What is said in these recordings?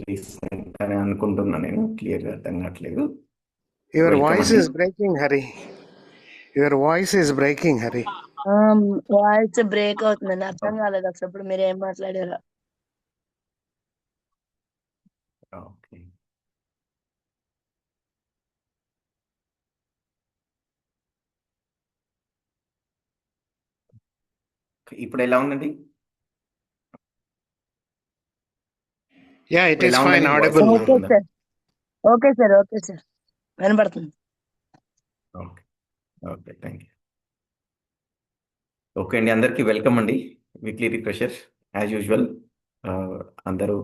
Recent అని అనుకుంటున్నా, నేను క్లియర్గా అర్థం కావట్లేదు. Your వెల్కమ్ voice అండి. is breaking, Hari. Your voice is breaking, Hari. Voice break అవుతుందండి, అర్థం కాలేదు అసలు ఇప్పుడు మీరు ఏం మాట్లాడారో. ఓకే, ఇప్పుడు ఎలా ఉందండి? Yeah, it ఇప్పుడు is ఎలా fine, ఉందండి? Voice audible now. ఓకే ఉందా? Sir, okay sir, okay sir, వినపడుతుంది. Okay, okay, thank you. Okay అండి, అందరికీ వెల్కమ్ అండి. Weekly refresher as usual. అందరూ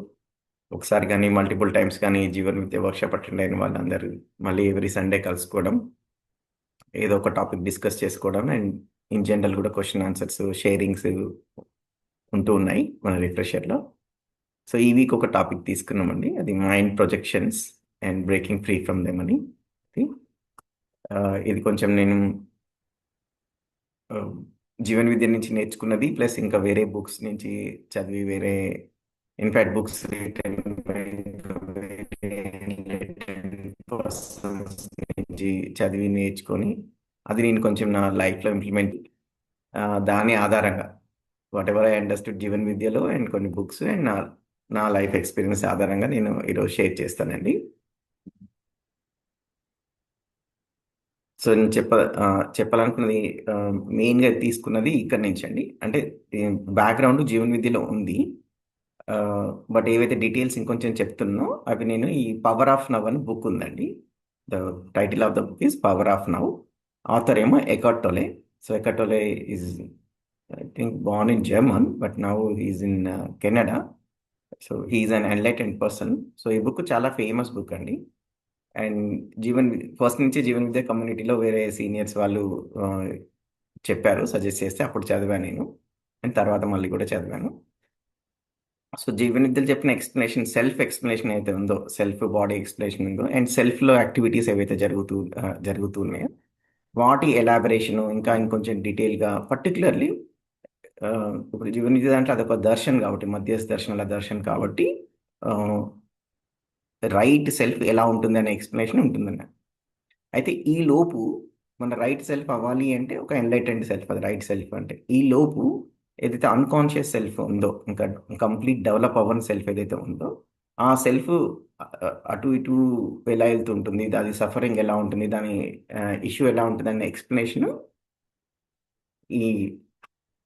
ఒకసారి కానీ మల్టిపుల్ టైమ్స్ కానీ జీవన్ విద్య వర్క్షాప్ అటెండ్ అయిన వాళ్ళందరూ మళ్ళీ ఎవ్రీ సండే కలుసుకోవడం, ఏదో ఒక టాపిక్ డిస్కస్ చేసుకోవడం, అండ్ ఇన్ జనరల్ కూడా క్వశ్చన్ ఆన్సర్స్ షేరింగ్స్ ఉంటూ ఉన్నాయి మన రిఫ్రెషర్లో. సో ఈ వీక్ ఒక టాపిక్ తీసుకున్నామండి, అది mind projections and breaking free from them అని. ఇది కొంచెం నేను జీవన్ విద్య నుంచి నేర్చుకున్నది, ప్లస్ ఇంకా వేరే బుక్స్ నుంచి చదివి, వేరే ఇన్ఫాక్ట్ బుక్స్ రిటర్న్ పర్సన్స్ నుంచి చదివి నేర్చుకొని, అది నేను కొంచెం నా లైఫ్లో ఇంప్లిమెంట్, దాని ఆధారంగా what ever I understood Jeevan విద్యలో అండ్ కొన్ని బుక్స్ అండ్ నా లైఫ్ ఎక్స్పీరియన్స్ ఆధారంగా నేను ఈరోజు షేర్ చేస్తానండి. సో నేను చెప్పాలనుకున్నది, మెయిన్గా తీసుకున్నది ఇక్కడి నుంచి అండి. అంటే బ్యాక్గ్రౌండ్ జీవన్ విద్యలో ఉంది, బట్ ఏవైతే డీటెయిల్స్ ఇంకొంచెం చెప్తున్నో అవి నేను ఈ పవర్ ఆఫ్ నవ్ అని బుక్ ఉందండి. The title of the book is power of now. Author ఏమో Eckhart Tolle. So Eckhart Tolle is I think born in German, but now he's in Canada. So he's an enlightened person. So ఈ book చాలా famous book అండి. And first నుంచి జీవన్ విద్య కమ్యూనిటీలో వేరే seniors వాళ్ళు చెప్పారు, suggest చేస్తే అప్పుడు చదివాను నేను, అండ్ తర్వాత మళ్ళీ కూడా చదివాను. సో జీవన్ విద్యలు చెప్పిన ఎక్స్ప్లెనేషన్, సెల్ఫ్ ఎక్స్ప్లెనేషన్ అయితే ఉందో, సెల్ఫ్ బాడీ ఎక్స్ప్లెనేషన్ ఉందో, అండ్ సెల్ఫ్లో యాక్టివిటీస్ ఏవైతే జరుగుతున్నాయో వాటి ఎలాబరేషను ఇంకా ఇంకొంచెం డీటెయిల్గా, పర్టికులర్లీ ఇప్పుడు జీవన్ విద్య దాంట్లో అదొక దర్శన్ కాబట్టి, మధ్యస్థ దర్శనాల దర్శన్ కాబట్టి, రైట్ సెల్ఫ్ ఎలా ఉంటుంది అనే ఎక్స్ప్లెనేషన్ ఉంటుందన్న. అయితే ఈ లోపు మన రైట్ సెల్ఫ్ అవ్వాలి అంటే ఒక ఎన్లైటెండ్ సెల్ఫ్, అది రైట్ సెల్ఫ్ అంటే. ఈ లోపు ఏదైతే అన్కాన్షియస్ సెల్ఫ్ ఉందో, ఇంకా కంప్లీట్ డెవలప్ అవ్వని సెల్ఫ్ ఏదైతే ఉందో, ఆ సెల్ఫ్ అటు ఇటు ఎలా వెళ్తుంటుంది, దాని సఫరింగ్ ఎలా ఉంటుంది, దాని ఇష్యూ ఎలా ఉంటుంది అనే ఎక్స్ప్లెనేషన్ ఈ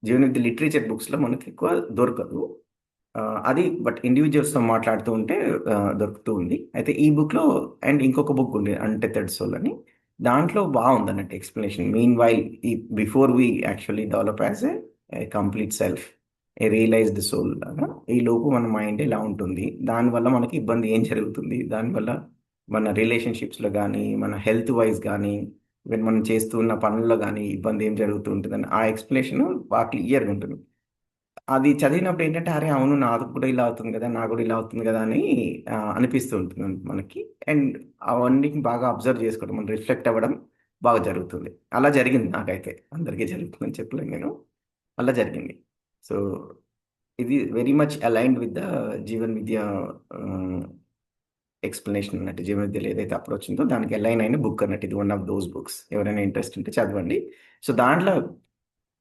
జీవన విద్య లిటరేచర్ బుక్స్లో మనకి ఎక్కువ దొరకదు. అది బట్ ఇండివిజువల్స్తో మాట్లాడుతూ ఉంటే దొరుకుతూ ఉంది. అయితే ఈ బుక్లో అండ్ ఇంకొక బుక్ ఉంది అన్టెథర్డ్ సోల్ అని, దాంట్లో బాగుంది అన్నట్టు ఎక్స్ప్లెనేషన్. మీన్ వైల్ ఈ before we actually develop as a complete self, a realised soul లాగా, ఈ లోపు మన మైండ్ ఎలా ఉంటుంది, దానివల్ల మనకి ఇబ్బంది ఏం జరుగుతుంది, దానివల్ల మన రిలేషన్షిప్స్లో కానీ, మన హెల్త్ వైజ్ కానీ, ఈవెన్ మనం చేస్తున్న పనుల్లో కానీ ఇబ్బంది ఏం జరుగుతూ ఉంటుందని ఆ ఎక్స్ప్లెనేషన్ బాగా క్లియర్గా ఉంటుంది. అది చదివినప్పుడు ఏంటంటే, అరే అవును, నాకు కూడా ఇలా అవుతుంది కదా, నాకు కూడా ఇలా అవుతుంది కదా అని అనిపిస్తూ ఉంటుంది మనకి. అండ్ అవన్నీ బాగా అబ్జర్వ్ చేసుకోవడం, మనం రిఫ్లెక్ట్ అవ్వడం బాగా జరుగుతుంది. అలా జరిగింది నాకైతే, అందరికీ జరుగుతుందని చెప్పలేను నేను, అలా జరిగింది. సో ఇది very much aligned with the Jeevan Vidya explanation అన్నట్టు. జీవన్ విద్యలో ఏదైతే అప్రోచ్ ఉందో దానికి అలైన్ అయిన బుక్ అన్నట్టు. ఇది వన్ ఆఫ్ దోస్ బుక్స్, ఎవరైనా ఇంట్రెస్ట్ ఉంటే చదవండి. సో దాంట్లో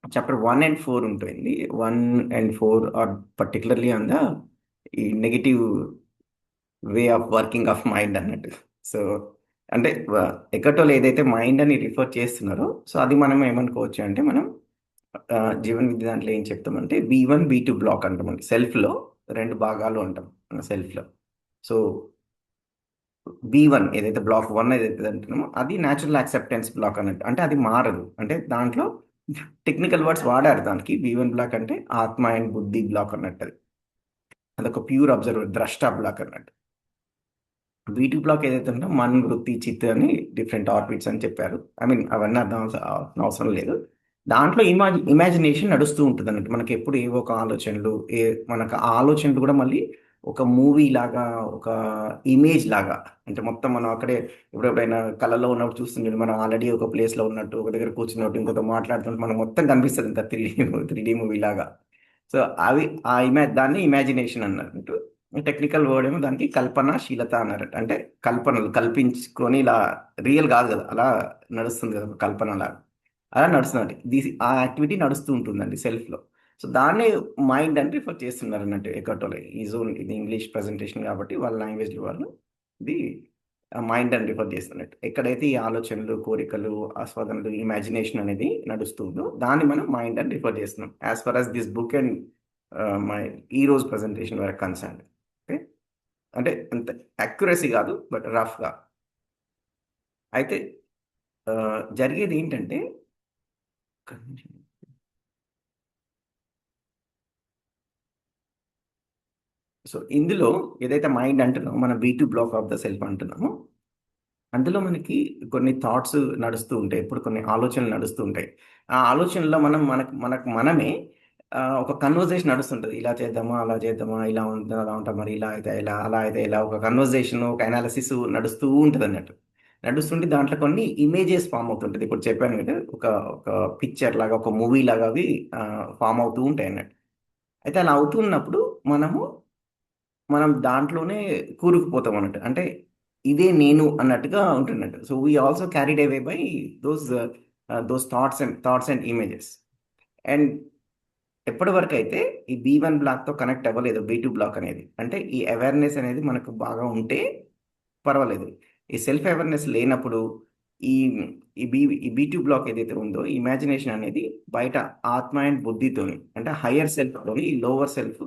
చాప్టర్ 1 and 4 ఉంటుంది. 1 and 4 are particularly on the ఈ negative way of working of mind అన్నట్టు. సో అంటే ఎక్కటోళ్ళు ఏదైతే మైండ్ అని రిఫర్ చేస్తున్నారో, సో అది మనం ఏమనుకోవచ్చు అంటే, మనం జీవన్ విద్య దాంట్లో ఏం చెప్తామంటే B1 B2 బ్లాక్ అంటామండి. సెల్ఫ్లో రెండు భాగాలు అంటాం మన సెల్ఫ్లో. సో B1 ఏదైతే బ్లాక్ 1 ఏదైతే అంటున్నామో అది న్యాచురల్ యాక్సెప్టెన్స్ బ్లాక్ అన్నట్టు. అంటే అది మారదు. అంటే దాంట్లో టెక్నికల్ వర్డ్స్ వాడారు దానికి. B1 బ్లాక్ అంటే ఆత్మ అండ్ బుద్ధి బ్లాక్ అన్నట్టు. అదొక ప్యూర్ అబ్జర్వర్, ద్రష్ట బ్లాక్ అన్నట్టు. B2 బ్లాక్ ఏదైతే ఉందో మన్, వృత్తి, చిత్ అని డిఫరెంట్ ఆర్బిట్స్ అని చెప్పారు. ఐ మీన్ అవన్నీ అర్థం అవసరం లేదు. దాంట్లో ఇమాజినేషన్ నడుస్తూ ఉంటుంది అన్నట్టు. మనకి ఎప్పుడు ఏవో ఒక ఆలోచనలు, మనకు ఆ ఆలోచనలు కూడా మళ్ళీ ఒక మూవీ లాగా, ఒక ఇమేజ్ లాగా. అంటే మొత్తం మనం అక్కడే ఎప్పుడెప్పుడైనా కళలో ఉన్నప్పుడు చూస్తుంటే మనం ఆల్రెడీ ఒక ప్లేస్లో ఉన్నట్టు, ఒక దగ్గర కూర్చున్నట్టు, ఇంకొక మాట్లాడుతుంటే మనకు మొత్తం కనిపిస్తుంది ఇంకా 3D మూవీ లాగా. సో అవి దాన్ని ఇమాజినేషన్ అన్నట్టు. టెక్నికల్ వర్డ్ ఏమో దానికి కల్పనాశీలత అన్నారు. అంటే కల్పనలు కల్పించుకొని ఇలా రియల్ కాదు కదా, అలా నడుస్తుంది కదా ఒక కల్పన లాగా, అలా నడుస్తుంది. ఆ యాక్టివిటీ నడుస్తూ ఉంటుందండి సెల్ఫ్లో. సో దాన్ని మైండ్ అని రిఫర్ చేస్తున్నారు అన్నట్టు ఎకటోలో. ఈ జోన్ ఇది ఇంగ్లీష్ ప్రజెంటేషన్ కాబట్టి వాళ్ళ లాంగ్వేజ్లో వాళ్ళు ఇది మైండ్ అని రిఫర్ చేస్తున్నట్టు. ఎక్కడైతే ఈ ఆలోచనలు, కోరికలు, ఆస్వాదనలు, ఇమాజినేషన్ అనేది నడుస్తుందో దాన్ని మనం మైండ్ అని రిఫర్ చేస్తున్నాం. As for as this book and my ఈ రోజు ప్రజెంటేషన్ వరకు కన్సర్న్. ఓకే, అంటే అంత అక్యురసీ కాదు, బట్ రఫ్గా. అయితే జరిగేది ఏంటంటే, సో ఇందులో ఏదైతే మైండ్ అంటున్నామో, మన B2 block of the self అంటున్నామో, అందులో మనకి కొన్ని థాట్స్ నడుస్తూ ఉంటాయి. ఇప్పుడు కొన్ని ఆలోచనలు నడుస్తూ ఉంటాయి. ఆ ఆలోచనలో మనం మనకు మనకు మనమే ఒక కన్వర్జేషన్ నడుస్తుంటది. ఇలా చేద్దామా, అలా చేద్దామా, ఇలా ఉంటుందా, అలా ఉంటా, మరి ఇలా అయితే ఇలా, అలా అయితే ఇలా, ఒక కన్వర్జేషన్, ఒక అనాలిసిస్ నడుస్తూ ఉంటుంది అన్నట్టు. నడుస్తుంటే దాంట్లో కొన్ని ఇమేజెస్ ఫామ్ అవుతుంటది. ఇప్పుడు చెప్పాను కదా, ఒక ఒక పిక్చర్ లాగా, ఒక మూవీ లాగా అవి ఫామ్ అవుతూ ఉంటాయి అన్నట్టు. అయితే అలా అవుతున్నప్పుడు మనము మనం దాంట్లోనే కూరుకుపోతాం అన్నట్టు. అంటే ఇదే నేను అన్నట్టుగా ఉంటున్నట్టు. So we also carried away by those those thoughts and images. And ఎప్పటి వరకు అయితే ఈ B1 బ్లాక్తో కనెక్ట్ అవ్వలేదు B2 బ్లాక్ అనేది, అంటే ఈ అవేర్నెస్ అనేది మనకు బాగా ఉంటే పర్వాలేదు. ఈ సెల్ఫ్ అవేర్నెస్ లేనప్పుడు ఈ ఈ B2 బ్లాక్ ఏదైతే ఉందో, ఇమాజినేషన్ అనేది బయట ఆత్మ అండ్ బుద్ధితోని, అంటే హయ్యర్ సెల్ఫ్లోని ఈ లోవర్ సెల్ఫ్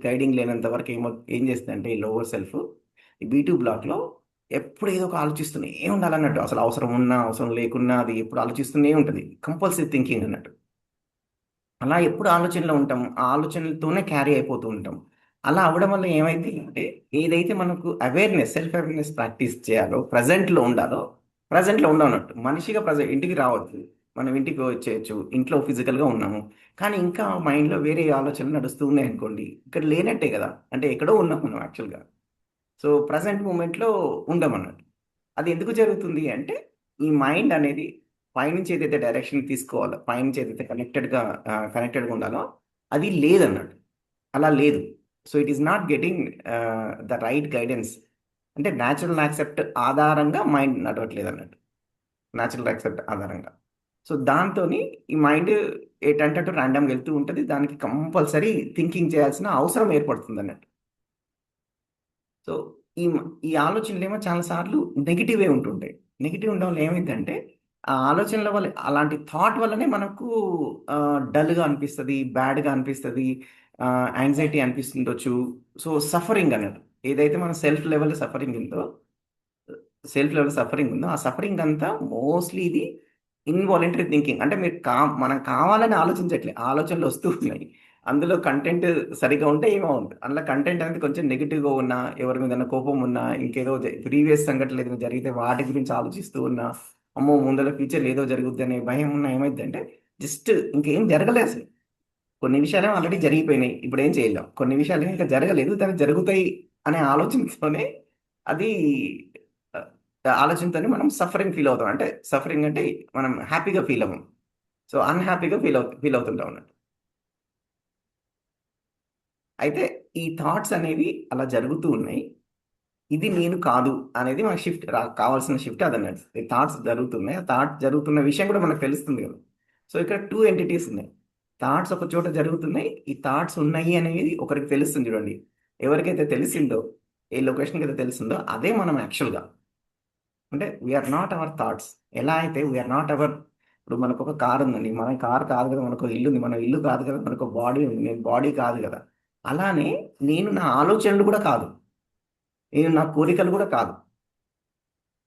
గైడింగ్ లేనంత వరకు ఏం చేస్తుంది అంటే, ఈ లోవర్ సెల్ఫ్ ఈ B2 బ్లాక్లో ఎప్పుడు ఏదో ఒక ఆలోచిస్తూనే ఉండాలన్నట్టు. అసలు అవసరం ఉన్నా అవసరం లేకున్నా అది ఎప్పుడు ఆలోచిస్తూనే ఉంటుంది. కంపల్సరీ థింకింగ్ అన్నట్టు. అలా ఎప్పుడు ఆలోచనలో ఉంటాం. ఆ ఆలోచనలతోనే క్యారీ అయిపోతూ ఉంటాం. అలా అవ్వడం వల్ల ఏమైంది అంటే, ఏదైతే మనకు సెల్ఫ్ అవేర్‌నెస్ ప్రాక్టీస్ చేయాలో, ప్రెజెంట్‌లో ఉండాలో, ప్రెజెంట్‌లో ఉండమన్నట్టు. మనిషిగా ఇంటికి రావచ్చు. మనం ఇంటికి వచ్చేయొచ్చు. ఇంట్లో ఫిజికల్‌గా ఉన్నాము. కానీ ఇంకా మైండ్‌లో వేరే ఆలోచనలు నడుస్తూ ఉన్నాయనుకోండి, ఇక్కడ లేనట్టే కదా! అంటే ఎక్కడో ఉన్నాం మనం యాక్చువల్‌గా. సో, ప్రెజెంట్ మూమెంట్‌లో ఉండమన్నట్టు. అది ఎందుకు జరుగుతుంది అంటే, ఈ మైండ్ అనేది పైనుంచి ఏదైతే డైరెక్షన్ తీసుకోవాలో, పైనుంచి ఏదైతే కనెక్టెడ్‌గా ఉండాలో, అది లేదన్నట్టు. అలా లేదు. So, it is not getting the right guidance. అంటే న్యాచురల్ యాక్సెప్ట్ ఆధారంగా మైండ్ నడవట్లేదన్నట్టు. న్యాచురల్ యాక్సెప్ట్ ఆధారంగా. సో, దాంతోని ఈ మైండ్ ఏటంటే అటు ర్యాండమ్‌గా వెళ్తూ ఉంటది. దానికి కంపల్సరీ థింకింగ్ చేయాల్సిన అవసరం ఏర్పడుతుందన్నట్టు. సో, ఈ ఆలోచనలేమో చాలా సార్లు నెగెటివే ఉంటుంటాయి. నెగెటివ్ ఉండడం వల్ల ఏమైద్దంటే, ఆ ఆలోచనల వల్ల, అలాంటి థాట్ వల్లనే మనకు డల్‌గా అనిపిస్తది, బ్యాడ్‌గా అనిపిస్తది, యాంగ్జైటీ అనిపిస్తుండొచ్చు. సో, సఫరింగ్ అన్నట్టు. ఏదైతే మన సెల్ఫ్ లెవెల్ సఫరింగ్ ఉందో, ఆ సఫరింగ్ అంతా మోస్ట్‌లీ ఇది ఇన్‌వాలంటరీ థింకింగ్. అంటే మనం కావాలని ఆలోచించట్లే. ఆలోచనలు వస్తూ ఉన్నాయి. అందులో కంటెంట్ సరిగ్గా ఉంటే ఏమవుద్ది. అందులో కంటెంట్ అనేది కొంచెం నెగెటివ్‌గా ఉన్నా, ఎవరి మీదన్నా కోపం ఉన్నా, ఇంకేదో ప్రీవియస్ సంఘటనలు ఏదైనా జరిగితే వాటి గురించి ఆలోచిస్తూ ఉన్నా, అమ్మో! ముందల ఫ్యూచర్‌లో ఏదో జరుగుద్దనే భయం ఉన్నా ఏమైద్దంటే, జస్ట్ ఇంకేం జరగలే అసలు. కొన్ని విషయాలేమో ఆల్రెడీ జరిగిపోయినాయి. ఇప్పుడేం చేయలేం. కొన్ని విషయాలేమో ఇంకా జరగలేదు. కానీ జరుగుతాయి అనే ఆలోచనతోనే అది ఆలోచనతోనే మనం సఫరింగ్ ఫీల్ అవుతాం. అంటే సఫరింగ్ అంటే మనం హ్యాపీగా ఫీల్ అవ్వం. సో, అన్‌హ్యాపీగా ఫీల్ అవుతుంటాం అన్నట్టు. అయితే ఈ థాట్స్ అనేవి అలా జరుగుతూ ఉన్నాయి. ఇది నేను కాదు అనేది మనకు కావాల్సిన షిఫ్ట్ అదన్నట్టు. ఈ థాట్స్ జరుగుతున్నాయి. ఆ థాట్ జరుగుతున్న విషయం కూడా మనకు తెలుస్తుంది కదా! సో, ఇక్కడ 2 ఎంటిటీస్ ఉన్నాయి. థాట్స్ ఒక చోట జరుగుతున్నాయి. ఈ థాట్స్ ఉన్నాయి అనేది ఒకరికి తెలుస్తుంది చూడండి. ఎవరికైతే తెలిసిందో, ఏ లొకేషన్‌కైతే తెలిసిందో అదే మనం యాక్చువల్‌గా. అంటే వీఆర్ నాట్ అవర్ థాట్స్. ఎలా అయితే వీఆర్ నాట్ అవర్, ఇప్పుడు మనకొక కార్ ఉందండి. మన కార్ కాదు కదా! మనకో ఇల్లు ఉంది. మన ఇల్లు కాదు కదా! మనకో బాడీ ఉంది. నేను బాడీ కాదు కదా! అలానే నేను నా ఆలోచనలు కూడా కాదు. నేను నా కోరికలు కూడా కాదు.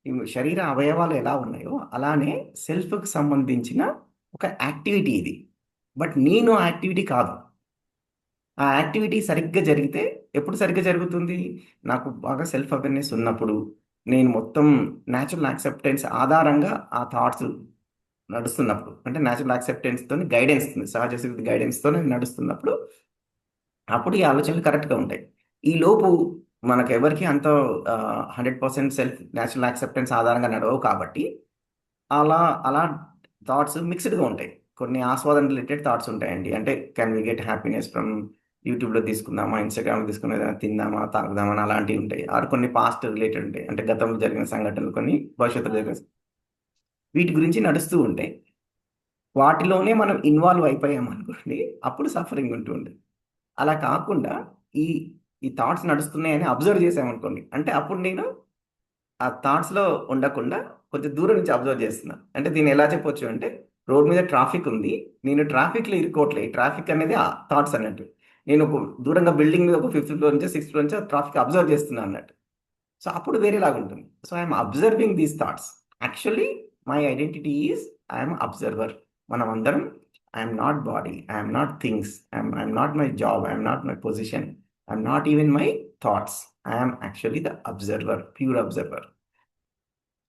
ఈ శరీర అవయవాలు ఎలా ఉన్నాయో అలానే సెల్ఫ్‌కి సంబంధించిన ఒక యాక్టివిటీ ఇది. బట్ నేను ఆ యాక్టివిటీ కాదు. ఆ యాక్టివిటీ సరిగ్గా జరిగితే, ఎప్పుడు సరిగ్గా జరుగుతుంది? నాకు బాగా సెల్ఫ్ అవేర్‌నెస్ ఉన్నప్పుడు, నేను మొత్తం న్యాచురల్ యాక్సెప్టెన్స్ ఆధారంగా ఆ థాట్స్ నడుస్తున్నప్పుడు, అంటే న్యాచురల్ యాక్సెప్టెన్స్‌తోని గైడెన్స్, సహజ సిద్ధ గైడెన్స్‌తోని నడుస్తున్నప్పుడు, అప్పుడు ఈ ఆలోచనలు కరెక్ట్‌గా ఉంటాయి. ఈ లోపు మనకు ఎవరికి అంత 100% సెల్ఫ్ న్యాచురల్ యాక్సెప్టెన్స్ ఆధారంగా నడవవు కాబట్టి అలా అలా థాట్స్ మిక్స్డ్గా ఉంటాయి. కొన్ని ఆస్వాదన రిలేటెడ్ థాట్స్ ఉంటాయండి. అంటే can we get happiness from యూట్యూబ్లో తీసుకుందామా, ఇన్స్టాగ్రామ్లో తీసుకుని ఏదైనా తిందామా, తాగుదామా అని అలాంటివి ఉంటాయి. ఆరు కొన్ని పాస్ట్ రిలేటెడ్ ఉంటాయి. అంటే గతంలో జరిగిన సంఘటనలు, కొన్ని భవిష్యత్తులో జరిగిన, వీటి గురించి నడుస్తూ ఉంటాయి. వాటిలోనే మనం ఇన్వాల్వ్ అయిపోయాం అనుకోండి, అప్పుడు సఫరింగ్ ఉంటుంది. అలా కాకుండా ఈ ఈ థాట్స్ నడుస్తున్నాయని అబ్జర్వ్ చేసామనుకోండి, అంటే అప్పుడు నేను ఆ థాట్స్లో ఉండకుండా కొంచెం దూరం నుంచి అబ్జర్వ్ చేస్తున్నా. అంటే దీన్ని ఎలా చెప్పొచ్చు అంటే, రోడ్ మీద ట్రాఫిక్ ఉంది, నేను ట్రాఫిక్లో ఇరుక్కోవట్లే. ట్రాఫిక్ అనేది ఆ థాట్స్ అన్నట్టు. నేను ఒక దూరంగా బిల్డింగ్ మీద ఒక 5th ఫ్లోర్ నుంచి 6th ఫ్లోర్ నుంచి ట్రాఫిక్ అబ్జర్వ్ చేస్తున్నా అన్నట్టు. సో అప్పుడు వేరేలాగా ఉంటుంది. So I'm observing these thoughts. Actually my identity is I'm observer. మనం అందరం I'm not body, I'm not things, I'm not my job, I'm not my position, I'm not even my thoughts. I'm actually the observer, pure observer.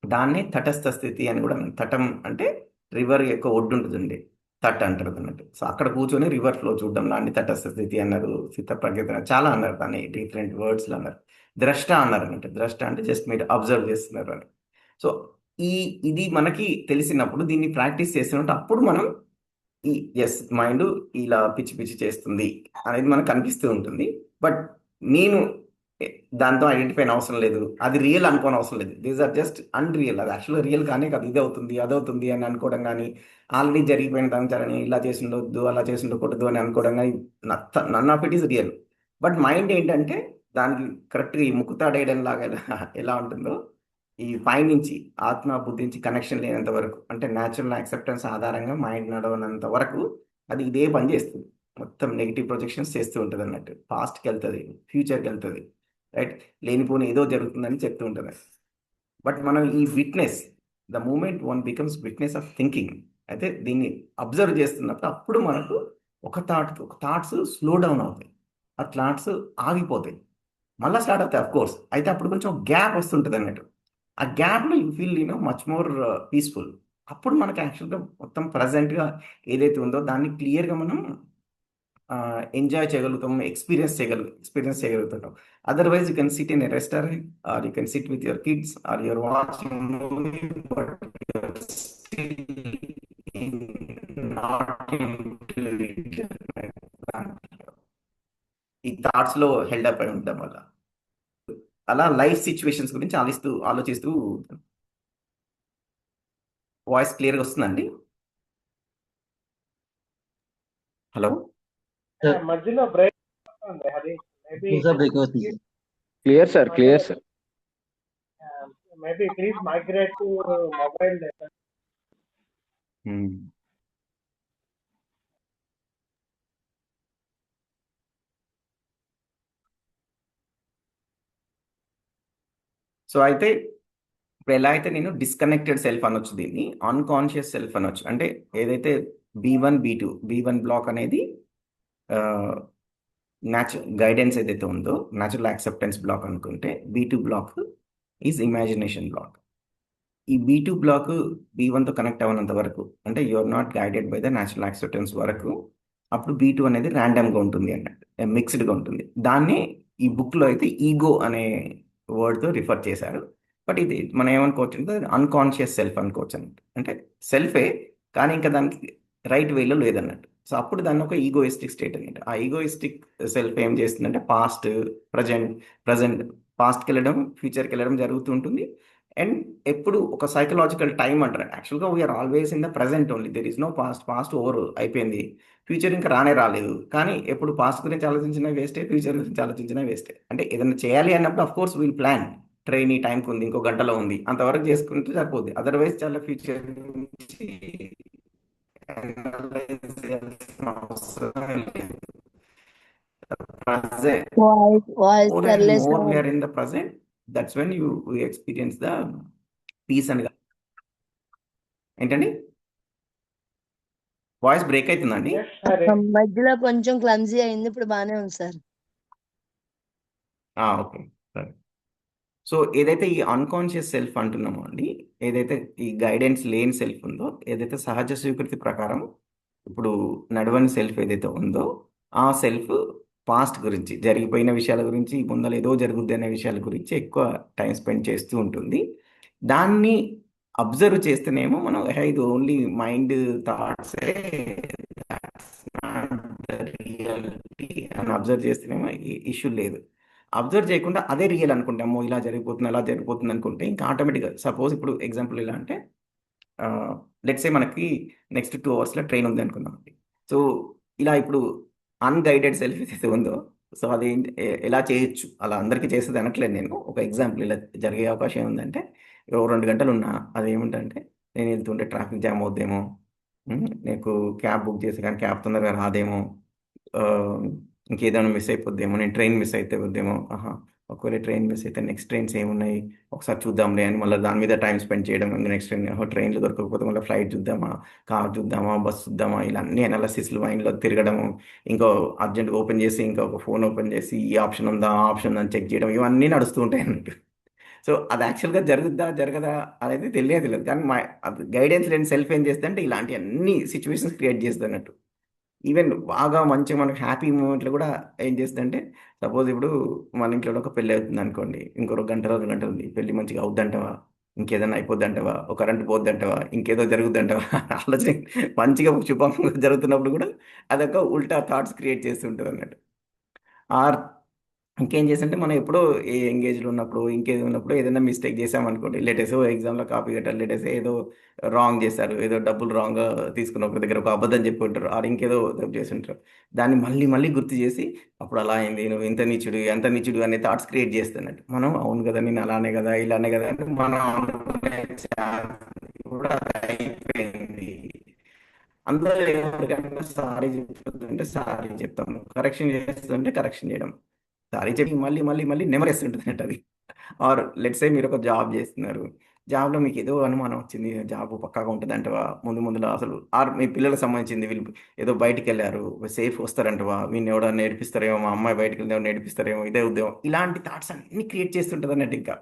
దాన్నే తటస్థ స్థితి అని కూడా అన్నారు. తటం అంటే river యొక్క ఒడ్డు ఉంటుందండి, తట్ అంటారు అన్నట్టు. సో అక్కడ కూర్చొని రివర్ ఫ్లో చూడడం దాన్ని తటస్థ స్థితి అన్నారు. స్థితప్రజ్ఞత చాలా అన్నారు, దాన్ని డిఫరెంట్ వర్డ్స్లో అన్నారు. ద్రష్ట అన్నారు అన్నట్టు. ద్రష్ట అంటే జస్ట్ మీరు అబ్జర్వ్ చేస్తున్నారు అని. సో ఈ ఇది మనకి తెలిసినప్పుడు, దీన్ని ప్రాక్టీస్ చేస్తున్నట్టు, అప్పుడు మనం ఈ ఎస్ మైండ్ ఇలా పిచ్చి పిచ్చి చేస్తుంది అనేది మనకు కనిపిస్తూ ఉంటుంది. బట్ నేను దాంతో ఐడెంటిఫై అవసరం లేదు, అది రియల్ అనుకోని అవసరం లేదు. These are just unreal. అది యాక్చువల్గా రియల్ కానీ కాదు. ఇది అవుతుంది, అది అవుతుంది అని అనుకోవడం కానీ, ఆల్రెడీ జరిగిపోయిన దాని ఇలా చేసి ఉండొద్దు, అలా చేసి ఉండకూడదు అని అనుకోవడం కానీ, none of it is real. But mind ఏంటంటే దానికి కరెక్ట్గా ఈ ముక్కుతాడేయడం లాగా ఎలా ఉంటుందో, ఈ పైనుంచి ఆత్మ బుద్ధి నుంచి కనెక్షన్ లేనంత వరకు, అంటే న్యాచురల్ యాక్సెప్టెన్స్ ఆధారంగా మైండ్ నడవనంత వరకు అది ఇదే పని చేస్తుంది. మొత్తం నెగిటివ్ ప్రొజెక్షన్స్ చేస్తూ ఉంటుంది అన్నట్టు. పాస్ట్కి వెళ్తుంది, ఫ్యూచర్కి వెళ్తుంది, రైట్. లేనిపోని ఏదో జరుగుతుందని చెప్తూ ఉంటుంది. బట్ మనం ఈ witness, the moment one becomes witness of thinking, అయితే దీన్ని అబ్జర్వ్ చేస్తున్నప్పుడు అప్పుడు మనకు ఒక థాట్స్ స్లో డౌన్ అవుతాయి, ఆ థాట్స్ ఆగిపోతాయి, మళ్ళీ స్టార్ట్ అవుతాయి అఫ్ కోర్స్. అయితే అప్పుడు కొంచెం గ్యాప్ వస్తుంటుంది అన్నట్టు. ఆ గ్యాప్లో you feel much more peaceful. అప్పుడు మనకి యాక్చువల్గా మొత్తం ప్రజెంట్గా ఏదైతే ఉందో దాన్ని క్లియర్గా మనం ఎంజాయ్ చేయగలుగుతాం, ఎక్స్పీరియన్స్ చేయగలుగుతాం. Otherwise you can sit in a restaurant, or you can sit with your kids, or your watching movie, but ఈ థాట్స్ లో హెల్డ్ అప్ అయి ఉండడం వల్ల అలా లైఫ్ సిచ్యువేషన్స్ గురించి ఆలోచిస్తూ వాయిస్ క్లియర్గా వస్తుందండి? హలో. మధ్యలో బ్రేక్ ఉంది హరి. మేబీ బ్రేక్ అవుతుంది. Clear sir, clear sir. Maybe please migrate to mobile data. So అయితే ఇప్పుడు ఎలా అయితే నేను డిస్కనెక్టెడ్ సెల్ఫ్ అనొచ్చు, దీన్ని అన్కాన్షియస్ సెల్ఫ్ అనొచ్చు. అంటే ఏదైతే B1 B2 B1 బ్లాక్ అనేది గైడెన్స్ ఏదైతే ఉందో, న్యాచురల్ యాక్సెప్టెన్స్ బ్లాక్ అనుకుంటే, B2 black is imagination black. ఈ B2 బ్లాక్ B1తో కనెక్ట్ అవ్వనంత వరకు, అంటే you are not guided by the natural acceptance వరకు, అప్పుడు B2 అనేది ర్యాండమ్గా ఉంటుంది అన్నట్టు, మిక్స్డ్గా ఉంటుంది. దాన్ని ఈ బుక్లో అయితే ఈగో అనే వర్డ్తో రిఫర్ చేశారు. బట్ ఇది మనం ఏమనుకోవచ్చు అంటే అన్కాన్షియస్ సెల్ఫ్ అనుకోవచ్చు అన్నట్టు. అంటే సెల్ఫే కానీ ఇంకా దానికి రైట్ వేలో లేదన్నట్టు. సో అప్పుడు దాన్ని ఒక ఈగోయిస్టిక్ స్టేట్ అన్నట్టు. ఆ ఈగోయిస్టిక్ సెల్ఫ్ ఏం చేస్తుందంటే ప్రజెంట్ పాస్ట్కి వెళ్ళడం, ఫ్యూచర్కి వెళ్ళడం జరుగుతూ ఉంటుంది. అండ్ ఎప్పుడు ఒక సైకలాజికల్ టైం అంటారు. యాక్చువల్గా we are always in the present only. There is no past over అయిపోయింది, ఫ్యూచర్ ఇంకా రాలేదు. కానీ ఎప్పుడు పాస్ట్ గురించి ఆలోచించినా వేస్టే, ఫ్యూచర్ గురించి ఆలోచించినా వేస్టే. అంటే ఏదైనా చేయాలి అన్నప్పుడు of course wheel plan, train ఈ టైంకి ఉంది, ఇంకో గంటలో ఉంది, అంతవరకు చేసుకుంటే సరిపోద్ది. అదర్వైజ్ చాలా ఫ్యూచర్ గురించి analyze చేయాల్సిన అవసరం లేదు. Present. Voice More and సర్లేదు more sir. we are in the present, that's when we experience the peace and ఏంటండి వాయిస్ బ్రేక్ అవుతుందండి? ఎస్ హరి. మధ్యలో కొంచెం క్లమ్జీ అయింది, ఇప్పుడు బాగానే ఉంది సార్. ఓకే, సరే. సో ఏదైతే ఈ అన్కాన్షియస్ సెల్ఫ్ అంటున్నామో అండి, ఏదైతే ఈ గైడెన్స్ లేని సెల్ఫ్ ఉందో, ఏదైతే సహజ స్వీకృతి ప్రకారం ఇప్పుడు నడవని సెల్ఫ్ ఏదైతే ఉందో, ఆ సెల్ఫ్ పాస్ట్ గురించి, జరిగిపోయిన విషయాల గురించి, ముందర ఏదో జరుగుద్ది అనే విషయాల గురించి ఎక్కువ టైం స్పెండ్ చేస్తూ ఉంటుంది. దాన్ని అబ్జర్వ్ చేస్తేనేమో మనం ఇది ఓన్లీ మైండ్ థాట్సే, రియాలిటీ అని అబ్జర్వ్ చేస్తేనేమో ఇష్యూ లేదు. అబ్జర్వ్ చేయకుండా అదే రియల్ అనుకుంటే, అమ్మో ఇలా జరిగిపోతుంది అలా జరిగిపోతుంది అనుకుంటే ఇంకా ఆటోమేటిక్గా, సపోజ్ ఇప్పుడు ఎగ్జాంపుల్ ఎలా అంటే లెట్స్ ఏ మనకి నెక్స్ట్ 2 అవర్స్లో ట్రైన్ ఉంది అనుకుందాం. సో ఇలా ఇప్పుడు అన్‌గైడెడ్ సెల్ఫ్ ఏదైతే ఉందో, సో అది ఎలా చేయొచ్చు, అలా అందరికీ చేసేది అనట్లేదు నేను. ఒక ఎగ్జాంపుల్ ఇలా జరిగే అవకాశం ఏముందంటే, ఓ 2 గంటలున్నా అదేమిటంటే, నేను వెళ్తుంటే ట్రాఫిక్ జామ్ అవుద్దేమో, నీకు క్యాబ్ బుక్ చేసి కానీ క్యాబ్ తొందరగా రాదేమో, ఆహ్, ఇంకేదైనా మిస్ అయిపోద్దేమో, నేను ట్రైన్ మిస్ అయితే అవుద్దేమో, ఆహా! ఒకవేళ ట్రైన్ మిస్ అయితే నెక్స్ట్ ట్రైన్స్ ఏమున్నాయి, ఒకసారి చూద్దాంలే అని మళ్ళీ దాని మీద టైం స్పెండ్ చేయడం. నెక్స్ట్ ట్రైన్, ట్రైన్లు దొరకకపోతే మళ్ళీ ఫ్లైట్ చూద్దామా, కార్ చూద్దామా, బస్ చూద్దామా, ఇలా అన్ని అనాలిసిస్లు మైండ్లో తిరగడము. ఇంకో అర్జెంట్ ఓపెన్ చేసి ఇంకా ఒక ఫోన్ ఓపెన్ చేసి ఈ ఆప్షన్ ఉందా ఆ ఆప్షన్ ఉందా అని చెక్ చేయడం, ఇవన్నీ నడుస్తూ ఉంటాయి అన్నట్టు. సో అది యాక్చువల్గా జరుగుద్దా జరగదా అనేది తెలియదు లేదు, కానీ మా గైడెన్స్ లేని సెల్ఫ్ ఏం చేస్తే అంటే ఇలాంటి అన్ని సిచ్యువేషన్స్ క్రియేట్ చేస్తుంది అన్నట్టు. ఈవెన్ బాగా మంచిగా మనకు హ్యాపీ మూమెంట్లు కూడా ఏం చేస్తుందంటే, సపోజ్ ఇప్పుడు మన ఇంట్లో ఒక పెళ్ళి అవుతుంది అనుకోండి, ఇంకో 2 గంటలు ఉంది, పెళ్ళి మంచిగా అవుద్దంటవా, ఇంకేదైనా అయిపోద్దంటవా, ఒక కరెంట్ పోద్దంటవా, ఇంకేదో జరుగుద్దంటవా ఆలోచన మంచిగా శుభంగా జరుగుతున్నప్పుడు కూడా అదొక ఉల్టా థాట్స్ క్రియేట్ చేస్తుంటుంది అన్నట్టు. ఆర్ ఇంకేం చేస్తుంటే, మనం ఎప్పుడో ఏ ఎంగేజ్లో ఉన్నప్పుడు ఇంకేదో ఉన్నప్పుడు ఏదైనా మిస్టేక్ చేసామనుకోండి, లేటెస్ట్ ఎగ్జామ్లో కాపీ కట్టాలి, లేటెస్ట్ ఏదో రాంగ్ చేశారు, ఏదో డబ్బులు రాంగ్గా తీసుకున్న ఒక దగ్గర ఒక అబద్ధం చెప్పి ఉంటారు, ఆరు ఇంకేదో తప్పు చేసి ఉంటారు. దాన్ని మళ్ళీ మళ్ళీ గుర్తు చేసి అప్పుడు అలా అయింది, నువ్వు ఇంత నీచుడు ఎంత నీచుడు అనే థాట్స్ క్రియేట్ చేస్తున్నట్టు. మనం అవును కదా, నేను అలానే కదా ఇలానే కదా అంటే మనం అనుకునే ఛాన్స్ కూడా అయిపోయింది. అందరూ ఎవరికైనా సారీ చెప్తుంటే సారీ చెప్తాము, కరెక్షన్ చేస్తుంటే కరెక్షన్ చేయడం, సారీ చెప్పి మళ్ళీ మళ్ళీ మళ్ళీ నెమరేస్తుంటుంది అది. ఆర్ లెట్స్ సే మీరు ఒక జాబ్ చేస్తున్నారు, జాబ్లో మీకు ఏదో అనుమానం వచ్చింది, జాబ్ పక్కాగా ఉంటుంది అంటవా, ముందు ముందులో అసలు ఆర్ మీ పిల్లలకు సంబంధించింది, వీళ్ళు ఏదో బయటికి వెళ్ళారు సేఫ్ వస్తారంటవా, వీళ్ళు ఎవడో నేర్పిస్తారేమో, మా అమ్మాయి బయటికి వెళ్తే నేర్పిస్తారేమో, ఇదే ఉద్యోగం, ఇలాంటి థాట్స్ అన్ని క్రియేట్ చేస్తుంటుంది అన్నట్టు. ఇంకా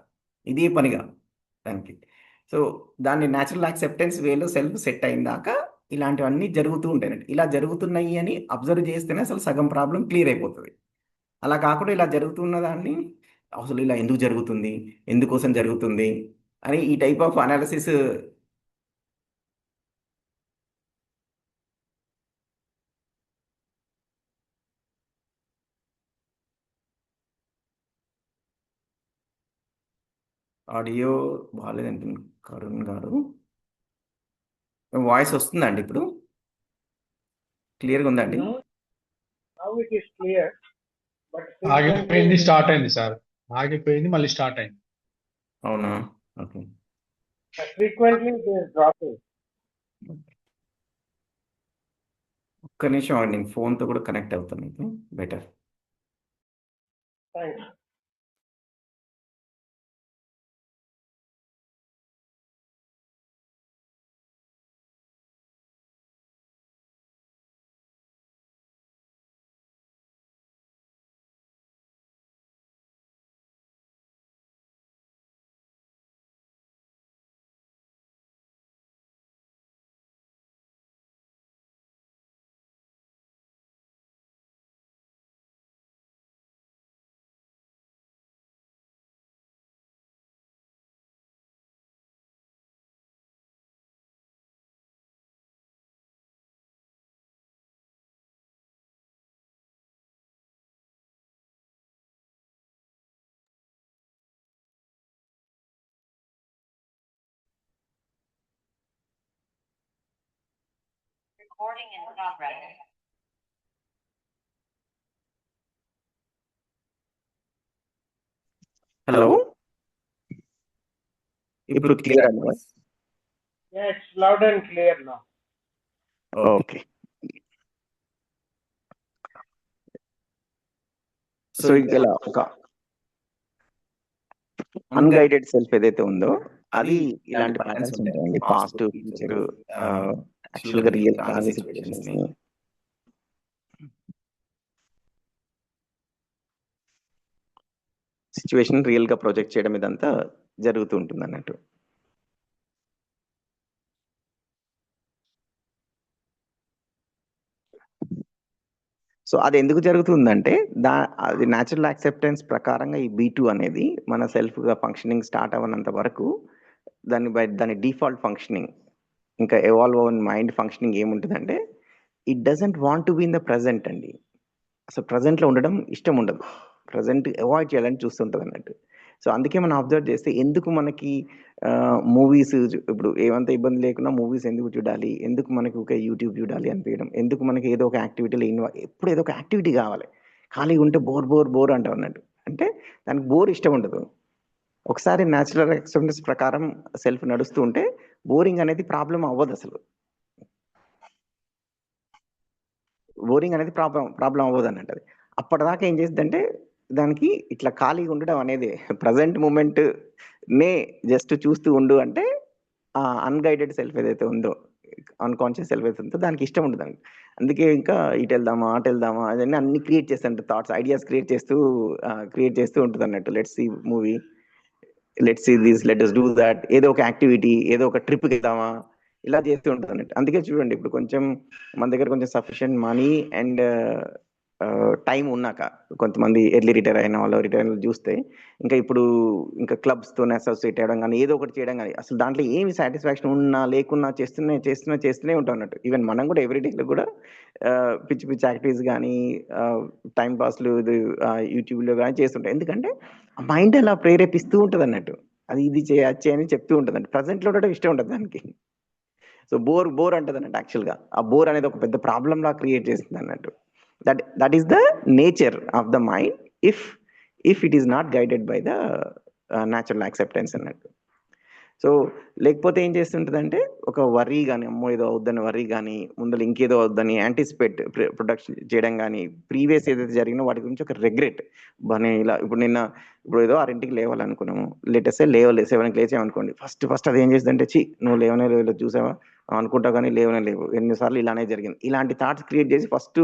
ఇదే పనిగా దానికి. సో దాన్ని న్యాచురల్ యాక్సెప్టెన్స్ వేలో సెల్ఫ్ సెట్ అయిన దాకా ఇలాంటివన్నీ జరుగుతూ ఉంటాయి అన్నట్టు. ఇలా జరుగుతున్నాయి అని అబ్జర్వ్ చేస్తేనే అసలు సగం ప్రాబ్లం క్లియర్ అయిపోతుంది. అలా కాకుండా ఇలా జరుగుతున్న దాన్ని అసలు ఇలా ఎందుకు జరుగుతుంది, ఎందుకోసం జరుగుతుంది అని ఈ టైప్ ఆఫ్ అనాలిసిస్. ఆడియో బాగాలేదండి కరుణ్ గారు, వాయిస్ వస్తుందండి ఇప్పుడు, క్లియర్గా ఉందండి? Now it is clear, but ఆగిపోయింది, frequently స్టార్ట్ అయింది సార్. ఆగిపోయింది, మళ్ళీ స్టార్ట్ అయింది. అవునా, ఓకే. it is dropping. ఒక్క నిమిషం ఆగండి, నేను ఫోన్తో కూడా కనెక్ట్ అవుతాను, మీకు బెటర్. Thanks. హలో, ఇప్పుడు క్లియర్ అండి voice? Yeah, it's loud and clear now. Okay. So ఇలా ఒక అన్గైడెడ్ సెల్ఫ్ ఏదైతే ఉందో అది ఇలాంటి ప్యాటర్న్స్ ఉంటాయండి, పాస్ట్ ఫ్యూచర్, యాక్చువల్గా రియల్ కాని సిచ్యువేషన్స్ ని సిచ్యువేషన్ రియల్ గా ప్రొజెక్ట్ చేయడం, ఇదంతా జరుగుతూ ఉంటుంది అన్నట్టు. సో అది ఎందుకు జరుగుతుందంటే అది న్యాచురల్ యాక్సెప్టెన్స్ ప్రకారంగా ఈ B2 అనేది మన సెల్ఫ్గా ఫంక్షనింగ్ స్టార్ట్ అవ్వనంత వరకు దాని డిఫాల్ట్ ఫంక్షనింగ్ ఇంకా ఎవాల్వ్ అవ్వని మైండ్ ఫంక్షనింగ్ ఏముంటుందంటే it doesn't want to be in the present అండి. అసలు ప్రజెంట్లో ఉండడం ఇష్టం ఉండదు, ప్రజెంట్ అవాయిడ్ చేయాలని చూస్తుంటుంది అన్నట్టు. సో అందుకే మనం అబ్జర్వ్ చేస్తే ఎందుకు మనకి మూవీస్ ఇప్పుడు ఏమంత ఇబ్బంది లేకుండా మూవీస్ ఎందుకు చూడాలి, ఎందుకు మనకి ఒక యూట్యూబ్ చూడాలి అనిపించడం, ఎందుకు మనకి ఏదో ఒక యాక్టివిటీలో ఎప్పుడు ఏదో ఒక యాక్టివిటీ కావాలి, ఖాళీగా ఉంటే బోర్ అంటాం అన్నట్టు. అంటే దానికి బోర్ ఇష్టం ఉండదు. ఒకసారి న్యాచురల్ ఎక్స్పీరియన్స్ ప్రకారం సెల్ఫ్ నడుస్తూ ఉంటే బోరింగ్ అనేది ప్రాబ్లం అవ్వదు. అసలు బోరింగ్ అనేది ప్రాబ్లం అవ్వదు అన్నట్టు. అది అప్పటిదాకా ఏం చేస్తుందంటే దానికి ఇట్లా ఖాళీగా ఉండడం అనేది ప్రజెంట్ మూమెంట్ నే జస్ట్ చూస్తూ ఉండు అంటే ఆ అన్గైడెడ్ సెల్ఫ్ ఏదైతే ఉందో, అన్కాన్షియస్ సెల్ఫ్ ఏదైతే ఉందో దానికి ఇష్టం ఉంటుంది. అందుకే ఇంకా ఇటు వెళ్దామా అటు వెళ్దామా అదన్నీ అన్ని క్రియేట్ చేస్తుంటే థాట్స్ ఐడియాస్ క్రియేట్ చేస్తూ ఉంటుంది అన్నట్టు. Let's see movie, let's see this, let us do that, ఏదో ఒక యాక్టివిటీ, ఏదో ఒక ట్రిప్కి వెళ్దామా, ఇలా చేస్తూ ఉంటుంది అన్నట్టు. అందుకే చూడండి ఇప్పుడు కొంచెం మన దగ్గర కొంచెం సఫిషియెంట్ మనీ అండ్ టైం ఉన్నాక కొంతమంది ఎర్లీ రిటైర్ అయిన వాళ్ళు రిటైర్ చూస్తే ఇంకా క్లబ్స్తో అసోసియేట్ అవ్వడం కానీ ఏదో ఒకటి చేయడం కానీ అసలు దాంట్లో ఏమి సాటిస్ఫాక్షన్ ఉన్నా లేకున్నా చేస్తూనే ఉంటాం అన్నట్టు. ఈవెన్ మనం కూడా ఎవ్రీడేలో కూడా పిచ్చి పిచ్చి యాక్టివిటీస్ కానీ టైం పాస్లు యూట్యూబ్లో కానీ చేస్తుంటాం. ఎందుకంటే ఆ మైండ్ అలా ప్రేరేపిస్తూ ఉంటుంది అన్నట్టు. అది ఇది చేయచ్చే అని చెప్తూ ఉంటుంది అంటే ప్రజెంట్లో ఉండడం ఇష్టం ఉంటుంది దానికి. సో బోర్ అంటది అన్నట్టు. యాక్చువల్గా ఆ బోర్ అనేది ఒక పెద్ద ప్రాబ్లం లా క్రియేట్ చేస్తుంది అన్నట్టు. That is the nature of the mind if it is not guided by the natural acceptance అన్నట్టు. సో లేకపోతే ఏం చేస్తుంటుందంటే ఒక వర్రీ కానీ, అమ్మో ఏదో అవుద్దని వర్రీ కానీ, ముందర ఇంకేదో అవుద్దని యాంటిసిపేట్ ప్రొడక్షన్ చేయడం కానీ, ప్రీవియస్ ఏదైతే జరిగినో వాటి గురించి ఒక రెగ్రెట్. ఇలా ఇప్పుడు ఏదో 6ంటికి లేవాలనుకున్నాము, లేటెస్ట్ 7కి లేచామనుకోండి, ఫస్ట్ అది ఏం చేస్తుందంటే నువ్వు లేవలేదు చూసావా అనుకుంటావు కానీ లేవు, ఎన్నిసార్లు ఇలానే జరిగింది, ఇలాంటి థాట్స్ క్రియేట్ చేసి ఫస్ట్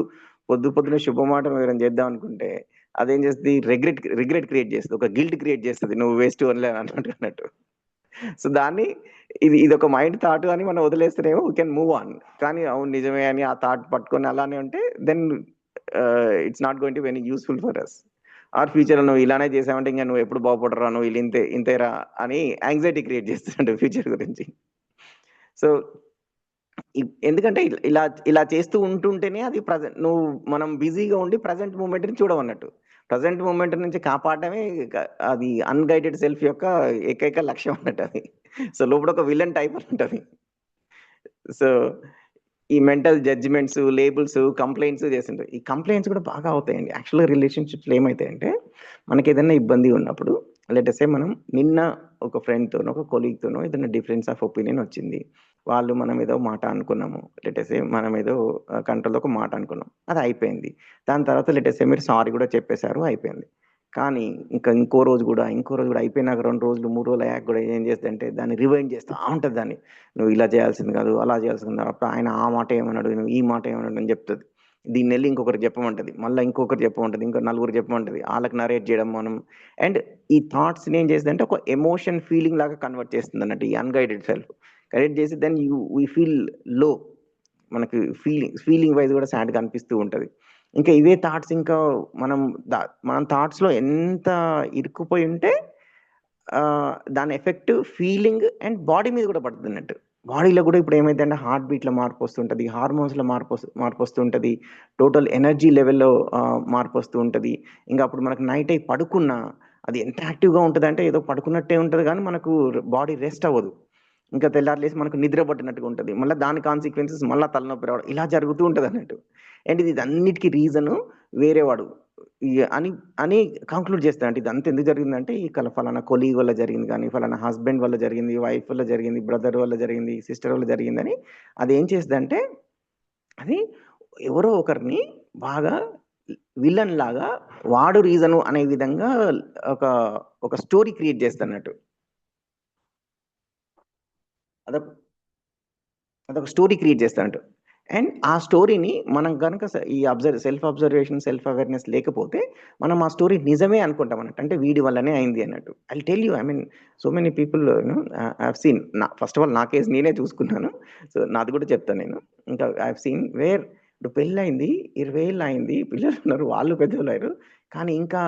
పొద్దునే శుభమాట వేరే చేద్దాం అనుకుంటే అదేం చేస్తుంది, రిగ్రెట్ క్రియేట్ చేస్తుంది, ఒక గిల్ట్ క్రియేట్ చేస్తుంది, నువ్వు వేస్ట్ అన్నట్టు. సో ఇది ఒక మైండ్ థాట్ అని మనం వదిలేస్తేనేమో వీ కెన్ మూవ్ ఆన్. కానీ అవును నిజమే అని ఆ థాట్ పట్టుకొని అలానే ఉంటే then it's not going to very useful for us. Or ఫ్యూచర్లో నువ్వు ఇలానే చేసావంటే ఇంకా నువ్వు ఎప్పుడు బాగుపడరా, నువ్వు ఇంతేరా అని యాంగ్జైటీ క్రియేట్ చేస్తుంటే ఫ్యూచర్ గురించి. సో ఎందుకంటే ఇలా చేస్తూ ఉంటుంటేనే అది మనం బిజీగా ఉండి ప్రజెంట్ మూమెంట్ని చూడమన్నట్టు. ప్రజెంట్ మూమెంట్ నుంచి కాపాడమే అది అన్గైడెడ్ సెల్ఫ్ యొక్క ఏకైక లక్ష్యం అన్నట్టు. అది సో లోపల ఒక విలన్ టైప్ ఉంటుంది. సో ఈ మెంటల్ జడ్జిమెంట్స్, లేబుల్స్, కంప్లైంట్స్ చేస్తుంటాయి. ఈ కంప్లైంట్స్ కూడా బాగా అవుతాయండి. యాక్చువల్గా రిలేషన్షిప్స్లో ఏమవుతాయంటే మనకి ఏదైనా ఇబ్బంది ఉన్నప్పుడు లెటెస్ట్ మనం నిన్న ఒక ఫ్రెండ్తోనో ఒక కొలీగ్తోనో ఏదైనా డిఫరెన్స్ ఆఫ్ ఒపీనియన్ వచ్చింది, వాళ్ళు మనం ఏదో మాట అనుకున్నాము, లెటెస్ట్ మనం ఏదో కంట్రోల్లో ఒక మాట అనుకున్నాం, అది అయిపోయింది. దాని తర్వాత లెటెస్ట్ మీరు సారీ కూడా చెప్పేశారు, అయిపోయింది. కానీ ఇంకో రోజు కూడా అయిపోయినాక 2 రోజులు 3 రోజులు అయ్యాక కూడా ఏం చేస్తుందంటే దాన్ని రివైండ్ చేస్తూ ఉంటుంది. దాన్ని నువ్వు ఇలా చేయాల్సింది కాదు, అలా చేయాల్సింది కాదు, అప్పుడు ఆయన ఆ మాట ఏమన్నాడు, నువ్వు ఈ మాట ఏమన్నాడు అని చెప్తుంది. దీన్ని వెళ్ళి ఇంకొకరు చెప్పమంటుంది, మళ్ళీ ఇంకొకరు చెప్పమంటుంది, ఇంకో 4 చెప్పమంటుంది, వాళ్ళకి నరేట్ చేయడం మనం. అండ్ ఈ థాట్స్ని ఏం చేస్తుంది అంటే ఒక ఎమోషన్ ఫీలింగ్ లాగా కన్వర్ట్ చేస్తుంది అన్నట్టు. ఈ అన్గైడెడ్ సెల్ఫ్ కరెక్ట్ చేసి దెన్ వీ ఫీల్ లో, మనకి ఫీలింగ్ వైజ్ కూడా సాడ్గా అనిపిస్తూ ఉంటుంది. ఇంకా ఇవే థాట్స్ ఇంకా మనం థాట్స్లో ఎంత ఇరుక్కుపోయి ఉంటే దాని ఎఫెక్ట్ ఫీలింగ్ అండ్ బాడీ మీద కూడా పడుతుంది అన్నట్టు. బాడీలో కూడా ఇప్పుడు ఏమైందంటే హార్ట్ బీట్లో మార్పు వస్తుంటుంది, హార్మోన్స్లో మార్పు వస్తుంటుంది, టోటల్ ఎనర్జీ లెవెల్లో మార్పు వస్తూ ఉంటుంది. ఇంకా అప్పుడు మనకు నైట్ అయి పడుకున్నా అది ఎంత యాక్టివ్గా ఉంటుంది అంటే ఏదో పడుకున్నట్టే ఉంటుంది కానీ మనకు బాడీ రెస్ట్ అవ్వదు. ఇంకా తెల్లారులేసి మనకు నిద్ర పట్టినట్టుగా ఉంటుంది, మళ్ళీ దాని కాన్సిక్వెన్సెస్ మళ్ళీ తలనొప్పి రావడం ఇలా జరుగుతూ ఉంటుంది అన్నట్టు. అండ్ ఇది అన్నిటికీ రీజను వేరేవాడు అని కంక్లూడ్ చేస్తాను. అంటే ఇది అంత ఎందుకు జరిగిందంటే ఈ ఫలానా కొలీగ్ వల్ల జరిగింది, కానీ ఫలానా హస్బెండ్ వల్ల జరిగింది, వైఫ్ వల్ల జరిగింది, బ్రదర్ వల్ల జరిగింది, సిస్టర్ వల్ల జరిగిందని అది ఏం చేస్తుందంటే అది ఎవరో ఒకరిని బాగా విలన్ లాగా వాడు రీజను అనే విధంగా ఒక స్టోరీ క్రియేట్ చేస్తున్నట్టు. అదొక స్టోరీ క్రియేట్ చేస్తానంట. అండ్ ఆ స్టోరీని మనం కనుక ఈ సెల్ఫ్ అబ్జర్వేషన్, సెల్ఫ్ అవేర్నెస్ లేకపోతే మనం ఆ స్టోరీ నిజమే అనుకుంటాం అన్నట్టు. అంటే వీడి వల్లనే అయింది అన్నట్టు. I tell you, so many people I have seen, first of all నా కేసు నేనే చూసుకున్నాను, సో నాది కూడా చెప్తాను నేను. ఇంకా ఐ హావ్ సీన్ వేర్ ఇప్పుడు పెళ్ళయింది, 20 ఏళ్ళు అయింది, పిల్లలు ఉన్నారు, వాళ్ళు పెద్దోళ్ళు అయ్యారు. కానీ ఇంకా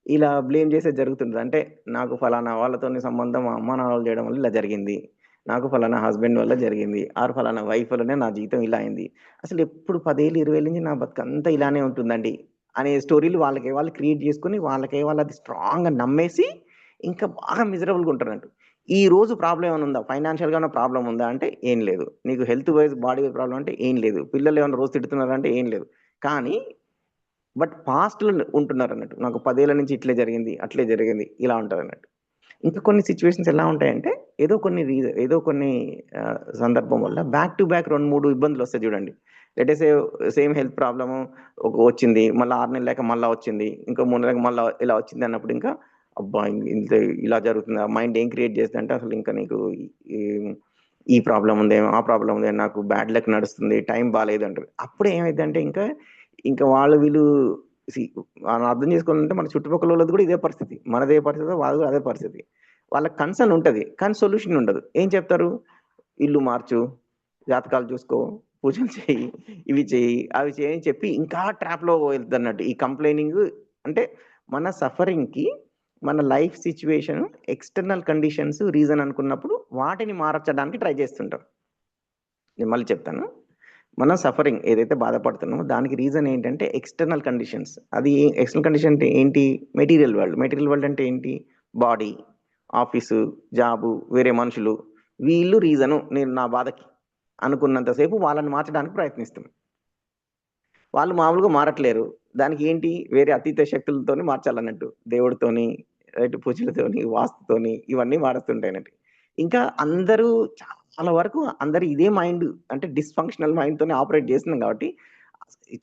ఇలా బ్లేమ్ చేసేది జరుగుతుంది. అంటే నాకు ఫలానా వాళ్ళతోని సంబంధం మా అమ్మ నాన్నలు చేయడం వల్ల ఇలా జరిగింది. నాకు ఫలానా హస్బెండ్ వల్ల జరిగింది. ఆర్ ఫలానా వైఫ్ వల్లనే నా జీవితం ఇలా అయింది. అసలు ఎప్పుడు 10 ఏళ్ళు, 20 ఏళ్ళ నుంచి నా బతుకంతా ఇలానే ఉంటుందండి అనే స్టోరీలు వాళ్ళకే వాళ్ళు క్రియేట్ చేసుకొని వాళ్ళకే వాళ్ళు అది స్ట్రాంగ్‌గా నమ్మేసి ఇంకా బాగా మిజరబుల్‌గా ఉంటారన్నట్టు. ఈ రోజు ప్రాబ్లమ్ ఏమైనా ఉందా? ఫైనాన్షియల్‌గా ఏమైనా ప్రాబ్లమ్ ఉందా? అంటే ఏం లేదు. నీకు health wise body wise problem అంటే ఏం లేదు. పిల్లలు ఏమైనా రోజు తిడుతున్నారా? అంటే ఏం లేదు. కానీ బట్ పాస్ట్‌లో ఉంటున్నారన్నట్టు. నాకు 10 ఏళ్ల నుంచి ఇట్లే జరిగింది, అట్లే జరిగింది ఇలా ఉంటదన్నట్టు. ఇంకా కొన్ని సిట్యుయేషన్స్ ఎలా ఉంటాయంటే ఏదో కొన్ని సందర్భం వల్ల బ్యాక్ టు బ్యాక్ 2, 3 ఇబ్బందులొస్తాయి చూడండి. లెట్ అస్ సే సేమ్ హెల్త్ ప్రాబ్లము వచ్చింది. మళ్ళా 6 నెలలు లేక మళ్ళా వచ్చింది. ఇంకో 3 నెలలకు మళ్ళా ఇలా వచ్చింది అన్నప్పుడు ఇంకా అబ్బా! ఇంత ఇలా జరుగుతుందా? మైండ్ ఏం క్రియేట్ చేస్తదంటే అసలు ఇంకా నీకు ఈ ఈ ప్రాబ్లమ్ ఉందేమో, ఆ ప్రాబ్లమ్ ఉందేమో, నాకు బ్యాడ్ లక్ నడుస్తుంది, టైం బాలేదు అంటారు. అప్పుడు ఏమైద్దంటే ఇంకా వాళ్ళు వీళ్ళు సీ మనం అర్థం చేసుకోవాలంటే మన చుట్టుపక్కల వాళ్ళది కూడా ఇదే పరిస్థితి. మనదే పరిస్థితి, వాళ్ళది కూడా అదే పరిస్థితి. వాళ్ళకి కన్సర్న్ ఉంటది. కానీ సొల్యూషన్ ఉండదు. ఏం చెప్తారు? ఇల్లు మార్చు, జాతకాలు చూసుకో, పూజలు చెయ్యి, ఇవి చెయ్యి, అవి చెయ్యి అని చెప్పి ఇంకా ట్రాప్‌లో వెళ్తదన్నట్టు. ఈ కంప్లెయినింగ్ అంటే మన సఫరింగ్‌కి మన life situation, external conditions reason అనుకున్నప్పుడు వాటిని మార్చడానికి ట్రై చేస్తుంటాం. నేను మళ్ళీ చెప్తాను. మనం సఫరింగ్ ఏదైతే బాధపడుతున్నామో దానికి రీజన్ ఏంటంటే ఎక్స్‌టర్నల్ కండిషన్స్. అది ఎక్స్‌టర్నల్ కండిషన్ అంటే ఏంటి? Material world. మెటీరియల్ వరల్డ్ అంటే ఏంటి? బాడీ, ఆఫీసు, జాబు, వేరే మనుషులు. వీళ్ళు రీజను నేను నా బాధకి అనుకున్నంత సేపు వాళ్ళని మార్చడానికి ప్రయత్నిస్తాం. వాళ్ళు మామూలుగా మారట్లేరు. దానికి ఏంటి? వేరే అతీత శక్తులతోని మార్చాలన్నట్టు. దేవుడితోని, పూజలతోని, వాస్తుతోని ఇవన్నీ మారుస్తుంటాయన్నట్టు. ఇంకా అందరూ చాలా వరకు అందరూ ఇదే మైండ్ అంటే డిస్‌ఫంక్షనల్ మైండ్‌తోనే ఆపరేట్ చేస్తున్నాం కాబట్టి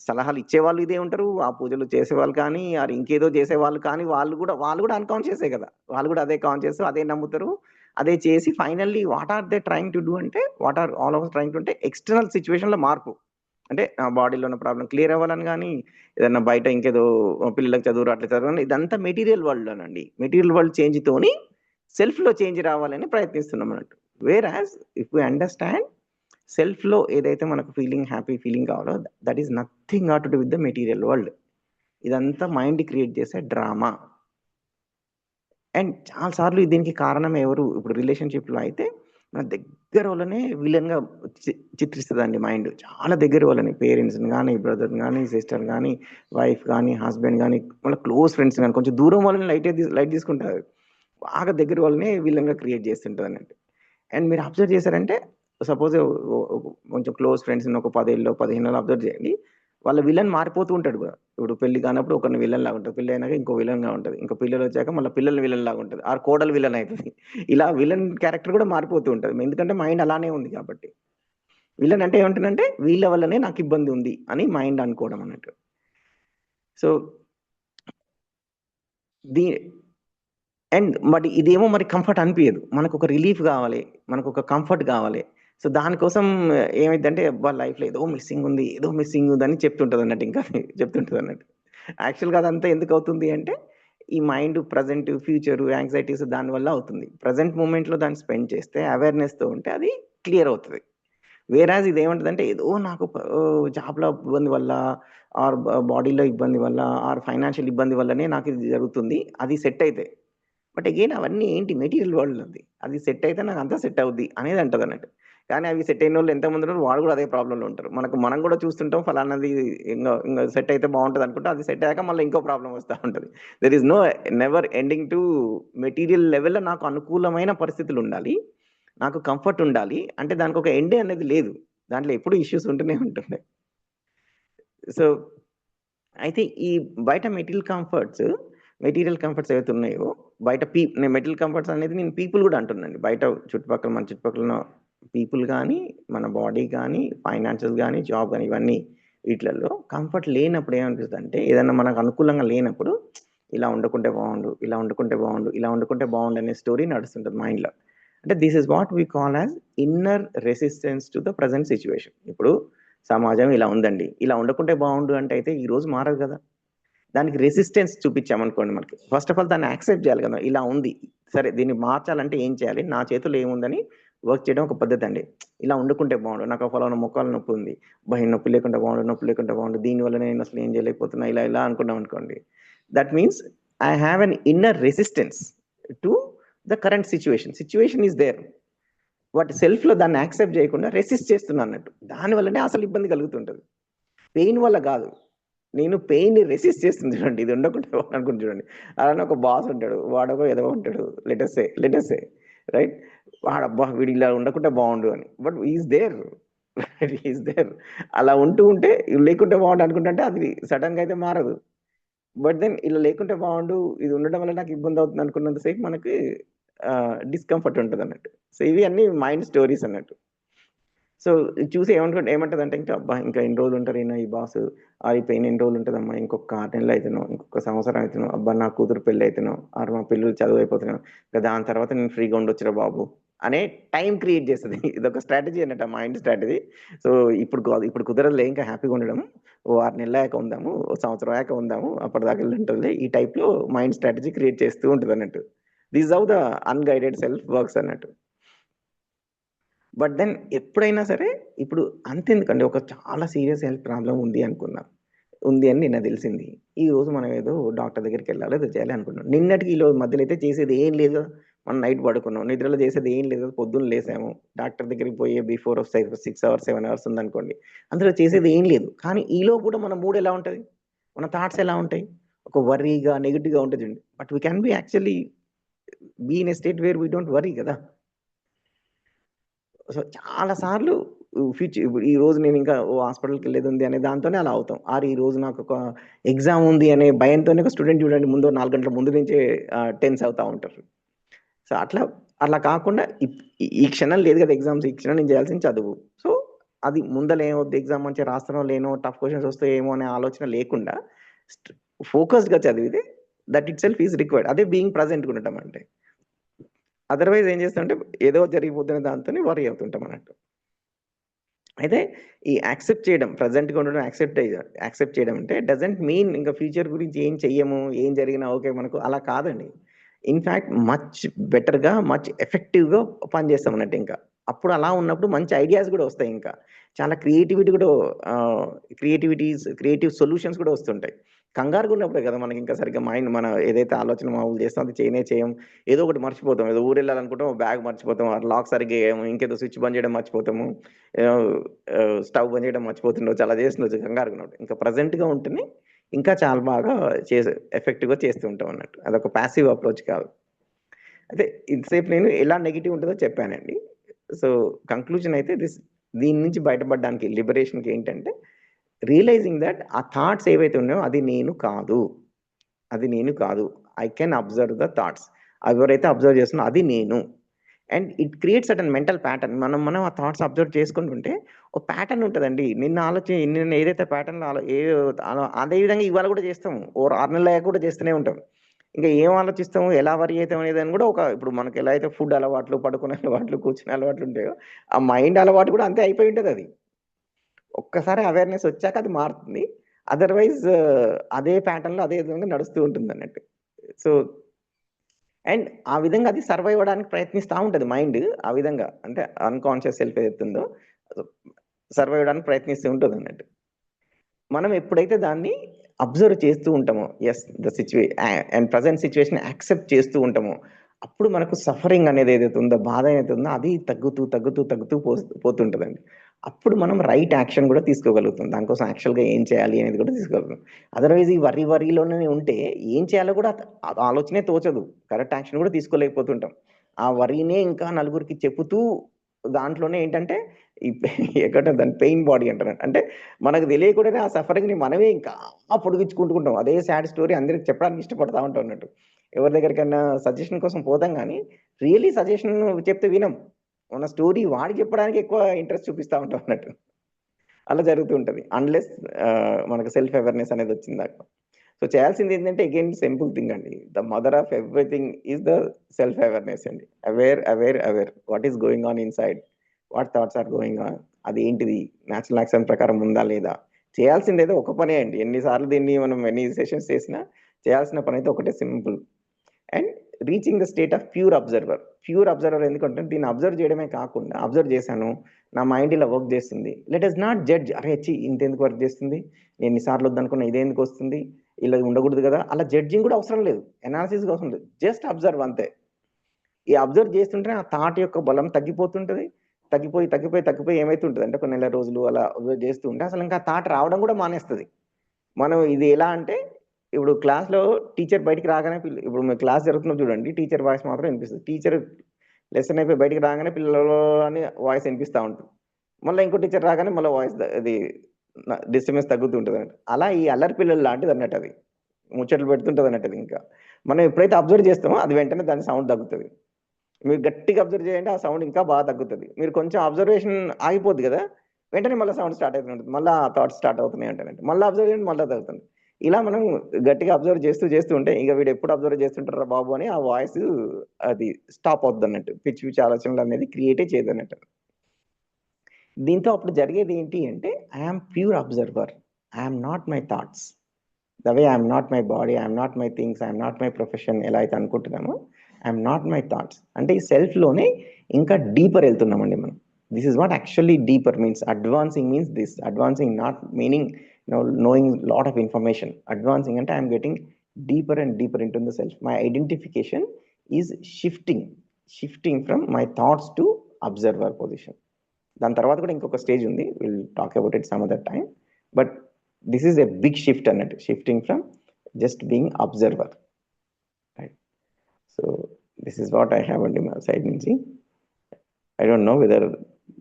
సలహాలు ఇచ్చేవాళ్ళు ఇదే ఉంటారు. ఆ పూజలు చేసేవాళ్ళు కానీ, ఆర్ ఇంకేదో చేసేవాళ్ళు కానీ వాళ్ళు కూడా అన్‌కాన్షియసే కదా! వాళ్ళు కూడా అదే కాన్షియస్, అదే నమ్ముతారు. అదే చేసి finally what are they trying to do అంటే what are all of us trying to అంటే ఎక్స్‌టర్నల్ సిట్యుయేషన్‌లో మార్పు. అంటే బాడీలో ఉన్న ప్రాబ్లమ్ క్లియర్ అవ్వాలని గానీ, ఏదన్నా బయట ఇంకేదో పిల్లలకి చదువు రాట్లేదు చదవని ఇదంతా మెటీరియల్ వరల్డ్‌లోనండి. మెటీరియల్ వరల్డ్ చేంజ్‌తోని సెల్ఫ్‌లో చేంజ్ రావాలని ప్రయత్నిస్తున్నాం అన్నట్టు. వేరాజ్ ఇఫ్ వి అండర్‌స్టాండ్ సెల్ఫ్‌లో ఏదైతే మనకు హ్యాపీ ఫీలింగ్ కావాలో that is nothing got to do with the material world. ఇదంతా మైండ్ క్రియేట్ చేసే డ్రామా. అండ్ చాలా సార్లు దీనికి కారణం ఎవరు? ఇప్పుడు రిలేషన్‌షిప్‌లో అయితే మన దగ్గరోళ్ళనే విలన్‌గా చిత్రిస్తదండి మైండ్. చాలా దగ్గర వాళ్ళని పేరెంట్స్‌ని గానీ, బ్రదర్‌ని గానీ, సిస్టర్‌ని గానీ, వైఫ్ గానీ, హస్బెండ్ గానీ, మన క్లోజ్ ఫ్రెండ్స్ గానీ, కొంచెం దూరం వాళ్ళని లైట్ తీసుకుంటారు. బాగా దగ్గర వాళ్ళనే విలన్‌గా క్రియేట్ చేస్తుంటదన్నట్టు. అండ్ మీరు అబ్జర్వ్ చేశారంటే సపోజ్ కొంచెం క్లోజ్ ఫ్రెండ్స్‌ని ఒక 10 ఏళ్ళో, 15 ఏళ్ళో అబ్జర్వ్ చేయండి. వాళ్ళ విలన్ మారిపోతూ ఉంటాడు కూడా. ఇప్పుడు పెళ్లి కానప్పుడు ఒకరిని విలన్ లాగా ఉంటది. పెళ్లి అయినాక ఇంకో విలన్‌గా ఉంటది. ఇంకా పిల్లలొచ్చాక మళ్ళీ పిల్లలు విలన్ లాగా ఉంటది. ఆర్ కోడలు విలన్ అయితది. ఇలా విలన్ క్యారెక్టర్ కూడా మారిపోతూ ఉంటది. ఎందుకంటే మైండ్ అలానే ఉంది కాబట్టి. విలన్ అంటే ఏమంటుందంటే వీళ్ళ వల్లనే నాకు ఇబ్బంది ఉంది అని మైండ్ అనుకోవడం అన్నట్టు. సో దీ మరి ఇదేమో మరి కంఫర్ట్ అనిపియదు. మనకొక రిలీఫ్ గావాలి. మనకొక కంఫర్ట్ గావాలి. సో దానికోసం ఏమైద్దంటే అబ్బా! లైఫ్‌లో ఏదో మిస్సింగ్ ఉందని చెప్తుంటదన్నట్టు ఇంకా చెప్తుంటదన్నట్టు. యాక్చువల్‌గా అదంతా ఎందుకవుతుంది అంటే, ఈ మైండ్ ప్రెజెంట్, ఫ్యూచర్, యాంక్సైటీస్ దానివల్ల అవుతుంది. ప్రెజెంట్ మూమెంట్‌లో దాన్ని స్పెండ్ చేస్తే అవేర్‌నెస్‌తో ఉంటే అది క్లియర్ అవుతది. వేరాజ్ ఇదేమంటదంటే ఏదో నాకు జాబ్‌లో ఇబ్బంది వల్ల, ఆర్ బాడీలో ఇబ్బంది వల్ల, ఆర్ ఫైనాన్షియల్ ఇబ్బంది వల్లనే నాకిది జరుగుతుంది. అది సెట్ అయితే. బట్ అగైన్ అవన్నీ ఏంటి మెటీరియల్ వరల్డ్ అది. అది సెట్ అయితే నాకంతా సెట్ అవుద్ది అనేది అంటదన్నట్టు. కానీ అవి సెట్ అయినోళ్ళు ఎంతమంది ఉన్నారు వాళ్ళు కూడా అదే ప్రాబ్లమ్‌లో ఉంటారు. మనం కూడా చూస్తుంటాం ఫలానాది ఇంగ సెట్ అయితే బావుంటది అనుకుంటే అది సెట్ అయ్యాక మళ్ళీ ఇంకో ప్రాబ్లమ్ వస్తా ఉంటది. There is never ending to material లెవెల్‌లో నాకు అనుకూలమైన పరిస్థితులు ఉండాలి. నాకు కంఫర్ట్ ఉండాలి. అంటే దానికొక ఎండ్ అనేది లేదు. దాంట్లో ఎప్పుడు ఇష్యూస్ ఉంటూనే ఉంటున్నాయి. సో అయితే ఈ బయట మెటీరియల్ కంఫర్ట్స్ ఏవైతే ఉన్నాయో, బయట నేను మెటీరియల్ కంఫర్ట్స్ అనేది నేను పీపుల్ గూడా అంటున్నానండి. బయట మన చుట్టుపక్కల ఉన్న పీపుల్ గానీ, మన బాడీ గానీ, ఫైనాన్షియల్ గానీ, జాబ్ గానీ ఇవన్నీ వీటిలల్లో కంఫర్ట్ లేనప్పుడు ఏమనిపిస్తదంటే, ఏదన్నా మనకు అనుకూలంగా లేనప్పుడు ఇలా వండుకుంటే బావుండు, ఇలా వండుకుంటే బావుండు, ఇలా వండుకుంటే బావుండు అనే స్టోరీ నడుస్తుంటది మైండ్‌లో. అంటే this is what we call as inner resistance to the present situation. ఇప్పుడు సమాజం ఇలా ఉందండి. ఇలా వండుకుంటే బావుండు అంటే అయితే ఈ రోజు మారదు గదా! దానికి రెసిస్టెన్స్ చూపించామనుకోండి మనకి. ఫస్ట్ ఆఫ్ ఆల్ దాన్ని యాక్సెప్ట్ చేయాలి కదా! ఇలా ఉంది. సరే దీన్ని మార్చాలంటే ఏం చేయాలి? నా చేతుల్లో ఏముందని వర్క్ చేయడం ఒక పద్ధతి అండి. ఇలా వండుకుంటే బాగుండు, నాకు ఆ ఫలానా మొక్కలు నొప్పి ఉంది, భయం నొప్పి లేకుండా బాగుండు, నొప్పి లేకుండా బాగుండు, దీనివల్ల నేను అసలు ఏం చేయలేకపోతున్నా, ఇలా ఇలా అనుకున్నాం అనుకోండి, that means I have an inner resistance to the current situation is there, వాటి సెల్ఫ్లో దాన్ని యాక్సెప్ట్ చేయకుండా రెసిస్ట్ చేస్తున్నా అన్నట్టు. దానివల్లనే అసలు ఇబ్బంది కలుగుతుంటుంది, పెయిన్ వల్ల కాదు. నేను పెయిన్ని రెసిస్ట్ చేస్తుంది చూడండి, ఇది ఉండకుండా అనుకుంటు చూడండి. అలానే ఒక బాస్ ఉంటాడు, వాడొక ఎదవ ఉంటాడు, లెటెస్సే రైట్, వాడబ్బా వీడు ఇలా ఉండకుంటే బాగుండు అని, బట్ ఈజ్ దేర్. అలా ఉంటే లేకుంటే బాగుండు అనుకుంటే అది సడన్గా అయితే మారదు. బట్ దెన్ ఇలా లేకుంటే బాగుండు, ఇది ఉండడం వల్ల నాకు ఇబ్బంది అవుతుంది అనుకున్నంతసేపు మనకి డిస్కంఫర్ట్ ఉంటుంది అన్నట్టు. సో ఇవి అన్ని మైండ్ స్టోరీస్ అన్నట్టు. సో చూసి ఏమంటుంది అంటే, ఇంకా అబ్బా ఇంకా ఎన్ని రోజులు ఉంటారు ఈయన, ఈ బాస్, ఈ పెయిన్ ఎన్ని రోజులు ఉంటుందమ్మా, ఇంకొక 6 నెలలు అవుతాను, ఇంకొక సంవత్సరం అవుతాను, అబ్బా నా కూతురు పెళ్ళి అవుతాను, ఆరు మా పిల్లలు చదువు అయిపోతున్నాను, ఇంకా దాని తర్వాత నేను ఫ్రీగా ఉండొచ్చురా బాబు అనే టైం క్రియేట్ చేస్తుంది. ఇదొక స్ట్రాటజీ అన్నట్టు, మైండ్ స్ట్రాటజీ. సో ఇప్పుడు కుదరదులే, ఇంకా హ్యాపీగా ఉండడం, 6 నెలలు అయ్యాక ఉందాము, సంవత్సరం అయ్యాక ఉందాము, అప్పటిదాకా ఉంటుంది, ఈ టైప్లో మైండ్ స్ట్రాటజీ క్రియేట్ చేస్తూ ఉంటుంది అన్నట్టు. This how the unguided self works అన్నట్టు. బట్ దెన్ ఎప్పుడైనా సరే, ఇప్పుడు అంతెందుకండి, ఒక చాలా సీరియస్ హెల్త్ ప్రాబ్లం ఉంది అనుకున్నాం, ఉంది అని నిన్న తెలిసింది, ఈ రోజు మనం ఏదో డాక్టర్ దగ్గరికి వెళ్ళాలి, ఏదో చేయాలి అనుకున్నాం, నిన్నటికి ఈ రోజు మధ్యలో అయితే చేసేది ఏం లేదు, మనం నైట్ పడుకున్నాం, నిద్రలో చేసేది ఏం లేదు, పొద్దున్న లేసాము, డాక్టర్ దగ్గరికి పోయే బిఫోర్ 6 అవర్స్ 7 అవర్స్ ఉందనుకోండి, అందులో చేసేది ఏం లేదు. కానీ ఈలో కూడా మన మూడ్ ఎలా ఉంటుంది, మన థాట్స్ ఎలా ఉంటాయి, ఒక వర్రీగా నెగిటివ్గా ఉంటుంది. But we can be actually be in a state where we don't worry కదా. సో చాలా సార్లు ఇప్పుడు ఈ రోజు నేను ఇంకా హాస్పిటల్కి వెళ్ళేది ఉంది అనే దాంతోనే అలా అవుతాం. ఈ రోజు నాకు ఒక ఎగ్జామ్ ఉంది అనే భయంతోనే ఒక స్టూడెంట్ చూడండి, 4 గంటల ముందు నుంచే టెన్స్ అవుతా ఉంటారు. సో అట్లా కాకుండా ఈ క్షణం లేదు కదా ఎగ్జామ్స్, ఈ క్షణం నేను చేయాల్సిన చదువు. సో అది ముందర ఏమవుద్ది, ఎగ్జామ్ మంచిగా రాస్తానో లేనో, టఫ్ క్వశ్చన్స్ వస్తాయేమో అనే ఆలోచన లేకుండా ఫోకస్డ్గా చదివితే that it self is required. అదే బీయింగ్ ప్రజెంట్గా ఉండటం అంటే. అదర్వైజ్ ఏం చేస్తామంటే ఏదో జరిగిపోతున్న దాంతో వరీ అవుతుంటాం అన్నట్టు. అయితే ఈ యాక్సెప్ట్ చేయడం, ప్రజెంట్గా ఉండడం యాక్సెప్ట్ చేయడం అంటే డజంట్ మీన్ ఇంకా ఫ్యూచర్ గురించి ఏం చెయ్యము, ఏం జరిగినా ఓకే మనకు, అలా కాదండి. ఇన్ఫ్యాక్ట్ మచ్ బెటర్గా, మచ్ ఎఫెక్టివ్గా పనిచేస్తాం అన్నట్టు. ఇంకా అప్పుడు అలా ఉన్నప్పుడు మంచి ఐడియాస్ కూడా వస్తాయి, ఇంకా చాలా క్రియేటివ్ సొల్యూషన్స్ కూడా వస్తుంటాయి. కంగారుగా ఉన్నప్పుడే కదా మనకి ఇంకా సరిగ్గా మన ఏదైతే ఆలోచన మామూలు చేస్తాం అది చేయం, ఏదో ఒకటి మర్చిపోతాం, ఏదో ఊరు వెళ్ళాలనుకుంటాం, బ్యాగ్ మర్చిపోతాం, లాక్ సరిగ్గా వేయము, ఇంకేదో స్విచ్ బంద్ చేయడం మర్చిపోతాము, స్టవ్ బంద్ చేయడం మర్చిపోతుండొచ్చు, అలా చేస్తుండొచ్చు కంగారుగా ఉన్నప్పుడు. ఇంకా ప్రజెంట్గా ఉంటేనే ఇంకా చాలా బాగా ఎఫెక్టివ్గా చేస్తూ ఉంటాం అన్నట్టు. అదొక ప్యాసివ్ అప్రోచ్ కాదు. అయితే ఇంతసేపు నేను ఎలా నెగిటివ్ ఉంటుందో చెప్పానండి. సో కంక్లూజన్ అయితే దీని నుంచి బయటపడడానికి, లిబరేషన్కి ఏంటంటే, రియలైజింగ్ దట్ ఆ థాట్స్ ఏవైతే ఉన్నాయో అది నేను కాదు, I can observe the thoughts. ఎవరైతే అబ్జర్వ్ చేస్తున్నా అది నేను. And it creates అటన్ mental pattern. మనం ఆ థాట్స్ అబ్జర్వ్ చేసుకుంటుంటే ఒక ప్యాటర్న్ ఉంటుందండి. నిన్న ఏదైతే ప్యాటర్న్ అదే విధంగా ఇవాళ కూడా చేస్తాము, 6 నెలలు అయ్యాక కూడా చేస్తూనే ఉంటాం. ఇంకా ఏం ఆలోచిస్తాము, ఎలా వరి అవుతాం అనేది అని కూడా ఇప్పుడు మనకి ఎలా అయితే ఫుడ్ అలవాట్లు, పడుకునే అలవాట్లు, కూర్చునే అలవాట్లు ఉంటాయో, ఆ మైండ్ అలవాటు కూడా అంతే అయిపోయి ఉంటుంది. అది ఒక్కసారి అవేర్నెస్ వచ్చాక అది మారుతుంది. అదర్వైజ్ అదే ప్యాటర్న్లో అదే విధంగా నడుస్తూ ఉంటుంది అన్నట్టు. సో అండ్ ఆ విధంగా అది సర్వైవ్ అవ్వడానికి ప్రయత్నిస్తూ ఉంటుంది మైండ్. ఆ విధంగా అంటే అన్కాన్షియస్ సెల్ఫ్ ఏదైతుందో సర్వైవ్ అవ్వడానికి ప్రయత్నిస్తూ ఉంటుంది అన్నట్టు. మనం ఎప్పుడైతే దాన్ని అబ్జర్వ్ చేస్తూ ఉంటామో, అండ్ ప్రజెంట్ సిచ్యువేషన్ యాక్సెప్ట్ చేస్తూ ఉంటామో, అప్పుడు మనకు సఫరింగ్ అనేది ఏదైతే ఉందో, బాధ ఏదైతే ఉందో అది తగ్గుతూ పోతుంటుందండి. అప్పుడు మనం రైట్ యాక్షన్ కూడా తీసుకోగలుగుతాం. దానికోసం యాక్చువల్గా ఏం చేయాలి అనేది కూడా తీసుకోగలుగుతాం. అదర్వైజ్ ఈ వరిలోనే ఉంటే ఏం చేయాలో కూడా ఆలోచనే తోచదు, కరెక్ట్ యాక్షన్ కూడా తీసుకోలేకపోతుంటాం. ఆ వరినే ఇంకా నలుగురికి చెప్పుతూ దాంట్లోనే ఏంటంటే ఎక్కడ దాని పెయిన్ బాడీ అంటారు. అంటే మనకు తెలియకుండానే ఆ సఫరింగ్ని మనమే ఇంకా పొడిగించుకుంటుకుంటాం. అదే సాడ్ స్టోరీ అందరికి చెప్పడానికి ఇష్టపడతా ఉంటాం అన్నట్టు. ఎవరి దగ్గరికైనా సజెషన్ కోసం పోతాం, కానీ రియలీ సజెషన్ చెప్తే వినం. మన స్టోరీ వాడికి చెప్పడానికి ఎక్కువ ఇంట్రెస్ట్ చూపిస్తూ ఉంటాం అన్నట్టు. అలా జరుగుతూ ఉంటుంది అన్లెస్ మనకు సెల్ఫ్ అవేర్నెస్ అనేది వచ్చిందాక. సో చేయాల్సింది ఏంటంటే, అగైన్ సింపుల్ థింగ్ అండి, the mother of everything is the self awareness అండి. Aware what is going on inside, what thoughts are going on, అది ఏంటిది, న్యాచురల్ యాక్షన్ ప్రకారం ఉందా లేదా. చేయాల్సింది ఏదో ఒక పనే అండి. ఎన్నిసార్లు దీన్ని మనం ఎన్ని సెషన్స్ చేసినా చేయాల్సిన పని అయితే ఒకటే, simple. And reaching the state of pure observer ఎందుకంటే దీన్ని అబ్జర్వ్ చేయడమే కాకుండా అబ్జర్వ్ చేశాను, నా మైండ్ ఇలా వర్క్ చేస్తుంది, లెట్ ఇస్ నాట్ జడ్జ్, అరే చి ఇంతెందుకు వర్క్ చేస్తుంది, నేను ఎన్నిసార్లు వద్దనుకున్నా ఇదేందుకు వస్తుంది, ఇలా ఉండకూడదు కదా, అలా జడ్జింగ్ కూడా అవసరం లేదు, ఎనాలిసిస్ అవసరం లేదు, జస్ట్ అబ్జర్వ్ అంతే. ఈ అబ్జర్వ్ చేస్తుంటే ఆ థాట్ యొక్క బలం తగ్గిపోతుంటది, తగ్గిపోయి ఏమైతుంటది అంటే కొన్ని నెల రోజులు అలా అబ్జర్వ్ చేస్తూ ఉంటే అసలు ఇంకా థాట్ రావడం కూడా మానేస్తుంది. మనం ఇది ఎలా అంటే ఇప్పుడు క్లాస్లో టీచర్ బయటికి రాగానే ఇప్పుడు మీ క్లాస్ జరుగుతున్నప్పుడు చూడండి, టీచర్ వాయిస్ మాత్రం వినిపిస్తుంది, టీచర్ లెసన్ అయిపోయి బయటికి రాగానే పిల్లలు అని వాయిస్ వినిపిస్తూ ఉంటుంది, మళ్ళీ ఇంకో టీచర్ రాగానే మళ్ళీ వాయిస్ అది డిస్టర్బెన్స్ తగ్గుతుంటుంది అన్నట్టు. అలా ఈ అల్లరి పిల్లలు లాంటిది అన్నట్టు, అది ముచ్చట్లు పెడుతుంటుంది అన్నట్టు. ఇంకా మనం ఎప్పుడైతే అబ్జర్వ్ చేస్తామో అది వెంటనే దాని సౌండ్ తగ్గుతుంది. మీరు గట్టిగా అబ్జర్వ్ చేయండి, ఆ సౌండ్ ఇంకా బాగా తగ్గుతుంది. మీరు కొంచెం అబ్జర్వేషన్ ఆగిపోద్ది కదా, వెంటనే మళ్ళీ సౌండ్ స్టార్ట్ అవుతుంటుంది, మళ్ళీ థాట్స్ స్టార్ట్ అవుతున్నాయి అంటే మళ్ళీ అబ్జర్వ్ చేయండి, మళ్ళీ తగ్గుతుంది. ఇలా మనం గట్టిగా అబ్జర్వ్ చేస్తూ ఉంటే ఇక వీడు ఎప్పుడు అబ్జర్వ్ చేస్తుంటారా బాబు అని ఆ వాయిస్ అది స్టాప్ అవుతుంది అన్నట్టు, పిచ్చి ఆలోచనలు అనేది క్రియేటే చేయదు అన్నట్టు. దీంతో అప్పుడు జరిగేది ఏంటి అంటే I'm pure observer, I'm not my thoughts, the way I'm not my body, I'm not my things, I'm not my profession ఎలా అయితే అనుకుంటున్నామో ఐఎమ్ నాట్ మై థాట్స్ అంటే ఈ సెల్ఫ్లోనే ఇంకా డీపర్ వెళ్తున్నామండి మనం. This is what actually deeper means. Advancing means this, advancing not meaning knowing lot of information. Advancing అంటే I'm getting deeper and deeper into the self. My identification is shifting from my thoughts to observer position. దాని తర్వాత కూడా ఇంకొక stage ఉంది, will talk about it some other time, but this is a big shift అన్నట్టు, shifting from just being observer, right? So this is what I have అండి మా side నుంచి. I don't know whether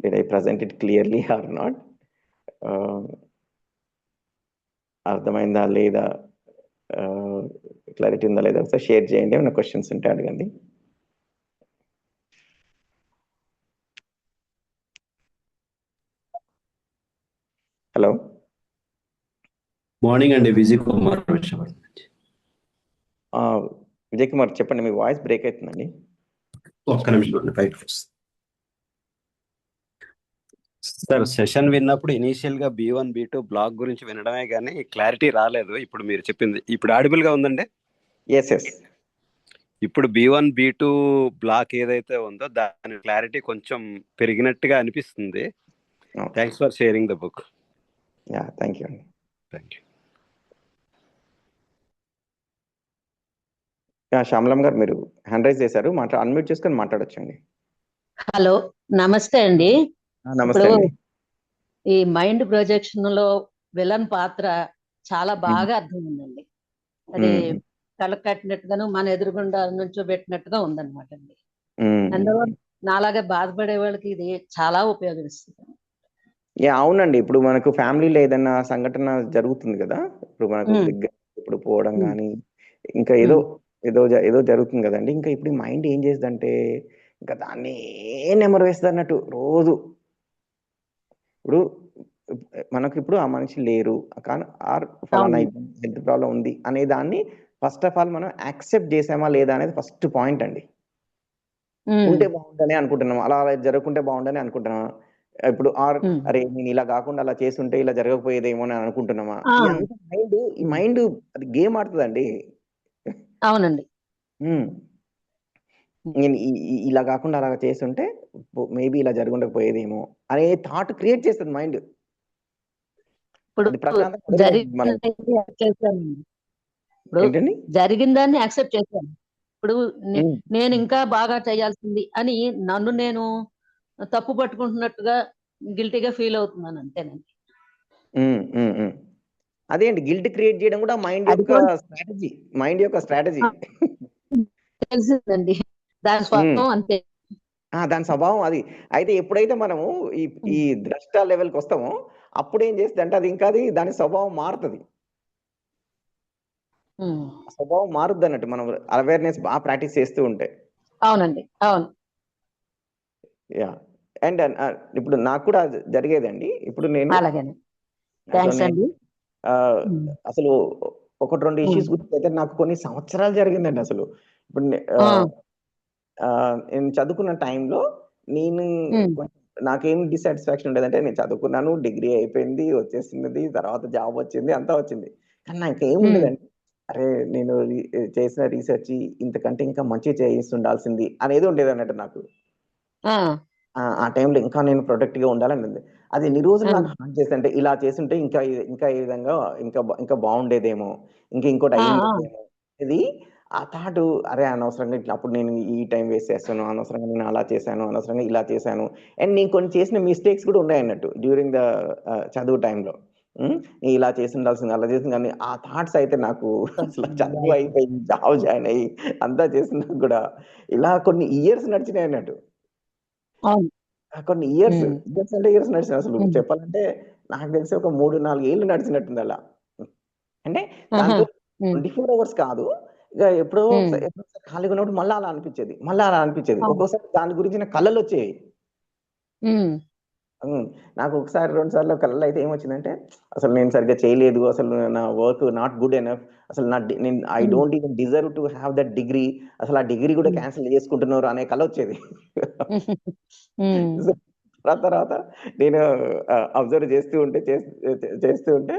did I present it clearly or not. అర్థమైందా లేదా, clarity ఉందా లేదా ఒకసారి share చేయండి, ఏమైనా క్వశ్చన్స్ ఉంటే అడగండి. హలో, మార్నింగ్ అండి, విజయ్ కుమార్ విశాఖపట్నం నుంచి. విజయ్ కుమార్ చెప్పండి, మీ వాయిస్ బ్రేక్ అవుతుందండి. ఒక్క నిమిషం అండి, బయటకు వస్తుంది. సార్ సెషన్ విన్నప్పుడు ఇనీషియల్ గా B1 B2 బ్లాక్ గురించి వినడమే కానీ క్లారిటీ రాలేదు. ఇప్పుడు మీరు చెప్పింది ఇప్పుడు ఆడిబుల్ గా ఉందండి. ఎస్ ఎస్, ఇప్పుడు B1 B2 బ్లాక్ ఏదైతే ఉందో దాని క్లారిటీ కొంచెం పెరిగినట్టుగా అనిపిస్తుంది. Thanks for sharing the book. Yeah, thank you అండి. Thank you. శ్యామలం గారు మీరు హ్యాండ్ రైజ్ చేశారు, అన్మ్యూట్ చేసుకొని మాట్లాడొచ్చండి. హలో, నమస్తే అండి. నమస్తే ఇప్పుడు అండి. ఈ మైండ్ ప్రొజెక్షన్ లో విలన్ పాత్ర చాలా బాగా అర్థమైందండి. అది కళ్ళకు కట్టినట్టుగాను మన ఎదురుగుండా నుంచోబెట్టినట్టుగా ఉందన్నమాట అండి. అందులో నాలాగా బాధపడే వాళ్ళకి ఇది చాలా ఉపయోగిస్తుంది. యా, అవునండి. ఇప్పుడు మనకు ఫ్యామిలీలో ఏదైనా సంఘటన జరుగుతుంది కదా, ఇప్పుడు మనకు దగ్గర ఇప్పుడు పోవడం కానీ ఇంకా ఏదో జరుగుతుంది కదండి. ఇంకా ఇప్పుడు మైండ్ ఏం చేస్తుందంటే ఇంకా దాన్ని నెమరు వేస్తుంది అన్నట్టు రోజు. ఇప్పుడు మనకు ఇప్పుడు ఆ మనిషి లేరు కానీ ఫలానా హెల్త్ ప్రాబ్లం ఉంది అనే దాన్ని ఫస్ట్ ఆఫ్ ఆల్ మనం యాక్సెప్ట్ చేసామా లేదా అనేది ఫస్ట్ పాయింట్ అండి. ఉంటే బాగుండని అనుకుంటున్నాం, అలా జరగకుంటే బాగుండని అనుకుంటున్నామా, ఇప్పుడు అరే నేను ఇలా కాకుండా అలా చేస్తుంటే ఇలా జరగకపోయేదేమో అని అనుకుంటున్నామా. ఈ మైండ్ అది గేమ్ ఆడుతుందండి. అవునండి. నేను ఇలా కాకుండా అలా చేస్తుంటే మేబీ ఇలా జరగకపోయేదేమో అనే థాట్ క్రియేట్ చేస్తుంది మైండ్. జరిగిందాన్ని యాక్సెప్ట్ చేశాను. ఇప్పుడు నేను ఇంకా బాగా చేయాల్సింది అని నన్ను నేను తప్పు పట్టుకుంటున్నట్టుగా గిల్టీగా ఫీల్ అవుతున్నాను అంతేనండి. అదే అండి, గిల్ట్ క్రియేట్ చేయడం కూడా మైండ్ యొక్క స్ట్రాటజీ. తెలిసిందండి, దాని స్వభావం అంతే. దాని స్వభావం అది. అయితే ఎప్పుడైతే మనము ఈ ద్రష్ట లెవెల్కి వస్తామో అప్పుడు ఏం చేస్తుంది అంటే అది ఇంకా దాని స్వభావం మారుతుంది. స్వభావం మారుద్ది అన్నట్టు మనం అవేర్నెస్ బాగా ప్రాక్టీస్ చేస్తూ ఉంటే. అవునండి, అవును. యా, అండ్ ఇప్పుడు నాకు కూడా జరిగేదండి. ఇప్పుడు నేను అసలు 1-2 ఇష్యూస్ గురించి అయితే నాకు కొన్ని సంవత్సరాలు జరిగిందండి. అసలు ఇప్పుడు నేను చదువుకున్న టైంలో నాకేం డిసాటిస్ఫాక్షన్ ఉండేదంటే నేను చదువుకున్నాను, డిగ్రీ అయిపోయింది, వచ్చేసినది, తర్వాత జాబ్ వచ్చింది, అంతా వచ్చింది, కానీ నాకేం ఉండేదండి అరే నేను చేసిన రీసెర్చ్ ఇంతకంటే ఇంకా మంచి చేసి ఉండాల్సింది అనేది ఉండేది అన్నట్టు నాకు. ఆ, ఆ టైంలో ఇంకా నేను ప్రొడక్ట్గా ఉండాలని ఉంది. అది ఎన్ని రోజులు ఆ, నాకు హార్ట్ చేసి అంటే ఇలా చేస్తుంటే ఇంకా ఈ విధంగా ఇంకా బాగుండేదేమో, ఇంకోటి ఆ, అయి ఆ, ఉండేదేమో. ఇది ఆ థాట్, అరే అనవసరంగా ఇట్లా అప్పుడు నేను ఈ టైం వేస్ట్ చేస్తాను, అనవసరంగా నేను అలా చేశాను, అనవసరంగా ఇలా చేశాను. అండ్ నేను కొన్ని చేసిన మిస్టేక్స్ కూడా ఉన్నాయి అన్నట్టు డ్యూరింగ్ ద చదువు టైంలో. నేను ఇలా చేసి ఉండాల్సింది, అలా చేసింది, కానీ ఆ థాట్స్ అయితే నాకు అసలు చదువు అయిపోయి జాబ్ జాయిన్ అయ్యి అంతా చేసినా కూడా ఇలా కొన్ని ఇయర్స్ నడిచినాయి అన్నట్టు. అవును. కొన్ని ఇయర్స్ ఉమ్, ఇయర్స్ అంటే ఇయర్స్ నడిచిన అసలు ఉమ్, చెప్పాలంటే నాకు తెలిసి ఒక 3-4 ఏళ్ళు నడిచినట్టుంది అలా. అంటే ఆహా, దాంతో ఉమ్, 24 అవర్స్ కాదు. ఇక ఎప్పుడో ఉమ్, ఎప్పుడోసారి ఖాళీగా ఉన్నప్పుడు మళ్ళా అలా అనిపించేది. అవును. ఒక్కోసారి దాని గురించిన కళలు వచ్చేవి. ఉమ్, నాకు ఒకసారి 2 సార్లు కళలో అయితే ఏమొచ్చిందంటే, అసలు నేను సరిగ్గా చేయలేదు, అసలు నా వర్క్ నాట్ గుడ్ ఎనఫ్, అసలు నేను I um, don't even deserve to have that degree, అసలు ఆ డిగ్రీ కూడా ఉమ్, క్యాన్సిల్ చేసుకుంటున్నారు అనే కళ వచ్చేది. ఉమ్, సో, తర్వాత నేను అబ్జర్వ్ చేస్తూ ఉంటే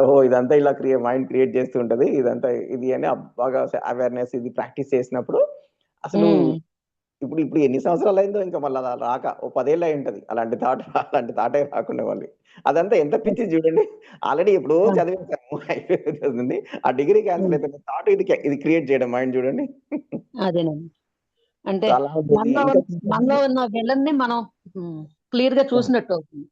ఓ ఇదంతా ఇలా మైండ్ క్రియేట్ చేస్తూ ఉంటది, ఇదంతా ఇది అని బాగా అవేర్నెస్ ఇది ప్రాక్టీస్ చేసినప్పుడు అసలు ఉమ్. ఇప్పుడు ఎన్ని సంవత్సరాలు అయిందో ఇంకా మళ్ళీ అలా రాక ఓ 10 ఏళ్ళు అయి ఉంటది అలాంటి థాటే రాకుండా మళ్ళీ. అదంతా ఎంత పిచ్చి చూడండి. ఆల్రెడీ ఎప్పుడో ఆ, చదివేసాము అయిపోతుంది. ఆ డిగ్రీ క్యాన్సిల్ ఉమ్, అయిపోయింది. థాట్ ఇది క్రియేట్ చేయడం మైండ్ చూడండి. అదేనండి. అంటే సో అలా ఉండేది. మనలో ఇంకా మనలో ఉన్న విలన్ని మనం క్లియర్ గా చూసినట్టు అవుతుంది.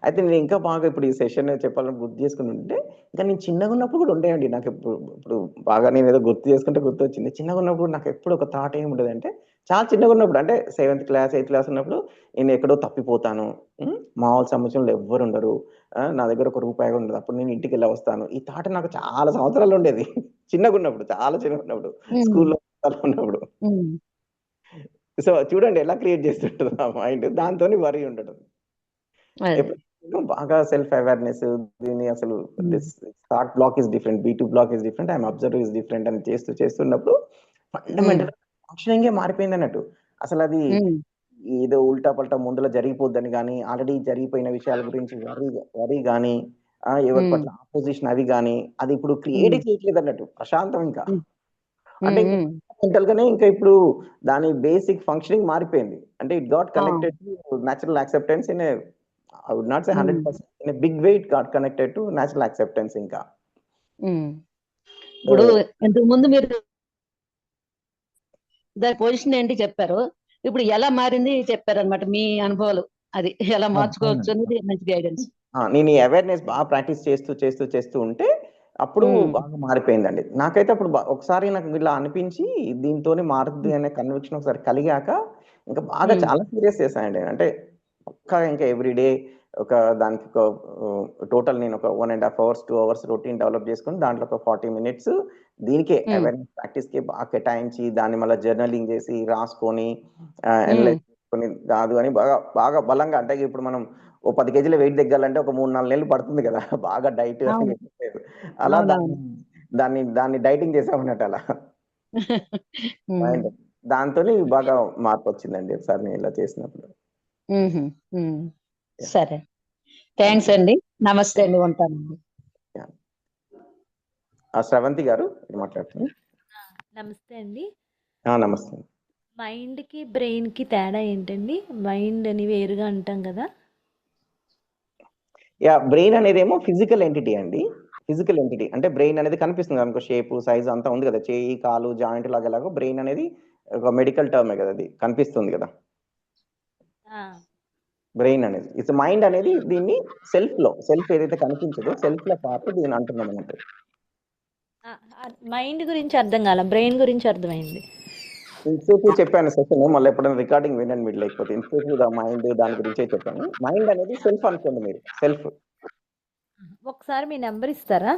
అయితే నేను ఇంకా బాగా ఇప్పుడు ఈ సెషన్ చెప్పాలని గుర్తు చేసుకుని ఉంటే, ఇంకా నేను చిన్నగా ఉన్నప్పుడు కూడా ఉండేయండి. నాకు ఇప్పుడు బాగా నేను ఏదో గుర్తు చేసుకుంటే గుర్తొచ్చింది. చిన్నగా ఉన్నప్పుడు నాకు ఎప్పుడు ఒక థాట్ ఏమి ఉండేదంటే, చాలా చిన్నగా ఉన్నప్పుడు అంటే 7th క్లాస్ 8th క్లాస్ ఉన్నప్పుడు నేను ఎక్కడో తప్పిపోతాను. మా వాళ్ళ సమక్షంలో ఎవ్వరు ఉండరు. నా దగ్గర ఒక రూపాయి కూడా ఉండదు. అప్పుడు నేను ఇంటికి వెళ్ళి వస్తాను. ఈ థాట్ నాకు చాలా సంవత్సరాలు ఉండేది. చిన్నగా ఉన్నప్పుడు, చాలా చిన్నగా ఉన్నప్పుడు, ఉమ్, స్కూల్లో ఉన్నప్పుడు. ఉమ్, సో చూడండి ఎలా క్రియేట్ చేస్తుంటుంది ఆ మైండ్. దాంతోని వరి ఉండడం. అదే. ఎప్పుడైతే బాగా సెల్ఫ్ అవేర్నెస్, దీన్ని అసలు um, this thought block is different, బీ2 block is different, I'm observe is different అని చేస్తున్నప్పుడు ఉమ్, ఫండమెంటల్ ఫంక్షనింగే మారిపోయింది అన్నట్టు. అసలు అది ఉమ్, ఏదో ఉల్టా పల్టా ముందులో జరిగిపోద్దని కానీ, ఆల్రెడీ జరిగిపోయిన విషయాల గురించి వరి కానీ, ఎవరి ఉమ్, పట్ల ఆపోజిషన్ అవి కానీ, అది ఇప్పుడు క్రియేట్ ఉమ్, చేయట్లేదు అన్నట్టు ప్రశాంతం ఇంకా. ఉమ్, అంటే ఉమ్, మెంటల్ గానే ఇంకా ఇప్పుడు దాని బేసిక్ ఫంక్షనింగ్ మారిపోయింది. అంటే it got ah, connected to natural acceptance in I would not say um, 100%. In a big way it got connected to natural acceptance ఇంకా. ఉమ్. ఇప్పుడు ఇంతకు ముందు మీరు దాని పొజిషన్ ఏంటి చెప్పారు, ఇప్పుడు ఎలా మారింది చెప్పారు అనమాట మీ అనుభవాలు. అది ఎలా మార్చుకోవచ్చు అవునండి. అనేది మంచి గైడెన్స్. నేను ఈ అవేర్నెస్ బాగా ప్రాక్టీస్ చేస్తూ ఉంటే అప్పుడు బాగా మారిపోయిందండి. నాకైతే అప్పుడు ఒకసారి నాకు ఇలా అనిపించి దీంతోనే మారుతుంది అనే కన్విక్షన్ ఒకసారి కలిగాక ఇంకా బాగా చాలా సీరియస్ చేశానండి. అంటే పక్కా ఇంకా ఎవ్రీడే దానికి ఒక టోటల్ నేను ఒక 1.5 hours 2 hours రొటీన్ డెవలప్ చేసుకొని దాంట్లో ఒక 40 minutes దీనికే అవేర్నెస్ ప్రాక్టీస్కి బాగా కేటాయించి దాన్ని మళ్ళీ జర్నలింగ్ చేసి రాసుకొని అనలైజ్ చేసుకొని కాదు అని బాగా బాగా బలంగా. అంటే ఇప్పుడు మనం ఓ 10 kg వెయిట్ తగ్గాలంటే ఒక 3-4 నెలలు పడుతుంది కదా, బాగా డైట్ అవును, అలా అవునవును. దాన్ని డైటింగ్ చేసామన్నట్టు అలా ఉమ్, మైండ్. దాంతో బాగా మార్పు వచ్చిందండి ఒకసారి నేను ఇలా చేసినప్పుడు. ఉమ్, ఉమ్. Yeah. సరే, Thank థ్యాంక్స్ you. అండి. నమస్తే అండి, ఉంటానండి. Yeah. శ్రవంతి గారు మాట్లాడుతున్నారు. నమస్తే అండి. నమస్తే. మైండ్కి బ్రెయిన్కి తేడా ఏంటండి? మైండ్ అని వేరుగా అంటాం కదా. బ్రెయిన్ అనేది ఏమో ఫిజికల్ ఎంటిటీ అండి. ఫిజికల్ ఎంటిటీ అంటే బ్రెయిన్ అనేది కనిపిస్తుంది అనుకో, షేపు సైజ్ అంతా ఉంది కదా, చేయి కాలు జాయింట్ లాగా ఎలాగో బ్రెయిన్ అనేది ఒక మెడికల్ టర్మే కదా, అది కనిపిస్తుంది కదా బ్రెయిన్ అనేది. ఇట్స్ మైండ్ అనేది దీన్ని సెల్ఫ్ ఏదైతే కనిపించదో సెల్ఫ్ లో పార్ట్ దీన్ని అంటున్నాం అన్నట్టు. మైండ్ గురించి అర్థం కాల, బ్రెయిన్ గురించి అర్థమైంది. ఇంతసేపు చెప్పాను సెషన్, మళ్ళీ ఎప్పుడైనా రికార్డింగ్ వినండి మీరు, లేకపోతే ఇంతసేపు మైండ్ దాని గురించే చెప్పాను. మైండ్ అనేది సెల్ఫ్ అనుకోండి మీరు, సెల్ఫ్. ఒకసారి మీ నెంబర్ ఇస్తారా?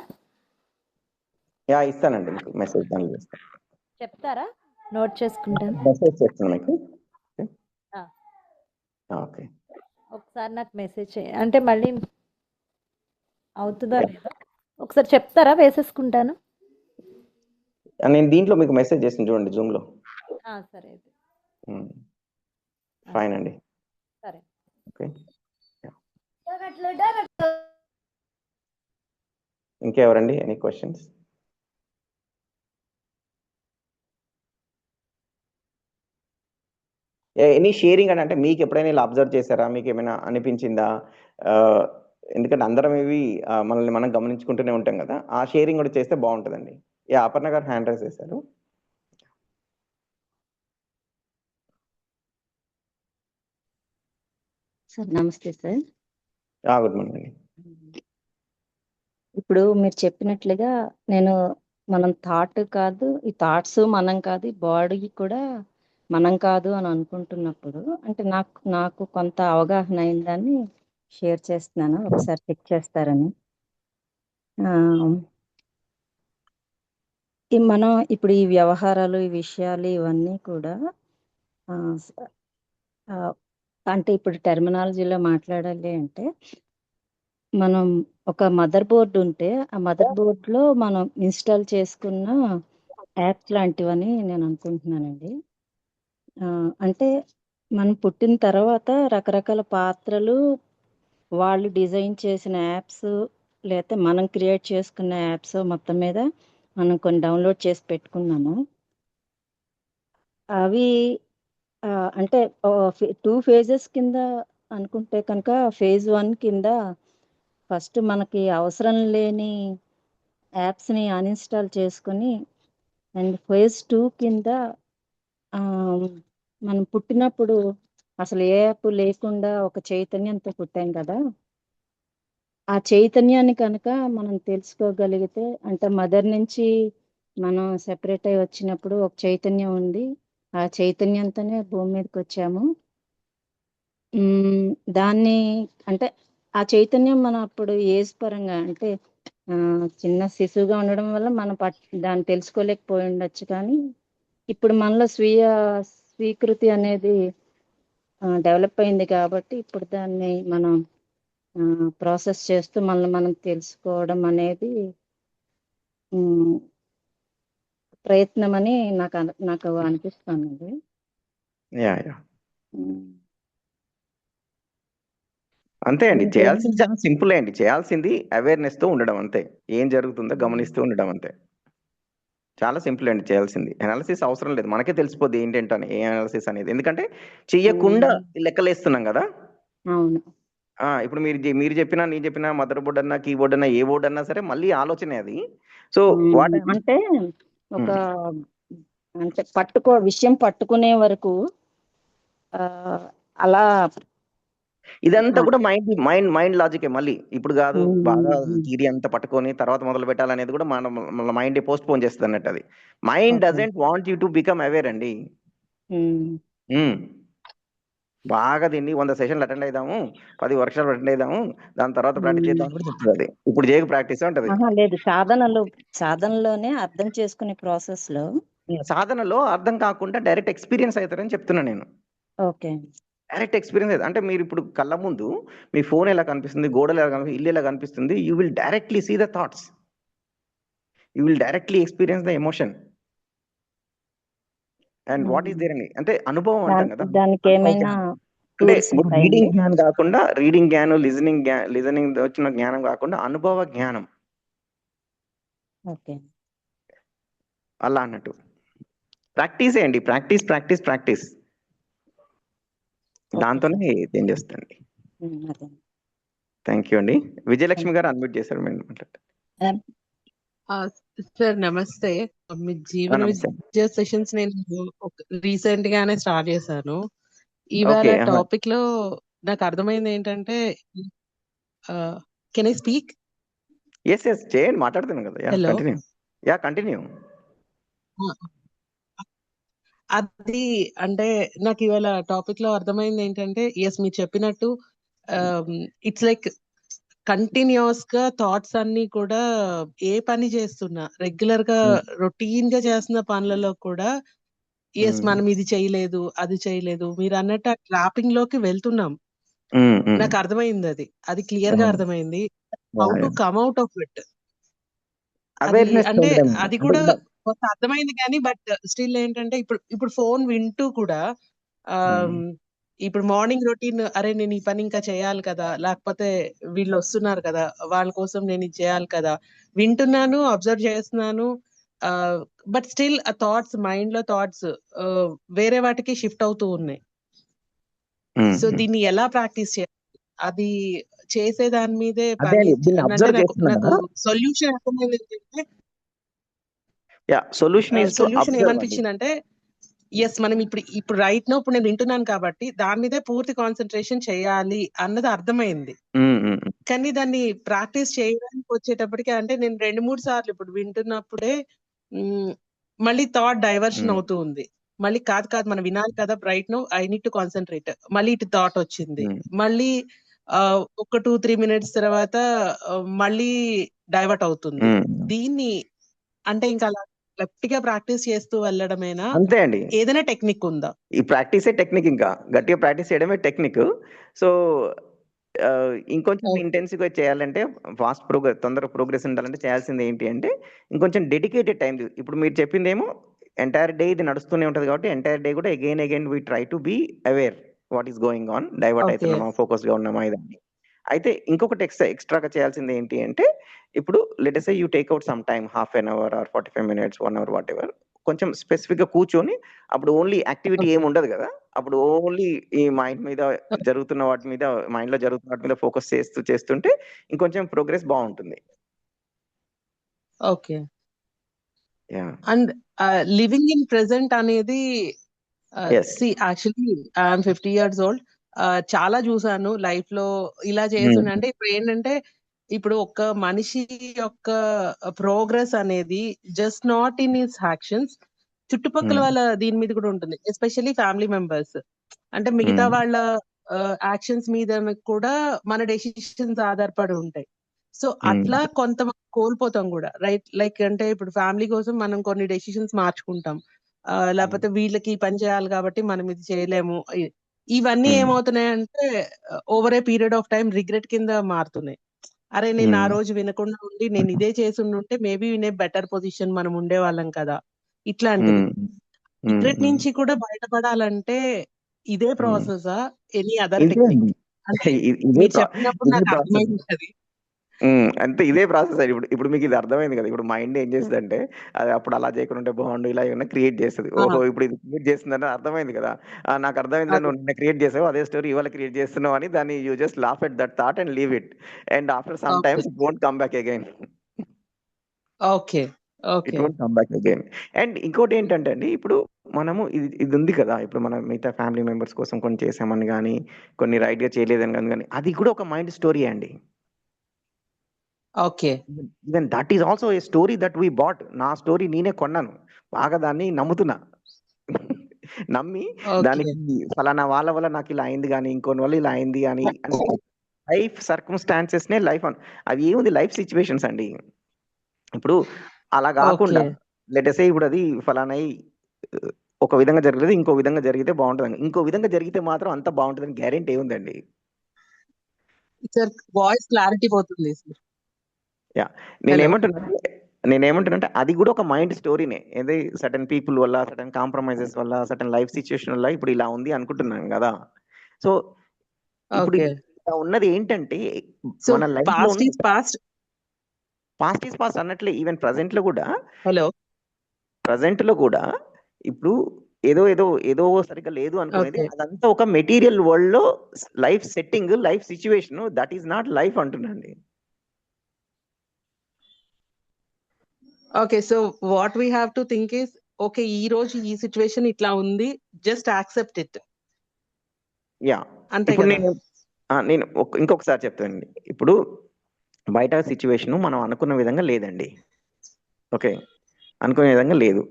ఇస్తానండి, మీకు మెసేజ్ దానిలో ఇస్తాను. చెప్తారా? నోట్ చేసుకుంటాను. మెసేజ్ చేస్తాను మీకు. ఓకే, ఒకసారి నాకు మెసేజ్ చేయండి, అంటే మళ్ళీ అవుతుందా లేదా ఒకసారి చెప్తారా? వేసేసుకుంటాను. నేను దీంట్లో మీకు మెసేజ్ చేస్తాను చూడండి, జూమ్లో. సరే అయితే. ఫైన్ అండి. సరే. ఓకే, ఇంకెవరండి, ఎనీ క్వశ్చన్స్? ఎనీ షేరింగ్ అని అంటే మీకు ఎప్పుడైనా ఇలా అబ్జర్వ్ చేశారా? మీకు ఏమైనా అనిపించిందా? ఎందుకంటే అందరం ఇవి మనల్ని మనం గమనించుకుంటూనే ఉంటాం కదా, ఆ షేరింగ్ కూడా చేస్తే బాగుంటుందండి. అపర్ణ గారు హ్యాండ్ రైజ్ చేశారు. సార్ నమస్తే సార్. గుడ్ మార్నింగ్ అండి. ఇప్పుడు మీరు చెప్పినట్లుగా మనం థాట్ కాదు, ఈ థాట్స్ మనం కాదు, ఈ బాడీ కూడా మనం కాదు అని అనుకుంటున్నప్పుడు అంటే నాకు కొంత అవగాహన అయిందని షేర్ చేస్తున్నాను, ఒకసారి చెక్ చేస్తారని. మనం ఇప్పుడు ఈ వ్యవహారాలు, ఈ విషయాలు ఇవన్నీ కూడా అంటే ఇప్పుడు టెర్మినాలజీలో మాట్లాడాలి అంటే, మనం ఒక మదర్ బోర్డ్ ఉంటే ఆ మదర్ బోర్డ్లో మనం ఇన్స్టాల్ చేసుకున్న యాప్స్ లాంటివని నేను అనుకుంటున్నానండి. అంటే మనం పుట్టిన తర్వాత రకరకాల పాత్రలు వాళ్ళు డిజైన్ చేసిన యాప్స్, లేకపోతే మనం క్రియేట్ చేసుకున్న యాప్స్ మొత్తం మీద మనం కొన్ని డౌన్లోడ్ చేసి పెట్టుకున్నాము. అవి అంటే 2 phases కింద అనుకుంటే కనుక, phase 1 కింద ఫస్ట్ మనకి అవసరం లేని యాప్స్ని అన్ఇన్స్టాల్ చేసుకొని, అండ్ phase 2 కింద మనం పుట్టినప్పుడు అసలు ఏ యాప్ లేకుండా ఒక చైతన్యంతో పుట్టాం కదా, ఆ చైతన్యాన్ని కనుక మనం తెలుసుకోగలిగితే, అంటే మదర్ నుంచి మనం సెపరేట్ అయి వచ్చినప్పుడు ఒక చైతన్యం ఉంది, ఆ చైతన్యంతోనే భూమి మీదకి వచ్చాము. దాన్ని అంటే ఆ చైతన్యం మనం అప్పుడు ఏజ్ పరంగా అంటే చిన్న శిశువుగా ఉండడం వల్ల మనం దాన్ని తెలుసుకోలేకపోయి ఉండొచ్చు. కానీ ఇప్పుడు మనలో స్వీకృతి అనేది డెవలప్ అయింది కాబట్టి ఇప్పుడు దాన్ని మనం ప్రాసెస్ చేస్తూ మనల్ని మనం తెలుసుకోవడం అనేది ప్రయత్నం అని నాకు అనిపిస్తుంది. అంతే అండి, చేయాల్సింది చాలా సింపుల్ అండి. చేయాల్సింది అవేర్నెస్ తో ఉండడం అంతే. ఏం జరుగుతుందో గమనిస్తూ ఉండడం అంతే. చాలా సింపుల్ అండి చేయాల్సింది. అనాలిసిస్ అవసరం లేదు, మనకే తెలిసిపోద్ది ఏంటంటే ఏ అనాలిసిస్ అనేది. ఎందుకంటే చెయ్యకుండా లెక్కలేస్తున్నాం కదా. అవును. ఇప్పుడు మీరు చెప్పినా, నేను చెప్పినా, మదర్ బోర్డ్ అన్నా, కీబోర్డ్ అన్నా, ఏ బోర్డ్ అన్నా సరే మళ్ళీ ఆలోచనే అది. సో అంటే ఒక అంటే విషయం పట్టుకునే వరకు అలా ఇదంతా కూడా మైండ్ లాజికే. మళ్ళీ ఇప్పుడు కాదు, బాగా థియరీ అంతా పట్టుకొని తర్వాత మొదలు పెట్టాలనేది కూడా మన మైండ్ పోస్ట్ పోన్ చేస్తుంది అన్నట్టు. అది mind doesn't want you to become aware అండి. బాగా దీన్ని 100 సెషన్లు అటెండ్ అయిదాము, 10 వర్క్షాలు అటెండ్ అయిదాము, దాని తర్వాత ప్రాక్టీస్ చేద్దాం కూడా చెప్తుంది. అది ఇప్పుడు చేయక ప్రాక్టీస్ ఉంటది. లేదు, సాధనలోనే అర్థం చేసుకునే ప్రాసెస్ లో. సాధనలో అర్థం కాకుండా డైరెక్ట్ ఎక్స్పీరియన్స్ అవుతారని చెప్తున్నా నేను. ఓకే. డైరెక్ట్ ఎక్స్పీరియన్స్ అంటే మీరు ఇప్పుడు కళ్ళ ముందు మీ ఫోన్ ఎలా కనిపిస్తుంది, గోడలు ఎలా కనిపిస్తుంది, ఇల్లు ఎలా కనిపిస్తుంది, you will directly see the thoughts, you will directly experience the emotion and what is there అని. అంటే అనుభవం అంటాం కదా. దానికి ఏమైనా అంటే రీడింగ్ జ్ఞానం కాకుండా, రీడింగ్ జ్ఞానం, లిజనింగ్ వచ్చిన జ్ఞానం కాకుండా అనుభవ జ్ఞానం. ఓకే. అలా అన్నట్టు ప్రాక్టీస్ చేయండి. ప్రాక్టీస్ దాంతోనే ఏం చేస్తాండి. థ్యాంక్ యూ అండి. విజయలక్ష్మి గారు అన్మ్యూట్ చేశారు, మేము మాట్లాడండి. సార్ నమస్తే. మీ జీవన విద్య సెషన్స్ నేను రీసెంట్ గానే స్టార్ట్ చేశాను. ఇవాళ టాపిక్ లో నాకు అర్థమైంది ఏంటంటే, కెన్ ఐ స్పీక్? ఎస్ చేయండి, మాట్లాడుతున్నాను కదా. కంటిన్యూ. అది అంటే నాకు ఇవాళ టాపిక్ లో అర్థమైంది ఏంటంటే, మీరు చెప్పినట్టు ఇట్స్ లైక్ కంటిన్యూస్ గా థాట్స్ అన్ని కూడా ఏ పని చేస్తున్నా, రెగ్యులర్ గా రొటీన్ గా చేస్తున్న పనులలో కూడా మనం ఇది చేయలేదు, అది చేయలేదు, మీరు అన్నట్టు ట్రాపింగ్ లోకి వెళ్తున్నాం. నాకు అర్థమైంది, అది క్లియర్ గా అర్థమైంది. How to come out of it అంటే అది కూడా కొంత అర్థమైంది. కానీ బట్ స్టిల్ ఏంటంటే ఇప్పుడు ఫోన్ వింటూ కూడా ఇప్పుడు మార్నింగ్ రొటీన్, అరే నేను ఈ పని ఇంకా చేయాలి కదా, లేకపోతే వీళ్ళు వస్తున్నారు కదా వాళ్ళ కోసం నేను ఇది చేయాలి కదా, వింటున్నాను, అబ్జర్వ్ చేస్తున్నాను. బట్ స్టిల్ ఆ థాట్స్, మైండ్ లో థాట్స్ వేరే వాటికి షిఫ్ట్ అవుతూ ఉన్నాయి. సో దీన్ని ఎలా ప్రాక్టీస్ చేయాలి, అది చేసే దాని మీదే అదే పని. అండి, దీన్ని అంటే అబ్జర్వ్ నాకు చేస్తున్నాను నాకు కదా. సొల్యూషన్ అర్థమైంది ఏంటంటే, solution is to solution observe అండి. ఏమనిపించిందంటే, ఎస్ మనం ఇప్పుడు రైట్ నో ఇప్పుడు నేను వింటున్నాను కాబట్టి దాని మీదే పూర్తి కాన్సన్ట్రేషన్ చేయాలి అన్నది అర్థమైంది. కానీ దాన్ని ప్రాక్టీస్ చేయడానికి వచ్చేటప్పటికి అంటే నేను 2-3 సార్లు ఇప్పుడు వింటున్నప్పుడే మళ్ళీ థాట్ డైవర్షన్ అవుతూ ఉంది. మళ్ళీ కాదు మనం వినాలి కదా, right no I need to concentrate, మళ్ళీ ఇటు థాట్ వచ్చింది, మళ్ళీ ఒక 2-3 మినిట్స్ తర్వాత మళ్ళీ డైవర్ట్ అవుతుంది. దీన్ని అంటే ఇంకా అలా గట్టిగా ప్రాక్టీస్ చేస్తూ వెళ్ళడమేనా, అంతే అండి, ఏదైనా టెక్నిక్ ఉందా? ఈ ప్రాక్టీసే టెక్నిక్, ఇంకా గట్టిగా ప్రాక్టీస్ చేయడమే టెక్నిక్. సో ఇంకొంచెం ఇంటెన్సివ్గా చేయాలంటే, తొందర ప్రోగ్రెస్ ఉండాలంటే చేయాల్సింది ఏంటి అంటే ఇంకొంచెం డెడికేటెడ్ టైం. ఇప్పుడు మీరు చెప్పిందేమో ఎంటైర్ డే ఇది నడుస్తూనే ఉంటుంది కాబట్టి ఎంటైర్ డే కూడా again we try to be aware what is going on, divert అవుతున్నామా, ఫోకస్గా ఉన్నామా ఇదని. అయితే ఇంకొకటి ఎక్స్ట్రాగా చేయాల్సింది ఏంటి అంటే, ఇప్పుడు let say you take out some time, half an hour or 45 minutes, 1 hour, whatever, కొంచెం స్పెసిఫిక్గా కూర్చొని, అప్పుడు ఓన్లీ యాక్టివిటీ ఏమి ఉండదు కదా, అప్పుడు ఓన్లీ ఈ మైండ్ మీద జరుగుతున్న వాటి మీద, మైండ్ లో జరుగుతున్న వాటి మీద ఫోకస్ చేస్తుంటే ఇంకొంచెం ప్రోగ్రెస్ బాగుంటుంది. Okay. And living in present అనేది యాక్చువల్లీ ఐఎమ్ 50 years old. చాలా చూసాను లైఫ్ లో ఇలా చేస్తున్నా. అంటే ఇప్పుడు ఏంటంటే, ఇప్పుడు ఒక మనిషి యొక్క ప్రోగ్రెస్ అనేది just not in his actions, చుట్టుపక్కల వాళ్ళ దీని మీద కూడా ఉంటుంది, ఎస్పెషల్లీ ఫ్యామిలీ మెంబర్స్. అంటే మిగతా వాళ్ళ యాక్షన్స్ మీద కూడా మన డెసిషన్స్ ఆధారపడి ఉంటాయి. సో అట్లా కొంత కోల్పోతాం కూడా, రైట్? లైక్ అంటే ఇప్పుడు ఫ్యామిలీ కోసం మనం కొన్ని డెసిషన్స్ మార్చుకుంటాం, లేకపోతే వీళ్ళకి పని చేయాలి కాబట్టి మనం ఇది చేయలేము. ఇవన్నీ ఏమవుతున్నాయంటే over a period of time regret కింద మారుతున్నాయి. అరే నేను ఆ రోజు వినకుండా ఉండి నేను ఇదే చేసి ఉంటే మేబీ వినే బెటర్ పొజిషన్ మనం ఉండేవాళ్ళం కదా, ఇట్లాంటివి. రిగ్రెట్ నుంచి కూడా బయటపడాలంటే ఇదే ప్రాసెసా, ఎనీ అదర్ టెక్నిక్? అంటే మీరు చెప్పినప్పుడు నాకు అర్థమైంది అది. అంటే ఇదే ప్రాసెస్. ఇప్పుడు మీకు ఇది అర్థమైంది కదా. ఇప్పుడు మైండ్ ఏం చేస్తుందంటే, అది అప్పుడు అలా చేయకుండా ఉంటే బాగుండు, ఇలా ఏమన్నా క్రియేట్ చేస్తుంది. ఓహో, ఇప్పుడు ఇది క్రియేట్ చేస్తుందని అర్థమైంది కదా. నాకు అర్థమైంది, నువ్వు నిన్న క్రియేట్ చేసావు, అదే స్టోరీ ఇవాళ క్రియేట్ చేస్తున్నావు అని, దాన్ని you just laugh at that thought and leave it, and after some times it won't come back again. Okay, it won't come back again. And ఇంకోటి ఏంటంటే అండి, ఇప్పుడు మనము ఇది ఉంది కదా, ఇప్పుడు మనం మిగతా ఫ్యామిలీ మెంబర్స్ కోసం కొన్ని చేసామని కానీ, కొన్ని రైట్ గా చేయలేదని కానీ, అది కూడా ఒక మైండ్ స్టోరీ అండి. Okay, even that is also a story that we bought. నా స్టోరీ నేనే కొన్నాను, బాగా దాన్ని నమ్ముతున్నా. నమ్మి దానికి ఫలానా వాళ్ళ వల్ల నాకు ఇలా అయింది కానీ, ఇంకోని వల్ల ఇలా అయింది అని, లైఫ్ సర్కమ్స్టాన్సెస్ నే లైఫ్ అవి ఏముంది, లైఫ్ సిచ్యువేషన్స్ అండి. ఇప్పుడు అలా కాకుండా లెట్ సే ఇప్పుడు అది ఫలానా ఒక విధంగా జరగలేదు, ఇంకో విధంగా జరిగితే బాగుంటుంది, ఇంకో విధంగా జరిగితే మాత్రం అంత బాగుంటుందని గ్యారెంటీ ఏముందండి? సార్ వాయిస్ క్లారిటీ పోతుంది సార్. నేనేమంటున్నా అది కూడా ఒక మైండ్ స్టోరీనే. ఏది సర్టన్ పీపుల్ వల్ల, సర్టన్ కాంప్రమైజెస్ వల్ల, సర్టన్ లైఫ్ సిచ్యువేషన్ వల్ల ఇప్పుడు ఇలా ఉంది అనుకుంటున్నాం కదా. సో ఇప్పుడు ఇలా ఉన్నది ఏంటంటే, మన లైఫ్ లో పాస్ట్ ఈజ్ పాస్ట్ అన్నట్లే ఈవెన్ ప్రజెంట్ లో కూడా ఇప్పుడు ఏదో సరిగ్గా లేదు అనుకునేది, అదంతా ఒక మెటీరియల్ వరల్డ్ లో life setting, life situation, that is not life అంటున్నాండి. Okay, so what we have to think is, okay ఈ రోజు ఈ సిచ్యువేషన్ ఇట్లా ఉంది, జస్ట్ యాక్సెప్ట్ ఇట్. అంతే కదా. నేను ఇంకొకసారి చెప్తానండి. ఇప్పుడు బయట సిచ్యువేషన్ మనం అనుకున్న విధంగా లేదండి. ఓకే, అనుకునే విధంగా లేదు.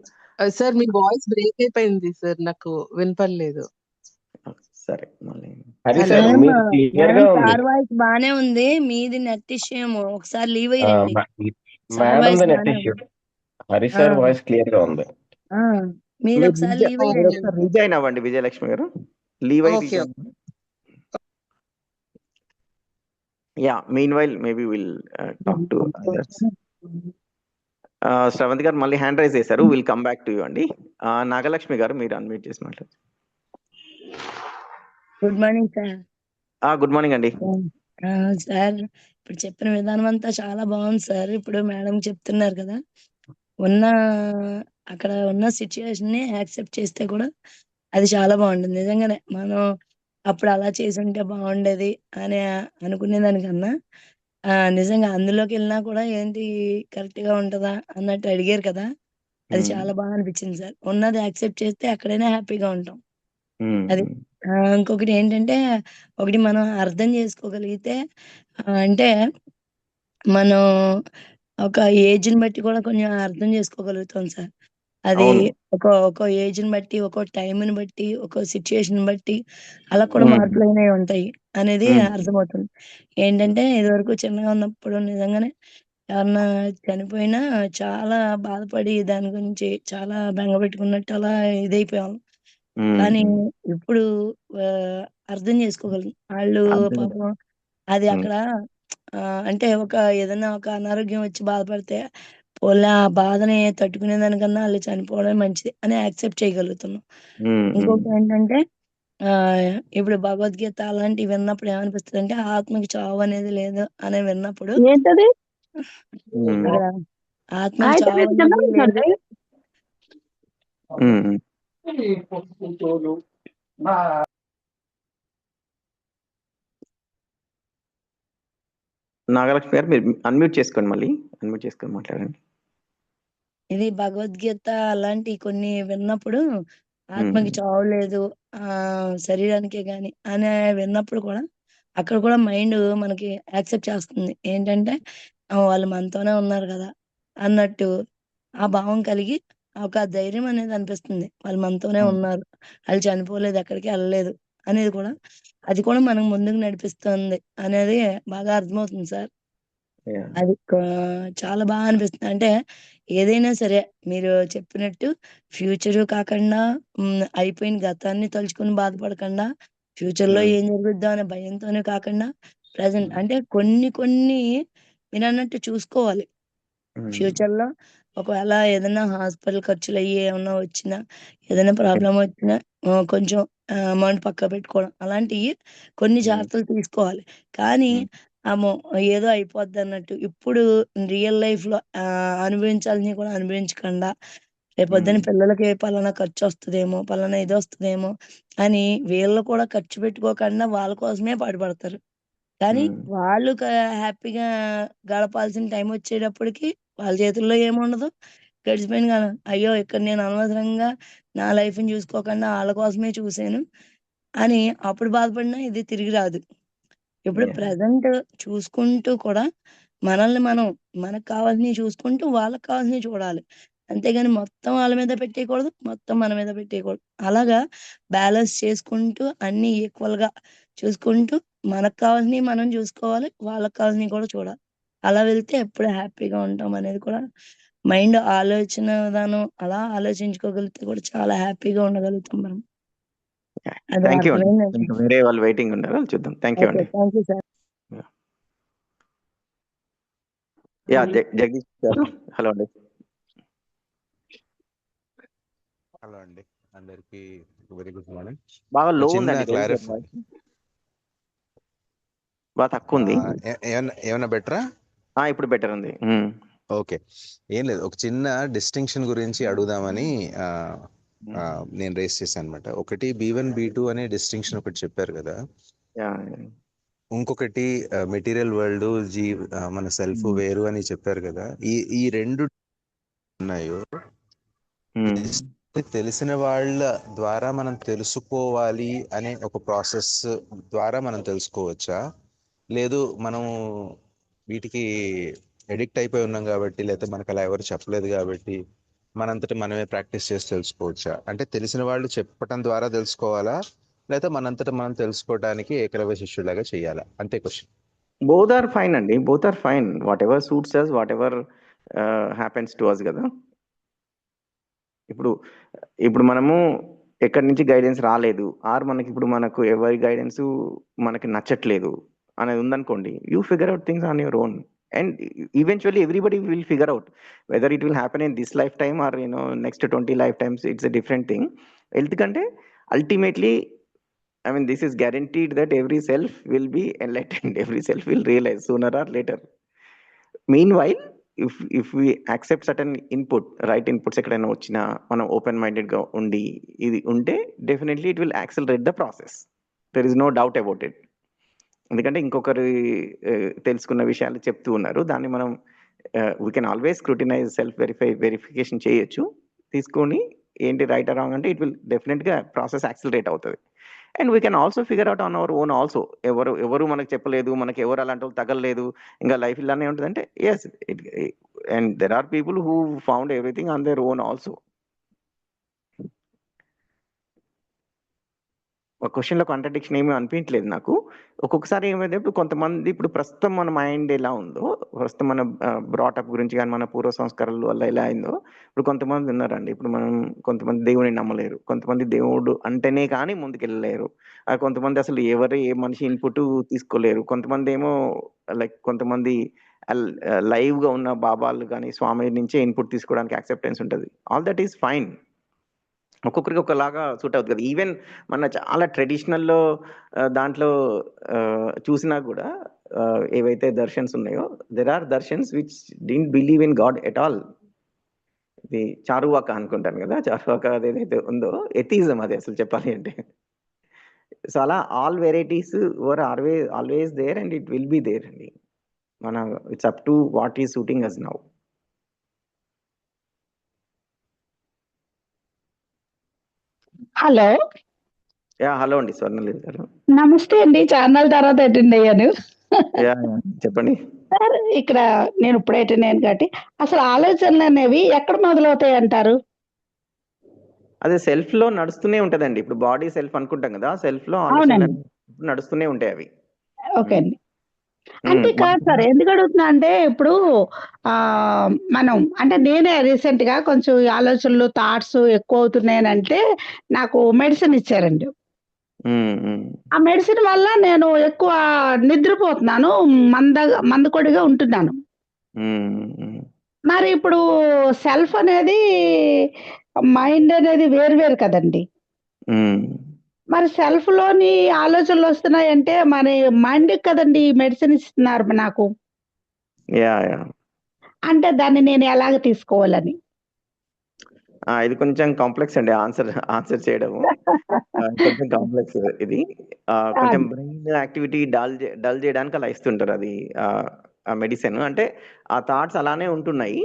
సార్ మీ వాయిస్ బ్రేక్ అయిపోయింది సార్, నాకు వినపడలేదు. సరే, మళ్ళీ సార్ వాయిస్ బానే ఉంది, మీది నెట్ ఇష్యూ ఏమో, ఒకసారి లీవ్ అయ్యండి. హరి సార్ వాయిస్ క్లియర్ గా ఉంది. మీరు ఒకసారి లీవ్ అయ్యండి. రీజాయిన్ అవ్వండి విజయలక్ష్మి గారు, లీవ్ అయ్యి. Meanwhile maybe will talk to others. Sravanthi గారు మళ్ళీ హ్యాండ్ రైజ్ చేశారు, will come back to you అండి. నాగలక్ష్మి గారు మీరు అన్మ్యూట్ చేసి మాట్లాడారు. Good morning sir. Good morning అండి. సార్ ఇప్పుడు చెప్పిన విధానం అంతా చాలా బాగుంది సార్. ఇప్పుడు మేడం చెప్తున్నారు కదా, అక్కడ ఉన్న సిచ్యువేషన్ ని యాక్సెప్ట్ చేస్తే కూడా అది చాలా బాగుంటుంది. నిజంగానే మనం అప్పుడు అలా చేసుంటే బాగుండేది అని అనుకునే దానికన్నా నిజంగా అందులోకి వెళ్ళినా కూడా ఏంటి కరెక్ట్ గా ఉంటుందా అన్నట్టు అడిగారు కదా, అది చాలా బాగా అనిపించింది సార్. ఉన్నది యాక్సెప్ట్ చేస్తే ఎక్కడైనా హ్యాపీగా ఉంటాం. అది ఇంకొకటి ఏంటంటే, ఒకటి మనం అర్థం చేసుకోగలిగితే అంటే మనం ఒక ఏజ్ని బట్టి కూడా కొంచెం అర్థం చేసుకోగలుగుతాం సార్. అది అవును. ఒక ఏజ్ని బట్టి, ఒక టైంని బట్టి, ఒక సిచ్యుయేషన్ బట్టి అలా కూడా ఉమ్, మార్పులైనవి ఉంటాయి అనేది ఉమ్, అర్థమవుతుంది. ఏంటంటే ఇదివరకు చిన్నగా ఉన్నప్పుడు నిజంగానే ఎవరన్నా చనిపోయినా చాలా బాధపడి దాని గురించి చాలా బెంగ పెట్టుకున్నట్టు అలా ఇదైపోయేవాళ్ళం. కానీ ఉమ్. ఇప్పుడు ఆహ్, అర్థం చేసుకోగలం. ఆళ్ళు అర్థం కాదు. పాపం అది ఉమ్, అక్కడ అంటే ఏదన్నా ఒక అనారోగ్యం వచ్చి బాధపడితే, పోన్లే ఆ బాధని తట్టుకునే దానికన్నా ఆళ్ళు చనిపోవడమే మంచిది అని యాక్సెప్ట్ చేయగలుగుతున్నాం. ఉమ్, ఉమ్, ఇంకొకటేంటంటే ఇప్పుడు భగవద్గీత అలాంటివి విన్నప్పుడు ఏమనిపిస్తదంటే, ఆత్మకి చావు అనేది లేదు అని విన్నప్పుడు ఏంటది? ఉమ్, అక్కడ ఆత్మకి అయితే చావు మీరు అనేది లేదు. చిన్నగుందండి. ఉమ్. నాగలక్ష్మి గారు మీరు అన్మ్యూట్ చేసుకోండి, మళ్ళీ అన్మ్యూట్ చేసుకొని మాట్లాడండి. ఇది భగవద్గీత అలాంటి కొన్ని విన్నప్పుడు ఉమ్, ఆత్మకి చావు లేదు శరీరానికే గాని అని విన్నప్పుడు కూడా అక్కడ కూడా మైండ్ మనకి యాక్సెప్ట్ చేస్తుంది. ఏంటంటే వాళ్ళు మనతోనే ఉన్నారు కదా అన్నట్టు ఆ భావం కలిగి ఒక ధైర్యం అనేది అనిపిస్తుంది. వాళ్ళు మనతోనే అవును. ఉన్నారు, వాళ్ళు చనిపోలేదు, ఎక్కడికి వెళ్ళలేదు అనేది కూడా, అది కూడా మనకు ముందుకు నడిపిస్తుంది అనేది బాగా అర్థమవుతుంది సార్. Yeah. అది చాలా బాగా అనిపిస్తుంది. అంటే ఏదైనా సరే మీరు చెప్పినట్టు ఫ్యూచరు కాకుండా అయిపోయిన గతాన్ని తలుచుకొని బాధపడకుండా, ఫ్యూచర్‌లో ఉమ్, ఏం జరుగుద్దో అనే భయంతోనే కాకుండా, ప్రెజెంట్ ఉమ్, అంటే కొన్ని కొన్ని మీరన్నట్టు చూసుకోవాలి. ఉమ్, ఫ్యూచర్‌లో ఒకవేళ ఏదైనా హాస్పిటల్ ఖర్చులయ్యి ఏమన్నా వచ్చినా, ఏదైనా ప్రాబ్లమ్ వచ్చినా కొంచెం అమౌంట్ పక్కకు పెట్టుకోవడం అలాంటియి కొన్ని ఉమ్, జాగ్రత్తలు తీసుకోవాలి. కానీ ఉమ్, అమ్మో! ఏదో అయిపోద్దన్నట్టు ఇప్పుడు రియల్ లైఫ్‌లో అనుభవించాల్సినవి కూడా అనుభవించకుండా, రేపొద్దున ఉమ్, పిల్లలకి పలానా ఖర్చొస్తదేమో, పలానా ఇదొస్తదేమో అని వీళ్ళు కూడా ఖర్చు పెట్టుకోకుండా వాళ్ళ కోసమే పాటుపడతారు. కానీ ఉమ్, వాళ్ళు హ్యాపీగా గడపాల్సిన టైమొచ్చేటప్పటికి వాళ్ళ చేతుల్లో ఏముండదు. గడిచిపోయింది గదా! అయ్యో! ఇక్కడ నేను అనవసరంగా నా లైఫ్‌ని చూసుకోకుండా ఆళ్ళ కోసమే చూసాను అని అప్పుడు బాధపడినా ఇది తిరిగి రాదు. ఇప్పుడు yeah. ప్రెజెంట్ చూసుకుంటూ కూడా మనల్ని మనం, మనకు కావాల్సినయి చూసుకుంటూ వాళ్ళకి కావాల్సినయి చూడాలి. అంతేగాని మొత్తం వాళ్ళ మీద పెట్టేయకూడదు. మొత్తం మన మీద పెట్టేయకూడదు. అలాగా బ్యాలెన్స్ చేసుకుంటూ అన్నీ ఈక్వల్‌గా చూసుకుంటూ మనకు కావాల్సినయి మనం చూసుకోవాలి. వాళ్ళకి కావాల్సినయి కూడా చూడాలి. అలా వెళ్తే ఎప్పుడు హ్యాపీగా ఉంటాం అనేది కూడా మైండ్ ఆలోచన విధానం అలా ఆలోచించుకోగలిగితే కూడా చాలా హ్యాపీగా ఉండగలుగుతాం మనం. అది థ్యాంక్ యూ అండి. అర్థమైందండి. ఇంకా వేరే వాళ్ళు వెయిటింగ్ ఉన్నారు, చూద్దాం. Thank you okay. అండి. Thank you sir. Yeah, Jagadish garu, hello అండి. హలో అండి, అందరికి వెరీ గుడ్ మార్నింగ్. బాగా లో చిన్న ఉందండి జగదీష్ గారి వాయిస్, బాగా తక్కువ ఉంది. ఏమన్నా బెటరా? ఇప్పుడు బెటర్ ఉంది. ఓకే, ఏం లేదు, ఒక చిన్న డిస్టింక్షన్ గురించి అడుగుదామని నేను రేస్ చేశాను అనమాట. ఒకటి B1 B2 అనే డిస్టింక్షన్ ఒకటి చెప్పారు కదా, ఇంకొకటి మెటీరియల్ వరల్డ్ మన సెల్ఫ్ వేరు అని చెప్పారు కదా. ఈ రెండు ఉన్నాయో తెలిసిన వాళ్ళ ద్వారా మనం తెలుసుకోవాలి అనే ఒక ప్రాసెస్ ద్వారా మనం తెలుసుకోవచ్చా, లేదు మనము వీటికి ఎడిక్ట్ అయిపోయి ఉన్నాం కాబట్టి, లేకపోతే మనకు అలా ఎవరు చెప్పలేదు కాబట్టి మనంతటి మనమే ప్రాక్టీస్ చేసి తెలుసుకోవచ్చా? అంటే తెలిసిన వాళ్ళు చెప్పటం ద్వారా తెలుసుకోవాలా, లేకపోతే మనంతట మనం తెలుసుకోవడానికి ఏకలవ్య శిష్యులాగా చేయాలా? అంతే క్వశ్చన్. బోత్ ఆర్ ఫైన్ అండి, both are fine. Whatever suits us, whatever happens to us కదా. ఇప్పుడు మనము ఎక్కడి నుంచి గైడెన్స్ రాలేదు, మనకు ఎవరి గైడెన్స్ మనకి నచ్చట్లేదు అనేది ఉందనుకోండి, you figure out things on your own. And eventually everybody will figure out whether it will happen in this lifetime or next 20 lifetimes. It's a different thing. ఎందుకంటే ultimately, I mean, this is guaranteed that every self will be enlightened. Every self will realize sooner or later. Meanwhile, if we accept certain right inputs ఎక్కడైనా వచ్చినా మనం open మైండెడ్గా ఉండి ఇది ఉంటే, definitely it will accelerate the process. There is no doubt about it. ఎందుకంటే ఇంకొకరు తెలుసుకున్న విషయాలు చెప్తూ ఉన్నారు. దాన్ని మనం we can always scrutinize verification చేయొచ్చు. తీసుకొని ఏంటి రైట్ రాంగ్ అంటే ఇట్ విల్ డెఫినెట్గా ప్రాసెస్ యాక్సిలరేట్ అవుతుంది. And we can also figure out on our own also. ఎవరు మనకు చెప్పలేదు, మనకి ఎవరు అలాంటి వాళ్ళు తగలలేదు, ఇంకా లైఫ్ ఇలానే ఉంటుందంటే yes and there are people who found everything on their own also. ఒక క్వశ్చన్లో కాంట్రడిక్షన్ ఏమీ అనిపించలేదు నాకు. ఒక్కొక్కసారి ఏమైంది, ఇప్పుడు కొంతమంది ఇప్పుడు ప్రస్తుతం మన మైండ్ ఎలా ఉందో, ప్రస్తుతం మన బ్రాటప్ గురించి కానీ మన పూర్వ సంస్కారాల వల్ల ఎలా అయిందో, ఇప్పుడు కొంతమంది ఉన్నారండి. ఇప్పుడు మనం కొంతమంది దేవుని నమ్మలేరు, కొంతమంది దేవుడు అంటేనే కానీ ముందుకెళ్ళలేరు, కొంతమంది అసలు ఏ మనిషి ఇన్పుట్ తీసుకోలేరు, కొంతమంది ఏమో లైక్ కొంతమంది లైవ్గా ఉన్న బాబాలు కానీ స్వామి నుంచే ఇన్పుట్ తీసుకోవడానికి యాక్సెప్టెన్స్ ఉంటుంది. All that is fine. ఒక్కొక్కరికి ఒకలాగా సూట్ అవుతుంది కదా. ఈవెన్ మన చాలా ట్రెడిషనల్లో దాంట్లో చూసినా కూడా ఏవైతే దర్శన్స్ ఉన్నాయో, దెర్ ఆర్ దర్శన్స్ which didn't believe in God at all. ఇది చారువాక అనుకుంటాను కదా, చారువాక అదేదైతే ఉందో ఎథిజం అది అసలు చెప్పాలి అంటే. సో అలా all varieties were always there and it will be there అండి. మన it's up to what is suiting us now. Hello hello అండి, స్వర్ణలీల గారు. నమస్తే అండి. ఛానల్ తర్వాత అటెండ్ అయ్యాను. చెప్పండి సార్. ఇక్కడ నేను ఇప్పుడు అటెండ్ అయ్యాను కాబట్టి అసలు ఆలోచనలు అనేవి ఎక్కడ మొదలవుతాయి అంటారు? అదే సెల్ఫ్ లో నడుస్తూనే ఉంటదండి. ఇప్పుడు బాడీ సెల్ఫ్ అనుకుంటాం కదా, సెల్ఫ్ లో ఆలోచనలు నడుస్తూనే ఉంటాయి అవి. ఓకే అండి. అంటే కాదు సార్, ఎందుకు అడుగుతున్నా అంటే ఇప్పుడు మనం అంటే నేనే రీసెంట్ గా కొంచెం ఆలోచనలు థాట్స్ ఎక్కువ అవుతున్నాయని అంటే నాకు మెడిసిన్ ఇచ్చారండి. ఆ మెడిసిన్ వల్ల నేను ఎక్కువ నిద్రపోతున్నాను, మందకొడిగా ఉంటున్నాను. మరి ఇప్పుడు సెల్ఫ్ అనేది మైండ్ అనేది వేరు కదండి. మరి సెల్ఫ్ లోని ఆలోచనలు వస్తున్నాయంటే మరి మైండ్ కదండి మెడిసిన్ ఇస్తున్నారు నాకు. అంటే దాన్ని నేను ఎలాగ తీసుకోవాలని? ఇది కొంచెం కాంప్లెక్స్ అండి ఆన్సర్ చేయడము. కొంచెం కాంప్లెక్స్ ఇది. కొంచెం బ్రెయిన్ యాక్టివిటీ డల్ చేయడానికి అలా ఇస్తుంటారు అది మెడిసిన్. అంటే ఆ థాట్స్ అలానే ఉంటున్నాయి,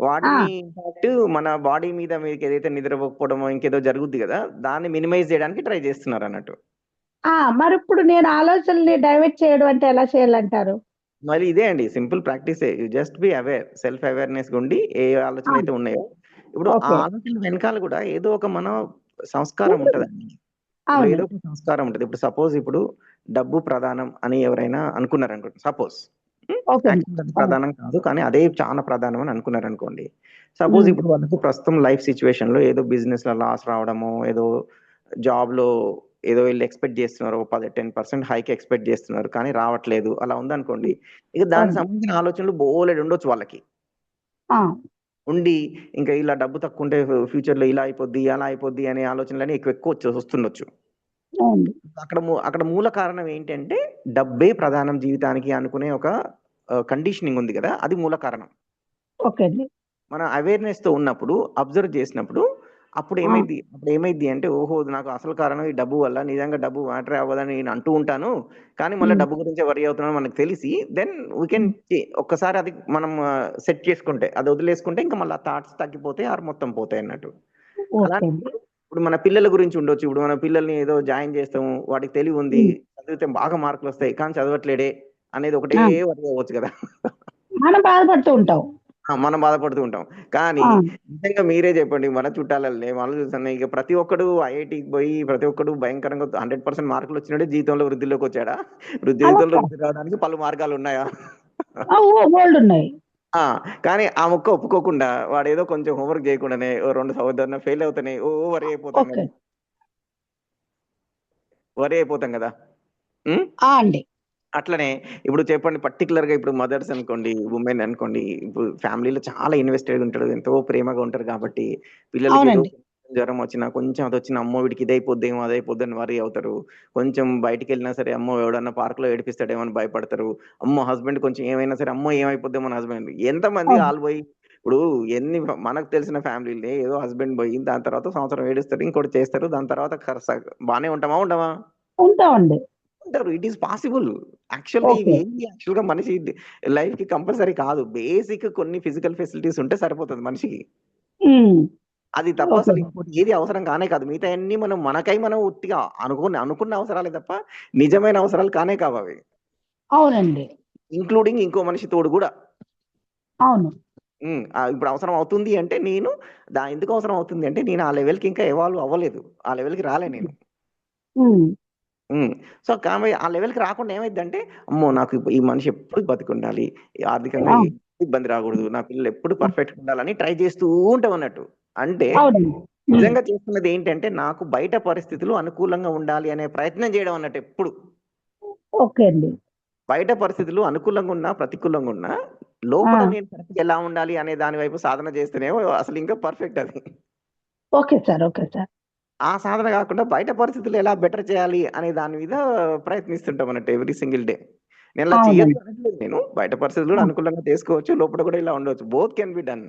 వాటిని ఇంపాక్ట్ మన బాడీ మీద మీకు ఏదైతే నిద్రపోకపోవడమో ఇంకేదో జరుగుద్ది కదా, దాన్ని మినిమైజ్ చేయడానికి ట్రై చేస్తున్నారు అన్నట్టు. మరి ఇప్పుడు నేను ఆలోచనల్ని డైవర్ట్ చేయడం అంటే ఎలా చేయాలంటారు? మరి ఇదే అండి సింపుల్ ప్రాక్టీసే. You just be aware, self awareness ఉండి ఏ ఆలోచన అయితే ఉన్నాయో, ఇప్పుడు ఆ ఆలోచన వెనకాల కూడా ఏదో ఒక మన సంస్కారం ఉంటదండి. ఇప్పుడు ఏదో ఒక సంస్కారం ఉంటుంది. ఇప్పుడు సపోజ్ ఇప్పుడు డబ్బు ప్రధానం అని ఎవరైనా అనుకున్నారు అనుకోండి, సపోజ్ ప్రధానం కాదు కానీ అదే చాలా ప్రధానం అని అనుకున్నారు అనుకోండి. సపోజ్ ఇప్పుడు వాళ్ళకు ప్రస్తుతం లైఫ్ సిచ్యువేషన్ లో ఏదో బిజినెస్ లో లాస్ రావడము, ఏదో జాబ్ లో ఏదో వీళ్ళు ఎక్స్పెక్ట్ చేస్తున్నారు, 10% హైక్ ఎక్స్పెక్ట్ చేస్తున్నారు కానీ రావట్లేదు, అలా ఉందనుకోండి. ఇక దానికి సంబంధించిన ఆలోచనలు బోలెడు ఉండొచ్చు వాళ్ళకి ఉండి, ఇంకా ఇలా డబ్బు తక్కువ ఉంటే ఫ్యూచర్ లో ఇలా అయిపోద్ది అలా అయిపోద్ది అనే ఆలోచనలని ఎక్కువ వస్తుండొచ్చు. అక్కడ మూల కారణం ఏంటంటే డబ్బే ప్రధానం జీవితానికి అనుకునే ఒక కండిషనింగ్ ఉంది కదా, అది మూల కారణం. మన అవేర్నెస్ తో ఉన్నప్పుడు, అబ్జర్వ్ చేసినప్పుడు అప్పుడు ఏమైంది అంటే, ఓహో నాకు అసలు కారణం ఈ డబ్బు వల్ల, నిజంగా డబ్బు మ్యాటర్ అవ్వదని నేను అంటూ ఉంటాను కానీ మళ్ళీ డబ్బు గురించి వరీ అవుతున్నాను మనకు తెలిసి, దెన్ వీ కెన్ ఒక్కసారి అది మనం సెట్ చేసుకుంటే, అది వదిలేసుకుంటే ఇంకా మళ్ళీ థాట్స్ తగ్గిపోతాయి ఆరు మొత్తం పోతాయి అన్నట్టు. అలాంటి ఇప్పుడు మన పిల్లల గురించి ఉండొచ్చు. ఇప్పుడు మన పిల్లల్ని ఏదో జాయిన్ చేస్తాము, వాడికి తెలివి ఉంది, చదివితే బాగా మార్కులు వస్తాయి కానీ చదవట్లేడే అనేది ఒకటే వరి అవ్వచ్చు కదా. మనం బాధపడుతూ ఉంటాం కానీ నిజంగా మీరే చెప్పండి, మన చుట్టాలనే వాళ్ళు చూస్తున్నా, ఇక ప్రతి ఒక్కడు ఐఐటికి పోయి ప్రతి ఒక్కడు భయంకరంగా 100% మార్కులు వచ్చినట్టే జీవితంలో వృద్ధిలోకి వచ్చాడా? జీవితంలో వృద్ధి రావడానికి పలు మార్గాలు ఉన్నాయా? కానీ ఆ ముక్క ఒప్పుకోకుండా వాడు ఏదో కొంచెం హోంవర్క్ చేయకుండానే 2 సంవత్సరాలు ఫెయిల్ అవుతానే వరి అయిపోతాం కదా. అట్లనే ఇప్పుడు చెప్పండి, పర్టికులర్ గా ఇప్పుడు మదర్స్ అనుకోండి, ఉమెన్ అనుకోండి, ఇప్పుడు ఫ్యామిలీలో చాలా ఇన్వెస్టెడ్ ఉంటారు, ఎంతో ప్రేమగా ఉంటారు కాబట్టి పిల్లలకి ఏదో జ్వరం వచ్చినా కొంచెం అది వచ్చిన అమ్మో వీడికి ఇదైపోద్దేమో అదైపోద్దని వరి అవుతారు. కొంచెం బయటికి వెళ్ళినా సరే అమ్మో ఎవడన్నా పార్క్ లో ఏడిపిస్తాడేమో అని భయపడతారు. అమ్మో హస్బెండ్ కొంచెం ఏమైనా సరే అమ్మో ఏమైపోద్దేమో మన హస్బెండ్. ఎంతమంది ఆల్ పోయి ఇప్పుడు మనకు తెలిసిన ఫ్యామిలీని ఏదో హస్బెండ్ పోయి దాని తర్వాత సంవత్సరం ఏడుస్తారు, ఇంకోటి చేస్తారు, దాని తర్వాత బాగానే ఉంటామా? ఉంటామండి. ఉంటారు. It is possible. యాక్చువల్‌గా ఓకే. ఇవి ఏమి యాక్చువల్‌గా మనిషి లైఫ్‌కి కంపల్సరీ కాదు. బేసిక్ కొన్ని ఫిజికల్ ఫెసిలిటీస్ ఉంటే సరిపోతది మనిషికి. అది తప్ప ఓకే. అసలు ఇంకోటి ఏది అవసరం కానే కాదు. మిగతాయన్నీ మనకై మనం ఉట్టిగా అనుకున్న అవసరాలే తప్ప నిజమైన అవసరాలు కానే కావవి. అవునండి. ఇంక్లూడింగ్ ఇంకో మనిషి తోడు గూడా. అవును. ఇప్పుడు అవసరం అవుతుంది అంటే నేను ఎందుకు అవసరం అవుతుంది అంటే నేను ఆ లెవెల్‌కి ఇంకా ఎవాల్వ్ అవ్వలేదు. ఆ లెవెల్‌కి రాలే నేను. హ్మ్. సో, ఆ లెవెల్‌కి రాకుండా ఏమైద్దంటే, అమ్మో! నాకు ఈ మనిషి ఎప్పుడు బతికుండాలి. ఆర్థికంగా ఏ అవును. ఇబ్బంది రాకూడదు. నా పిల్లలు ఎప్పుడు పర్ఫెక్ట్‌గా ఉండాలని ట్రై చేస్తూ ఉంటామన్నట్టు. అంటే అవునండి. నిజంగా చేస్తున్నది ఏంటంటే, నాకు బయట పరిస్థితులు అనుకూలంగా ఉండాలి అనే ప్రయత్నం చేయడం అన్నట్టు ఎప్పుడు. ఓకే అండి. బయట పరిస్థితులు అనుకూలంగా ఉన్నా, ప్రతికూలంగా ఉన్నా, ఆ! లోపల నేను కరెక్ట్‌గా ఎలా ఉండాలి అనే దాని వైపు సాధన చేస్తేనేమో అసలు ఇంకా పర్ఫెక్ట్ అది. Okay sir. Okay sir. ఆ సాధన కాకుండా బయట పరిస్థితులు ఎలా బెటర్ చేయాలి అనే దాని మీద ప్రయత్నిస్తుంటాం అన్నట్టు ఎవ్రీ సింగిల్ డే. నేను అలా చేయొద్దు అవునండి. అనట్లేదు నేను. బయట పరిస్థితులు కూడా ఆ! అనుకూలంగా చేసుకోవచ్చు. లోపల కూడా ఇలా ఉండొచ్చు. Both can be done.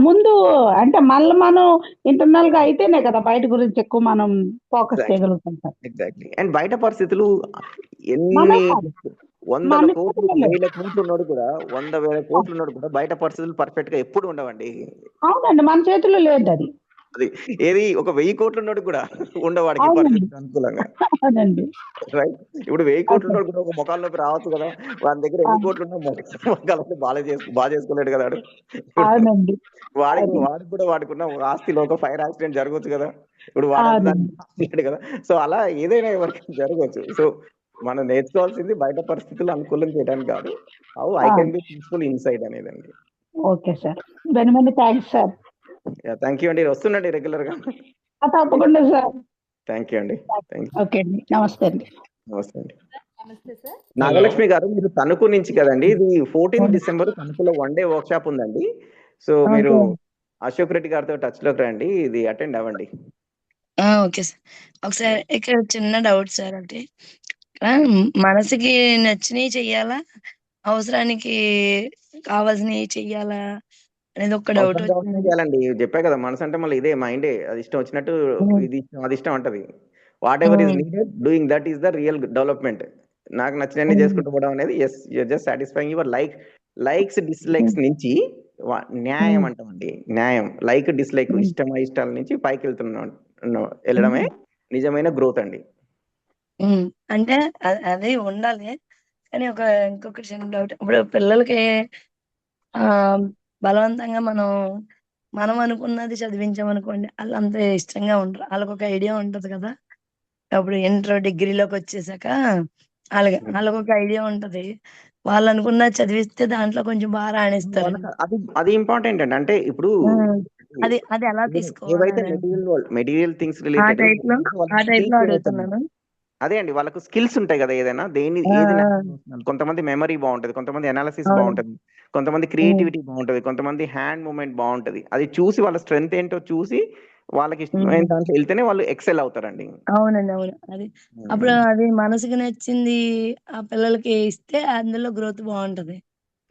ముందు అంటే మళ్ళీ మనం ఇంటర్నల్‌గా అయితేనే కదా బయట గురించి ఎక్కువ మనం ఫోకస్ ఎగ్జాక్ట్‌లీ. చేయగలుగుతాం సార్. ఎగ్జాక్ట్‌లీ. అండ్ బయట పరిస్థితులు మనం ఎన్ని కాదు. వందల మన కోట్లు, చేతుల్లో లేవు. వేల కోట్లు ఉన్నోడు కూడా 100, 1000 కోట్లు ఉన్నోడు కూడా బయట పరిస్థితులు పర్ఫెక్ట్‌గా ఎప్పుడు ఉండవండి. అవునండి. మన చేతుల్లో లేదది. అది ఏది ఒక 1000 కోట్లు ఉన్నోడు కూడా ఉండవాడికి అవునండి. పరిస్థితులు అనుకూలంగా. అవునండి. రైట్. ఇప్పుడు 1000 కోట్లు ఓకే. ఉన్నోడు కూడా ఒక మొఖాల నొప్పి రావచ్చు కదా! వాని దగ్గర ఆ! ఎన్ని కోట్లున్నా మొఖాలన్నీ చేసుకోలేడు కదా ఆడు. ఇప్పుడు అవునండి. అది. వాడికి కూడా వాడికున్న ఆస్తిలో ఒక ఫైర్ యాక్సిడెంట్ జరగొచ్చు కదా! ఇప్పుడు వాడంత దాన్ని అవునండి. చేయలేడు కదా! సో, అలా ఏదైనా ఎవరికైనా జరగొచ్చు. సో, మనం నేర్చుకోవాల్సింది బయట పరిస్థితులు అనుకూలం చేయడానికి కాదు. How I ah! Can be peaceful inside అనేదండి. Okay sir. Many many thanks sir. Thank you అండి. వస్తుండండి రెగ్యులర్‌గా. తప్పకుండా సార్. థాంక్ యూ అండి. Thank you. ఓకే అండి. నమస్తే అండి. నమస్తే అండి. నమస్తే సార్. నాగలక్ష్మి గారు మీరు తణుకు నుంచి కదండి. ఇది 14 డిసెంబర్ తణుకులో 1 డే వర్క్‌షాప్ ఉందండి. సో, మీరు ఓకే. అశోక్ రెడ్డి గారితో టచ్‌లోకి రండి. ఇది అటెండ్ అవ్వండి. Okay sir. ఒకసారి ఇక్కడ చిన్న డౌట్ సార్ ఒకటి. మనసుకి నచ్చినయి చెయ్యాలా? అవసరానికి కావాల్సినయి చెయ్యాలా? అనేది ఒక డౌట్ అవసరం కావాల్సినవి వచ్చింది. చేయాలండి. చెప్పా కదా! మనసంటే మళ్ళీ ఇదే మైండే. అది ఇష్టం వచ్చినట్టు హ్మ్. ఇది ఇష్టం, అది ఇష్టం అంటది. Whatever is hmm. Needed doing that is the real development. నాకు నచ్చినన్ని హ్మ్. చేసుకుంటూ పోవడం అనేది you are just satisfying your likes, dislikes hmm. నుంచి న్యాయం హ్మ్. అంటామండి. న్యాయం. లైక్, డిస్‌లైక్ హ్మ్. ఇష్టాల నుంచి వెళ్ళడమే హ్మ్. నిజమైన గ్రోత్ అండి. హ్మ్. అంటే అది ఉండాలి. కానీ ఇంకొక చిన్న డౌట్. ఇప్పుడు పిల్లలకి ఆహ్, బలవంతంగా మనం అనుకున్నది చదివించామనుకోండి, ఆళ్ళంత ఇష్టంగా ఉండరు. ఆళ్ళకొక ఐడియా ఉంటది కదా! అప్పుడు ఇంటర్, డిగ్రీలోకొచ్చేసాక ఆళ్ళకొక ఐడియా ఉంటది. వాళ్ళనుకున్నది చదివిస్తే దాంట్లో కొంచెం బా రాణిస్తారండి. అది ఇంపార్టెంట్ అండి. అంటే ఇప్పుడు హ్మ్. అది ఎలా ఏవైతే తీసుకోవాలని మెటీరియల్ థింగ్స్ ఆ రిలేటెడ్ టైప్‌లో వాళ్ళకి ఆ టైప్‌లో స్కిల్స్ ఏవైతున్నాయో అడుగుతున్నాను. అదే అండి. వాళ్ళకు స్కిల్స్ ఉంటాయి గదా! ఏదైనా ఆ! ఏది ఆ! నేచురల్ వస్తుంది. కొంతమంది మెమరీ బావుంటది. కొంతమంది అనాలిసిస్ అవును. బావుంటది. కొంతమంది హ్మ్. క్రియేటివిటీ బావుంటది. కొంతమంది హ్యాండ్ మూవ్‌మెంట్ బావుంటది. అది చూసి వాళ్ళ స్ట్రెంగ్త్ ఏంటో చూసి వాళ్ళకి ఇష్టమైన హ్మ్. దాంట్లో ఎళ్తేనే వాళ్ళు ఎక్సెల్ అవుతారండి. అవునండి. అవును. అప్పుడు హ్మ్. అది మనసుకి నచ్చింది ఆ పిల్లలకి ఇస్తే అందులో గ్రోత్ బావుంటది.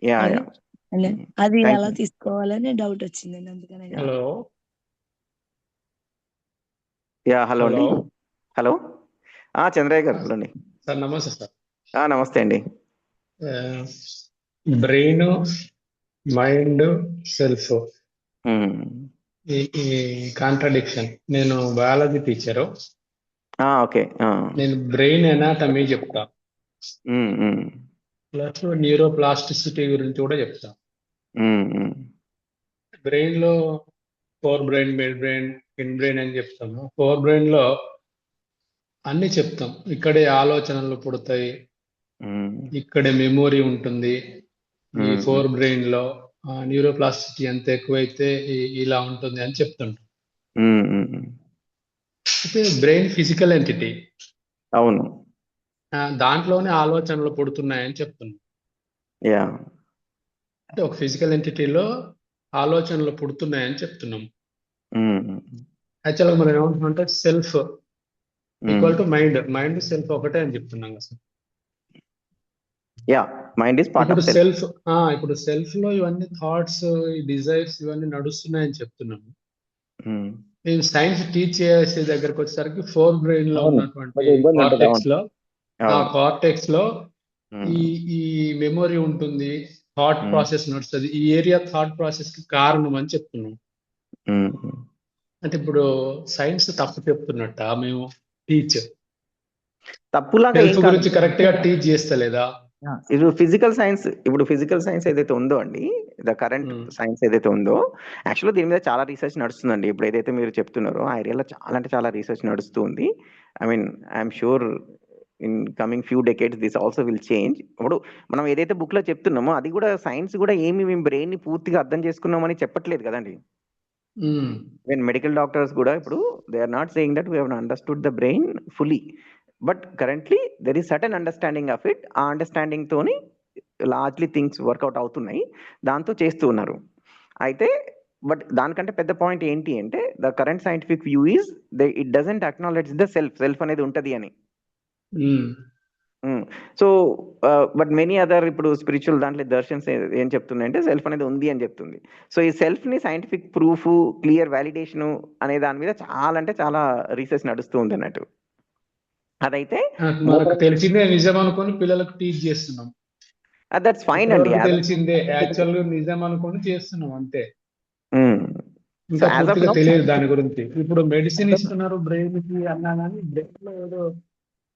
యాహ్! అది. యాహ్! అదే. హ్మ్. అది థాంక్ ఎలా యూ. తీసుకోవాలని డౌటొచ్చిందండి అందుకనే అడిగాను. హలో హలో హలో అండి. హలో. చంద్రయ్య గారు. హలో అండి. సార్ నమస్తే సార్. నమస్తే అండి. బ్రెయిన్, మైండ్, సెల్ఫ్ హ్మ్. ఈ కాంట్రడిక్షన్. నేను బయాలజీ టీచరు. ఓకే. నేను బ్రెయిన్ ఎనాటమీ చెప్తా. హ్మ్. హ్మ్. ప్లస్ న్యూరోప్లాస్టిసిటీ గురించి కూడా చెప్తా. హ్మ్. హ్మ్. బ్రెయిన్ లో four brain, mid brain, in brain అని చెప్తాము. ఫోర్ బ్రెయిన్ లో అన్ని చెప్తాం. ఇక్కడే ఆలోచనలు పుడతాయి, హ్మ్. ఇక్కడే మెమొరీ ఉంటుంది. ఈ హ్మ్. ఫోర్ బ్రెయిన్ లో న్యూరోప్లాస్టిసిటీ ఎంత ఎక్కువైతే ఇలా ఉంటుంది అని చెప్తుంటాం. హ్మ్. హ్మ్. అయితే బ్రెయిన్ ఫిజికల్ ఎంటిటీ, అవును. దాంట్లోనే ఆలోచనలు పుడుతున్నాయని చెప్తున్నాం. యాహ్! అంటే ఒక ఫిజికల్ ఎంటిటీలో ఆలోచనలు పుడుతున్నాయని చెప్తున్నాం. హ్మ్. హ్మ్. యాక్చువల్గా మనం ఏమంటున్నాం అంటే సెల్ఫ్ హ్మ్. ఈక్వల్ టు మైండ్ సెల్ఫ్ ఒకటే అని చెప్తున్నాం అసలు. యాహ్! మైండ్ ఈస్ పార్ట్ ఇప్పుడు ఆఫ్ సెల్ఫ్. సెల్ఫ్ లో ఇవన్నీ థాట్స్, డిజైర్స్ ఇవన్నీ నడుస్తున్నాయని చెప్తున్నాము. హ్మ్. ఈ సైన్స్ టీచ్ చేసే దగ్గరకు వచ్చేసరికి ఫోర్ బ్రెయిన్ లో అవును ఉన్నటువంటి కొంచెం ఇబ్బంది ఉంటుంది. కార్టెక్స్ అవును లో ఆ అవును కార్టెక్స్ లో ఈ ఉమ్, ఈ మెమొరీ ఉంటుంది, థాట్ ఉమ్, ప్రాసెస్ నడుస్తుంది. ఈ ఏరియా థాట్ ప్రాసెస్ కి కారణం అని చెప్తున్నాం. ఉమ్. అంటే ఇప్పుడు సైన్స్ తప్పు చెప్తున్నట్ట మేము టీచ్ తప్పులాగా ఏం సెల్ఫ్ గురించి కాదండి. కరెక్ట్ గా టీచ్ చేస్తలేదా? ఇది ఫిజికల్ సైన్స్ ఏదైతే ఉందో అండి, ద కరెంట్ ఉమ్, సైన్స్ ఏదైతే ఉందో, యాక్చువల్గా దీని మీద చాలా రీసెర్చ్ నడుస్తుందండి. ఇప్పుడు ఏదైతే మీరు చెప్తున్నారో ఆ ఏరియాలో చాలా అంటే చాలా రీసెర్చ్ నడుస్తూ ఉంది. I mean I'm sure in coming few decades this also will change. ఇప్పుడు మనం ఏదైతే బుక్లో చెప్తున్నామో అది కూడా సైన్స్ కూడా ఏమి మేము బ్రెయిన్ని పూర్తిగా అర్థం చేసుకున్నామని చెప్పట్లేదు కదండి. ఉమ్, ఈవెన్ మెడికల్ డాక్టర్స్ కూడా ఇప్పుడు they are not saying that we have understood the brain fully, but currently there is certain understanding of it. ఆ అండర్స్టాండింగ్ తోని లార్జ్లీ థింగ్స్ వర్కౌట్ అవుతున్నాయి, దాంతో చేస్తూ ఉన్నారు. అయితే బట్ దానికంటే పెద్ద పాయింట్ ఏంటి అంటే the current scientific view is it doesn't acknowledge the self అనేది ఉంటది అని. ఉమ్, సో బట్ మెనీ అదర్ ఇప్పుడు స్పిరిచువల్ దాంట్లో దర్శన్స్ ఏం చెప్తున్నాయంటే సెల్ఫ్ అనేది ఉంది అని చెప్తుంది. సో ఈ సెల్ఫ్ని సైంటిఫిక్ ప్రూఫ్, క్లియర్ వ్యాలిడేషన్ అనే దాని మీద చాలా అంటే చాలా రీసెర్చ్ నడుస్తూ ఉంది అన్నట్టు. అదైతే మనకు తెలిసిందే నిజం అనుకొని పిల్లలకు టీచ్ చేస్తున్నాం. దట్స్ ఫైన్ అండి. ఇప్పటివరకు తెలిసిందే యాక్చువల్ గా నిజం అనుకొని చేస్తున్నాం అంతే. సో ఇంకా యాజ్ ఆఫ్ పూర్తిగా నౌ తెలియదు దాని గురించి. ఇప్పుడు మెడిసిన్ ఇస్తున్నారు బ్రెయిన్ కి అన్నా కానీ బ్రెయిన్ లో ఏదో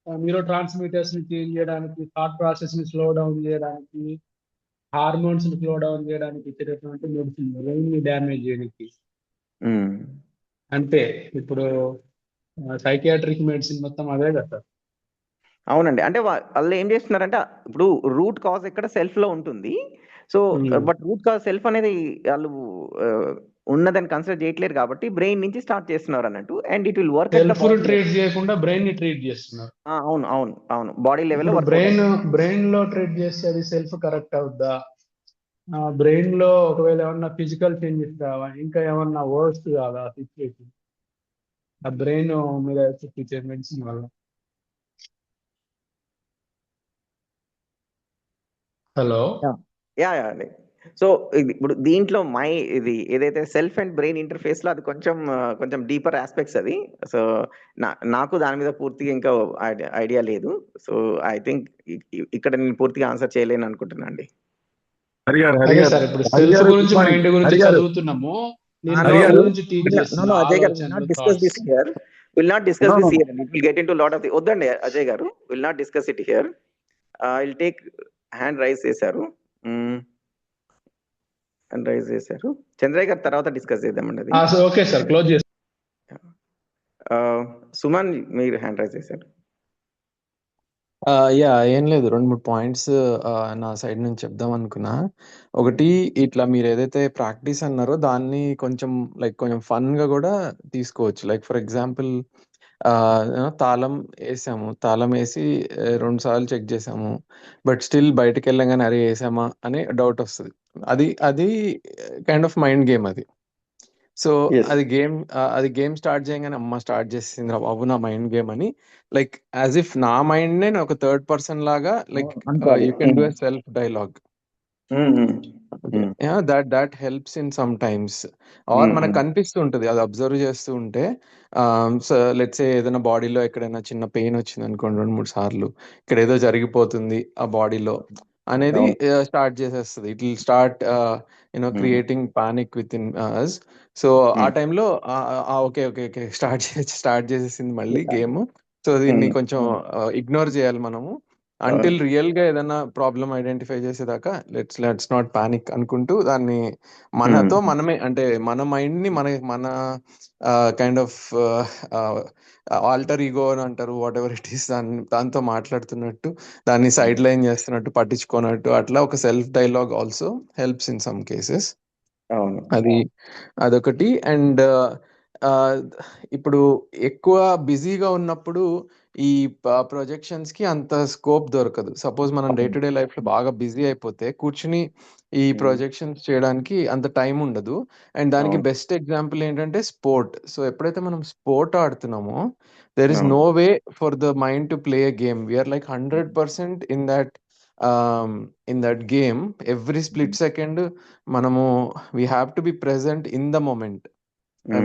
న్యూరో ట్రాన్స్మిటర్స్ ని చేంజ్ చేయడానికి, థాట్ ప్రాసెస్ ని స్లో డౌన్ చేయడానికి, హార్మోన్స్ ని స్లో డౌన్ చేయడానికి ఇచ్చేటటువంటి మెడిసిన్ బ్రెయిన్ ని డ్యామేజ్ చేయడానికి అంతే. ఇప్పుడు సైకియాట్రిక్ మెడిసిన్ మొత్తం అదే కదా సార్. అవునండి. అంటే వాళ్ళు ఏం చేస్తున్నారంటే ఇప్పుడు రూట్ కాజ్ ఎక్కడ సెల్ఫ్లో ఉంటుంది. So but root cause self అనేది వాళ్ళు ఉన్నదని కన్సిడర్ చేయట్లేరు కాబట్టి బ్రెయిన్ నుంచి స్టార్ట్ చేస్తున్నారు అన్నట్టు. And it will work at the self treat చేయకుండా బ్రెయిన్ ని ట్రీట్ చేస్తున్నారు. అవును అవును అవును బాడీ లెవెల్ ఇప్పుడు వర్క్. బ్రెయిన్ లో ట్రీట్ చేస్తే అది సెల్ఫ్ కరెక్ట్ అవుద్దా? బ్రెయిన్ లో ఒకవేళ ఏమన్నా ఫిజికల్ చేంజెస్ కావా, ఇంకా ఏమన్నా వర్స్ట్ కాదా సిచ్యువేషన్ ఆ బ్రెయిన్ మీద చూపించే మెడిసిన్ వల్ల? హలో యా అండి. సో ఇప్పుడు దీంట్లో ఇది ఏదైతే సెల్ఫ్ అండ్ బ్రెయిన్ ఇంటర్ఫేస్ లో అది కొంచెం డీపర్ ఆస్పెక్ట్స్ అది. సో నాకు దాని మీద పూర్తిగా ఇంకా ఐడియా లేదు. సో ఐ థింక్ ఇక్కడ నేను పూర్తిగా ఆన్సర్ చేయలేను అనుకుంటున్నా అండి. అదే సార్, ఇప్పుడు సెల్ఫ్ గురించి మైండ్ గురించి చదువుతున్నాము. నేను బ్రెయిన్ గురించి టీచ్ చేస్తున్నా. అజయ్ గారు will not discuss this here. It will get into lot of వద్దండి అజయ్ గారు, will not discuss it here. Will take hand raise చేశారు. హ్యాండ్ రైజ్ చేశారు. చంద్రయ్య గారు తర్వాత డిస్కస్ చేద్దామండి అది. ఓకే సార్, క్లోజ్ చేస్తాను. సుమన్ మీరు హ్యాండ్ రైజ్ చేశారు. యా ఏం లేదు, 2-3 పాయింట్స్ నా సైడ్ నుంచి చెప్దాం అనుకున్నా. ఒకటి, ఇట్లా మీరు ఏదైతే ప్రాక్టీస్ అన్నారో దాన్ని కొంచెం కొంచెం ఫన్ గా కూడా తీసుకోవచ్చు. లైక్ ఫర్ ఎగ్జాంపుల్ తాళం వేసి 2 సార్లు చెక్ చేసాము, బట్ స్టిల్ బయటకు వెళ్ళంగానే అరే వేసామా అనే డౌట్ వస్తుంది. అది కైండ్ ఆఫ్ మైండ్ గేమ్ అది. సో అది గేమ్ స్టార్ట్ చేయగానే అమ్మ స్టార్ట్ చేసింది రా బాబు నా మైండ్ గేమ్ అని, లైక్ యాజ్ ఇఫ్ నా మైండ్ నే ఒక థర్డ్ పర్సన్ లాగా you can do a self dialogue. That helps in some times. Or మనకు కనిపిస్తూ ఉంటుంది, అది అబ్జర్వ్ చేస్తూ ఉంటే. లెట్స్ సే ఏదైనా బాడీలో ఎక్కడైనా చిన్న పెయిన్ వచ్చింది అనుకోండి 2-3 సార్లు, ఇక్కడ ఏదో జరిగిపోతుంది ఆ బాడీలో అనేది స్టార్ట్ చేసేస్తుంది. It will start creating panic within us. So ఆ టైంలో ఓకే ఓకే ఓకే స్టార్ట్ చేసేసింది మళ్ళీ గేమ్. సో దీన్ని కొంచెం ఇగ్నోర్ చేయాలి మనము అంటిల్ రియల్ గా ఏదైనా ప్రాబ్లం ఐడెంటిఫై చేసేదాకా. లెట్స్ నాట్ పానిక్ అనుకుంటూ దాన్ని మనతో మనమే, అంటే మన మైండ్ ని మన కైండ్ ఆఫ్ ఆల్టర్ ఈగో అని అంటారు, వాట్ ఎవర్ ఇట్ ఈస్, దాంతో మాట్లాడుతున్నట్టు, దాన్ని సైడ్ లైన్ చేస్తున్నట్టు, పట్టించుకోనట్టు, అట్లా ఒక self dialogue also helps in some cases. అదొకటి. అండ్ ఇప్పుడు ఎక్కువ బిజీగా ఉన్నప్పుడు ఈ ప్రొజెక్షన్స్ కి అంత స్కోప్ దొరకదు. సపోజ్ మనం డే టు డే లైఫ్ లో బాగా బిజీ అయిపోతే కూర్చుని ఈ ప్రొజెక్షన్స్ చేయడానికి అంత టైం ఉండదు. అండ్ దానికి బెస్ట్ ఎగ్జాంపుల్ ఏంటంటే స్పోర్ట్. సో ఎప్పుడైతే మనం స్పోర్ట్ ఆడుతున్నామో there is no way for the mind to play a game. We are 100% in that game. Every split second మనము we have to be present in the moment.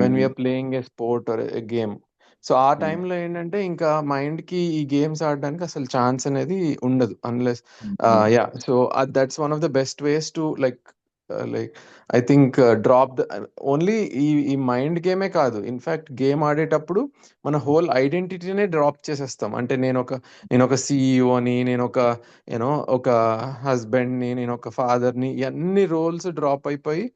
When we are playing a sport or a game. So ఆ టైంలో ఏంటంటే ఇంకా mind కి ఈ games ఆడడానికి అసలు chance అనేది ఉండదు unless yeah. So that's one of the best ways to like I think drop the only ఈ మైండ్ గేమే కాదు, ఇన్ఫాక్ట్ గేమ్ ఆడేటప్పుడు మన హోల్ ఐడెంటిటీనే డ్రాప్ చేసేస్తాం. అంటే నేను ఒక సిఇఓని, నేను ఒక హస్బెండ్ని, నేను ఒక ఫాదర్ని, ఇవన్నీ రోల్స్ డ్రాప్ అయిపోయి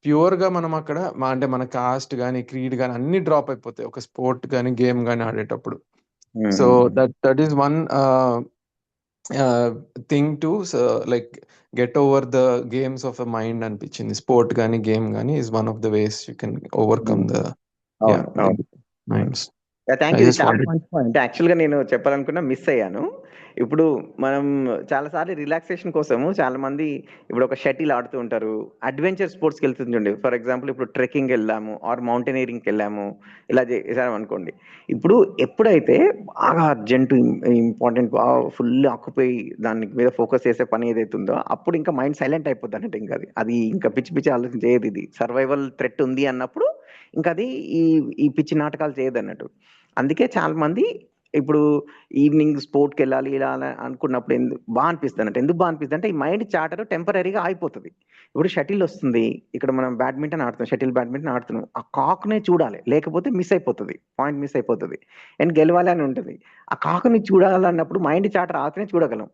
ప్యూర్ గా మనం అక్కడ అంటే మన కాస్ట్ కానీ క్రీడ్ కానీ అన్ని డ్రాప్ అయిపోతాయి ఒక స్పోర్ట్ కానీ గేమ్ కానీ ఆడేటప్పుడు. So that is one thing to like get over the games of the mind అనిపించింది. స్పోర్ట్ కానీ గేమ్ కానీ is one of the ways you can overcome the minds. Thank you. చాలా మంచి పాయింట్. యాక్చువల్గా నేను చెప్పాలనుకున్నా మిస్ అయ్యాను. ఇప్పుడు మనం చాలాసార్లు రిలాక్సేషన్ కోసము చాలా మంది ఇప్పుడు ఒక షటిల్ ఆడుతూ ఉంటారు, అడ్వెంచర్ స్పోర్ట్స్కి వెళ్తుండే. ఫర్ ఎగ్జాంపుల్ ఇప్పుడు ట్రెక్కింగ్ వెళ్ళాము ఆర్ మౌంటైనీరింగ్కి వెళ్ళాము, ఇలా చేసాము అనుకోండి. ఇప్పుడు ఎప్పుడైతే బాగా అర్జెంట్ ఇంపార్టెంట్ బాగా ఫుల్ ఆక్యుపై దాని మీద ఫోకస్ చేసే పని ఏదైతే ఉందో అప్పుడు ఇంకా మైండ్ సైలెంట్ అయిపోద్ది అన్నట్టు. ఇంకా అది ఇంకా పిచ్చి పిచ్చి ఆలోచన చేయదు. ఇది సర్వైవల్ థ్రెట్ ఉంది అన్నప్పుడు ఇంకా అది ఈ పిచ్చి నాటకాలు చేయదు అన్నట్టు. అందుకే చాలా మంది ఇప్పుడు ఈవినింగ్ స్పోర్ట్కి వెళ్ళాలి ఇలా అనుకున్నప్పుడు బాగా అనిపిస్తుంది అంటే ఎందుకు బాగా అనిపిస్తుంది అంటే ఈ మైండ్ చాటర్ టెంపరీగా ఆగిపోతుంది. ఇప్పుడు షటిల్ వస్తుంది, ఇక్కడ మనం బ్యాడ్మింటన్ ఆడుతున్నాం, షటిల్ బ్యాడ్మింటన్ ఆడుతున్నాం, ఆ కాక్నే చూడాలి, లేకపోతే మిస్ అయిపోతుంది, పాయింట్ మిస్ అయిపోతుంది అండ్ గెలవాలి అని ఉంటుంది. ఆ కాకుని చూడాలన్నప్పుడు మైండ్ చాటర్ ఆగితేనే చూడగలం.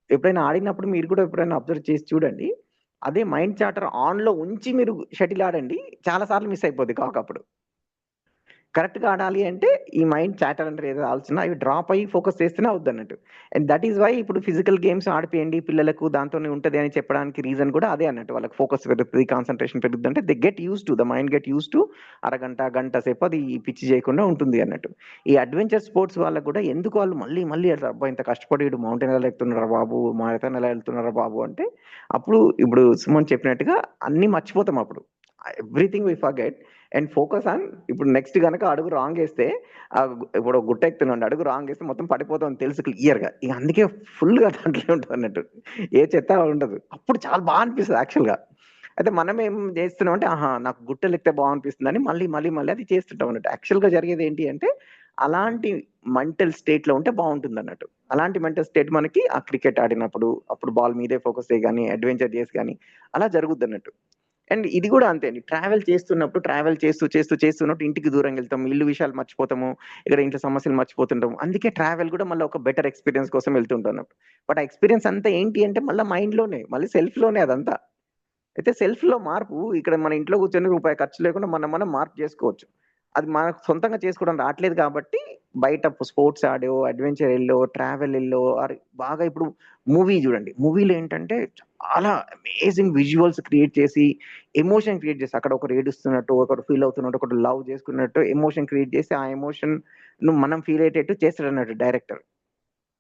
ఎప్పుడైనా ఆడినప్పుడు మీరు కూడా ఎప్పుడైనా అబ్జర్వ్ చేసి చూడండి, అదే మైండ్ చాటర్ ఆన్లో ఉంచి మీరు షటిల్ ఆడండి, చాలాసార్లు మిస్ అయిపోద్ది కాక్. అప్పుడు కరెక్ట్గా ఆడాలి అంటే ఈ మైండ్ చాటర్ అంటే ఏదో ఆలోచన అవి డ్రాప్ అయ్యి ఫోకస్ చేస్తేనే అవుద్ది అన్నట్టు. అండ్ దట్ ఈస్ వై ఇప్పుడు ఫిజికల్ గేమ్స్ ఆడిపోయండి పిల్లలకు దాంతోనే ఉంటుంది అని చెప్పడానికి రీజన్ కూడా అదే అన్నట్టు. వాళ్ళకి ఫోకస్ పెరుగుతుంది, కాన్సన్ట్రేషన్ పెరుగుతుంది, అంటే they get use to the mind get use to అరగంట గంట సేపు అది పిచ్చి చేయకుండా ఉంటుంది అన్నట్టు. ఈ అడ్వెంచర్ స్పోర్ట్స్ వాళ్ళకు కూడా ఎందుకు వాళ్ళు మళ్ళీ మళ్ళీ అబ్బా ఇంత కష్టపడి మౌంటైన్ ఎలా వెళ్తున్నారా బాబు, మారథాన్ ఎలా వెళ్తున్నారా బాబు అంటే అప్పుడు ఇప్పుడు సుమన్ చెప్పినట్టుగా అన్నీ మర్చిపోతాం. అప్పుడు everything we forget and focus on ఇప్పుడు నెక్స్ట్ కనుక అడుగు రాంగ్ వేస్తే ఇప్పుడు గుట్ట ఎక్కుతున్నాడు, అడుగు రాంగ్ వేస్తే మొత్తం పడిపోతాం తెలుసు క్లియర్గా. ఇక అందుకే ఫుల్గా దాంట్లో ఉంటుంది అన్నట్టు, ఏ చెత్త ఉండదు. అప్పుడు చాలా బాగా అనిపిస్తుంది యాక్చువల్గా. అయితే మనం ఏం చేస్తున్నాం అంటే నాకు గుట్టలు ఎక్కితే బాగా అనిపిస్తుంది అని మళ్ళీ మళ్ళీ మళ్ళీ అది చేస్తుంటాం అన్నట్టు. యాక్చువల్గా జరిగేది ఏంటి అంటే అలాంటి మెంటల్ స్టేట్లో ఉంటే బాగుంటుంది అన్నట్టు. అలాంటి మెంటల్ స్టేట్ మనకి ఆ క్రికెట్ ఆడినప్పుడు అప్పుడు బాల్ మీదే ఫోకస్ చేయి కానీ అడ్వెంచర్ చేసి కానీ అలా జరుగుద్ది అన్నట్టు. అండ్ ఇది కూడా అంతే అండి, ట్రావెల్ చేస్తున్నప్పుడు ట్రావెల్ చేస్తున్నట్టు ఇంటికి దూరంగా వెళ్తాం, ఇల్లు విషయాలు మర్చిపోతాము, ఇక్కడ ఇంట్లో సమస్యలు మర్చిపోతుంటాము. అందుకే ట్రావెల్ కూడా మళ్ళీ ఒక బెటర్ ఎక్స్పీరియన్స్ కోసం వెళ్తుంటాం. బట్ ఆ ఎక్స్పీరియన్స్ అంతా ఏంటి అంటే మళ్ళీ మైండ్లోనే మళ్ళీ సెల్ఫ్లోనే అదంతా. అయితే సెల్ఫ్లో మార్పు ఇక్కడ మన ఇంట్లో కూర్చొని రూపాయి ఖర్చు లేకుండా మనం మార్పు చేసుకోవచ్చు. అది మనకు సొంతంగా చేసుకోవడం రావట్లేదు కాబట్టి బయట స్పోర్ట్స్ ఆడో అడ్వెంచర్ వెళ్ళో ట్రావెల్ వెళ్ళో బాగా ఇప్పుడు మూవీ చూడండి, మూవీలో ఏంటంటే చాలా అమేజింగ్ విజువల్స్ క్రియేట్ చేసి ఎమోషన్ క్రియేట్ చేసి అక్కడ ఒకరు ఏడుస్తున్నట్టు ఒకరు ఫీల్ అవుతున్నట్టు ఒకరు లవ్ చేసుకున్నట్టు ఎమోషన్ క్రియేట్ చేసి ఆ ఎమోషన్ మనం ఫీల్ అయ్యేటట్టు చేస్తాడు అన్నట్టు డైరెక్టర్.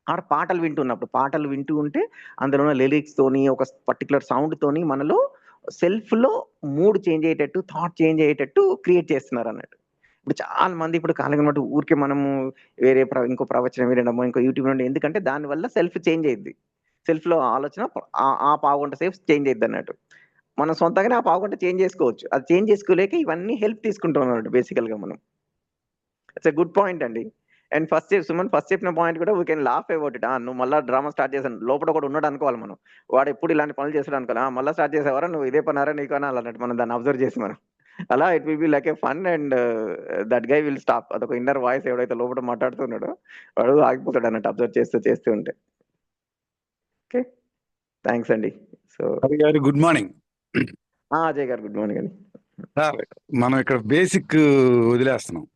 ఆడ పాటలు వింటూ ఉంటే అందులో ఉన్న లిరిక్స్ తోని ఒక పర్టికులర్ సౌండ్ తోని మనలో సెల్ఫ్లో మూడ్ చేంజ్ అయ్యేటట్టు థాట్ చేంజ్ అయ్యేటట్టు క్రియేట్ చేస్తున్నారు అన్నట్టు. ఇప్పుడు చాలా మంది ఇప్పుడు కాలంగా ఉన్నట్టు ఊరికే మనము వేరే ఇంకో ప్రవచనం వినడము ఇంకో యూట్యూబ్ నుండి, ఎందుకంటే దానివల్ల సెల్ఫ్ చేంజ్ అయ్యిద్ది, సెల్ఫ్లో ఆలోచన ఆ పావుగంట సేపు చేంజ్ అయ్యిద్ది అన్నట్టు. మనం సొంతంగానే ఆ పావుగంట చేంజ్ చేసుకోవచ్చు. అది చేంజ్ చేసుకోలేక ఇవన్నీ హెల్ప్ తీసుకుంటాం అన్నట్టు బేసికల్గా మనం. ఇట్స్ ఎ గుడ్ పాయింట్ అండి. అండ్ సుమన్ ఫస్ట్ చెప్పిన పాయింట్ కూడా we can laugh about it. నువ్వు మళ్ళీ డ్రామా స్టార్ట్ చేశాను లోపల కూడా ఉన్నాడు అనుకోవాలి మనం, వాడు ఎప్పుడు ఇలాంటి పనులు చేస్తాడు అనుకోవాలి, మళ్ళీ స్టార్ట్ చేసేవారా నువ్వు ఇదే పనారా నీకు అని అన్నట్టు మనం దాన్ని అబ్జర్వ్ చేసి మనం అలా it will be like A fun and that guy will stop. అదొక ఇన్నర్ వాయిస్ ఎవడైతే లోపల మాట్లాడుతున్నాడో వాడు ఆగిపోతాడు అన్నట్టు అబ్జర్వ్ చేస్తూ ఉంటే. ఓకే, థ్యాంక్స్ అండి. సో గారు గుడ్ మార్నింగ్. అజయ్ గారు గుడ్ మార్నింగ్ అండి. సార్ మనం ఇక్కడ బేసిక్ వదిలేస్తున్నాం,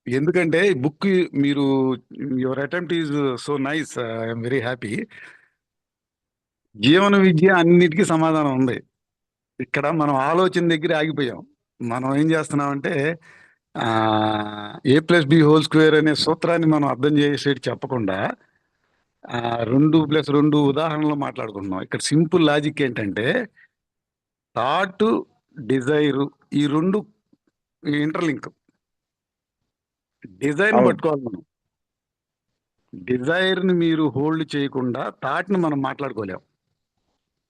ఎందుకంటే బుక్ మీరు your attempt is so nice, I'm very happy. జీవన విద్య అన్నిటికీ సమాధానం ఉంది. ఇక్కడ మనం ఆలోచన దగ్గర ఆగిపోయాం. మనం ఏం చేస్తున్నామంటే A+B² అనే సూత్రాన్ని మనం అర్థం చేసేది చెప్పకుండా 2+2 ఉదాహరణలు మాట్లాడుకుంటున్నాం. ఇక్కడ సింపుల్ లాజిక్ ఏంటంటే థాట్ డిజైరు ఈ రెండు ఇంటర్లింక్. డిజైర్ని పట్టుకోవాలి మనం, డిజైర్ని మీరు హోల్డ్ చేయకుండా థాట్ని మనం మాట్లాడుకోలేం.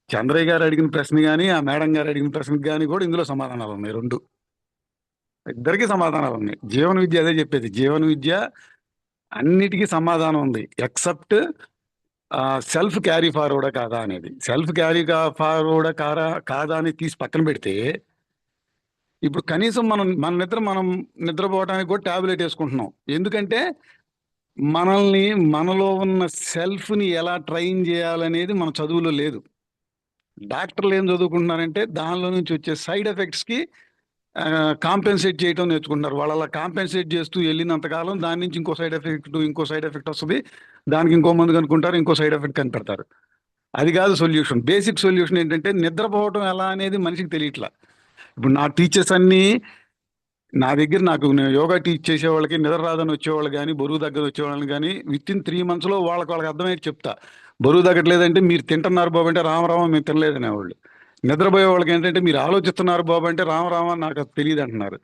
చంద్రయ్య గారు అడిగిన ప్రశ్న కానీ ఆ మేడం గారు అడిగిన ప్రశ్నకి కానీ కూడా ఇందులో సమాధానాలు ఉన్నాయి రెండు. ఇద్దరికి సమాధానాలు ఉన్నాయి. జీవన విద్య అదే చెప్పేది. జీవన విద్య అన్నిటికీ సమాధానం ఉంది, ఎక్సెప్ట్ సెల్ఫ్ క్యారీ ఫార్వర్డా కాదా అనేది. సెల్ఫ్ క్యారీ ఫార్వర్డా కాదా అని తీసి పక్కన పెడితే, ఇప్పుడు కనీసం మనం నిద్రపోవడానికి కూడా టాబ్లెట్ వేసుకుంటున్నాం. ఎందుకంటే మనలో ఉన్న సెల్ఫ్ని ఎలా ట్రైన్ చేయాలనేది మన చదువులో లేదు. డాక్టర్లు ఏం చదువుకుంటున్నారంటే దానిలో నుంచి వచ్చే సైడ్ ఎఫెక్ట్స్కి కాంపెన్సేట్ చేయటం నేర్చుకుంటున్నారు. వాళ్ళు అలా కాంపెన్సేట్ చేస్తూ వెళ్ళినంతకాలం దాని నుంచి ఇంకో సైడ్ ఎఫెక్ట్ వస్తుంది, దానికి ఇంకో మందు కనుక్కుంటారు, ఇంకో సైడ్ ఎఫెక్ట్ కనిపెడతారు. అది కాదు సొల్యూషన్. బేసిక్ సొల్యూషన్ ఏంటంటే నిద్రపోవటం ఎలా అనేది మనిషికి తెలియట్లా. ఇప్పుడు నా టీచర్స్ అన్నీ నా దగ్గర నాకు యోగా టీచ్ చేసే వాళ్ళకి నిద్ర రాదని వచ్చేవాళ్ళు కానీ, బరువు దగ్గర వచ్చేవాళ్ళని కానీ విత్ ఇన్ 3 monthsలో వాళ్ళకి అర్థమయ్యేది చెప్తా. బరువు తగ్గట్లేదంటే మీరు తింటున్నారు బాబు అంటే రామరామ మేము తినలేదనేవాళ్ళు. నిద్రపోయే వాళ్ళకి ఏంటంటే మీరు ఆలోచిస్తున్నారు బాబు అంటే రామరామ నాకు అది తెలియదు అంటున్నారు.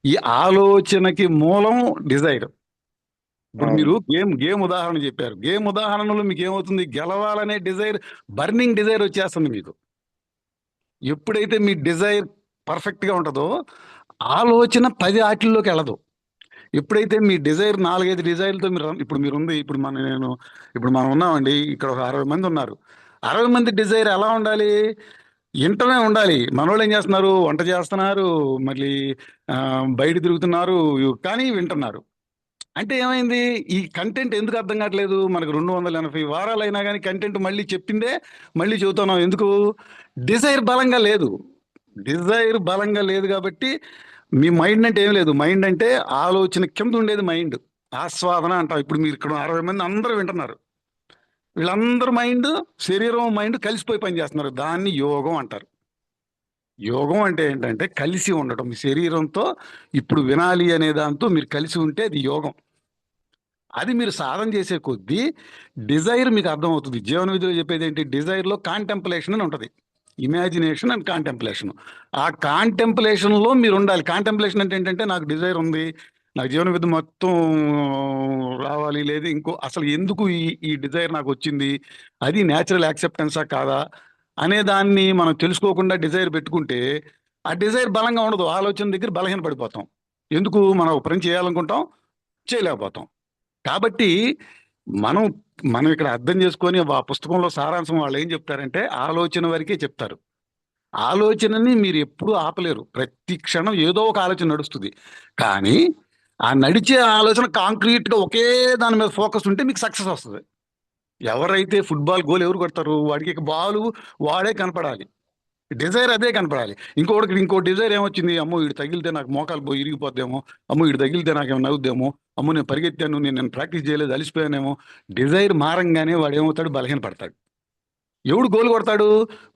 ఈ ఆలోచనకి మూలం డిజైర్. ఇప్పుడు మీరు గేమ్ ఉదాహరణ చెప్పారు. గేమ్ ఉదాహరణలో మీకు ఏమవుతుంది, గెలవాలనే డిజైర్, బర్నింగ్ డిజైర్ వచ్చేస్తుంది మీకు. ఎప్పుడైతే మీ డిజైర్ పర్ఫెక్ట్గా ఉంటుందో ఆలోచన 10 ఆటల్లోకి వెళ్ళదు. ఎప్పుడైతే మీ డిజైర్ 4-5 డిజైర్లతో ఇప్పుడు మనం ఉన్నామండి, ఇక్కడ ఒక 60 మంది ఉన్నారు. 60 మంది డిజైర్ ఎలా ఉండాలి, ఇంటనే ఉండాలి. మనోళ్ళు ఏం చేస్తున్నారు, వంట చేస్తున్నారు, మళ్ళీ బయట తిరుగుతున్నారు, కానీ వింటున్నారు. అంటే ఏమైంది, ఈ కంటెంట్ ఎందుకు అర్థం కావట్లేదు? మనకు 280 వారాలు అయినా కానీ కంటెంట్ మళ్ళీ చెప్పిందే మళ్ళీ చెబుతున్నాం. ఎందుకు? డిజైర్ బలంగా లేదు. డిజైర్ బలంగా లేదు కాబట్టి మీ మైండ్ అంటే ఏం లేదు. మైండ్ అంటే ఆలోచన కింద ఉండేది మైండ్, ఆస్వాదన అంటాం. ఇప్పుడు మీరు ఇక్కడ 60 మంది అందరూ వింటున్నారు, వీళ్ళందరూ శరీరం మైండ్ కలిసిపోయి పనిచేస్తున్నారు. దాన్ని యోగం అంటారు. యోగం అంటే ఏంటంటే కలిసి ఉండటం. మీ శరీరంతో ఇప్పుడు వినాలి అనే దాంతో మీరు కలిసి ఉంటే అది యోగం. అది మీరు సాధన చేసే కొద్దీ డిజైర్ మీకు అర్థమవుతుంది. జీవన విధిలో చెప్పేది ఏంటి, డిజైర్లో కాంటెంప్లేషన్ అని ఉంటుంది. Imagination and contemplation. ఆ కాంటెంప్లేషన్లో మీరు ఉండాలి. కాంటెంప్లేషన్ అంటే ఏంటంటే నాకు డిజైర్ ఉంది, నాకు జీవన విధి మొత్తం రావాలి, లేదు ఇంకో అసలు ఎందుకు ఈ డిజైర్ నాకు వచ్చింది, అది న్యాచురల్ యాక్సెప్టెన్సా కాదా అనే దాన్ని మనం తెలుసుకోకుండా డిజైర్ పెట్టుకుంటే ఆ డిజైర్ బలంగా ఉండదు. ఆలోచన దగ్గర బలహీన పడిపోతాం. ఎందుకు? మనం ఒక పని చేయాలనుకుంటాం, చేయలేకపోతాం. కాబట్టి మనం ఇక్కడ అర్థం చేసుకొని ఆ పుస్తకంలో సారాంశం వాళ్ళు ఏం చెప్తారంటే ఆలోచన వరకే చెప్తారు. ఆలోచనని మీరు ఎప్పుడూ ఆపలేరు. ప్రతి క్షణం ఏదో ఒక ఆలోచన నడుస్తుంది. కానీ ఆ నడిచే ఆలోచన కాంక్రీట్గా ఒకే దాని మీద ఫోకస్ ఉంటే మీకు సక్సెస్ వస్తుంది. ఎవరైతే ఫుట్బాల్ గోల్ ఎవరు కొడతారు, వాడికి బాలు వాడే కనపడాలి, డిజైర్ అదే కనపడాలి. ఇంకో డిజైర్ ఏమొచ్చింది, అమ్మో వీడు తగిలితే నాకు మోకాలు పోయి ఇరిగిపోద్దేమో, అమ్మో వీడు తగిలితే నాకు ఏమో నవ్వుద్దేమో, అమ్మో నేను పరిగెత్తాను, నేను ప్రాక్టీస్ చేయలేదు, అలిసిపోయానేమో. డిజైర్ మారంగానే వాడు ఏమవుతాడు, బలహీన పడతాడు. ఎవడు గోల్ కొడతాడు,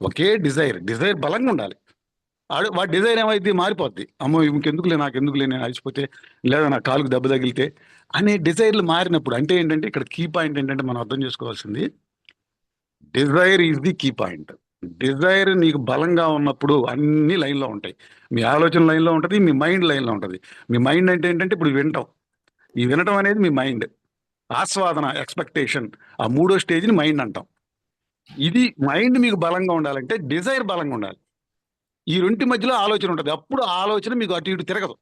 ఒకే డిజైర్ బలంగా ఉండాలి. వాడి డిజైర్ ఏమైంది, మారిపోద్ది. అమ్మో ఇంకెందుకులే, నాకు ఎందుకులే, నేను అలిసిపోతే, లేదా నా కాలుకు దెబ్బ తగిలితే అనే డిజైర్లు మారినప్పుడు అంటే ఏంటంటే ఇక్కడ కీ పాయింట్ ఏంటంటే మనం అర్థం చేసుకోవాల్సింది, desire is the key point. Desire నీకు బలంగా ఉన్నప్పుడు అన్ని లైన్లో ఉంటాయి. మీ ఆలోచన లైన్లో ఉంటుంది, మీ మైండ్ లైన్లో ఉంటుంది. మీ మైండ్ అంటే ఏంటంటే ఇప్పుడు వినటం, ఈ వినటం అనేది మీ మైండ్. ఆస్వాదన, ఎక్స్పెక్టేషన్, ఆ 3వ స్టేజ్ని మైండ్ అంటాం. ఇది మైండ్ మీకు బలంగా ఉండాలంటే డిజైర్ బలంగా ఉండాలి. ఈ రెంటి మధ్యలో ఆలోచన ఉంటుంది. అప్పుడు ఆలోచన మీకు అటు ఇటు తిరగదు.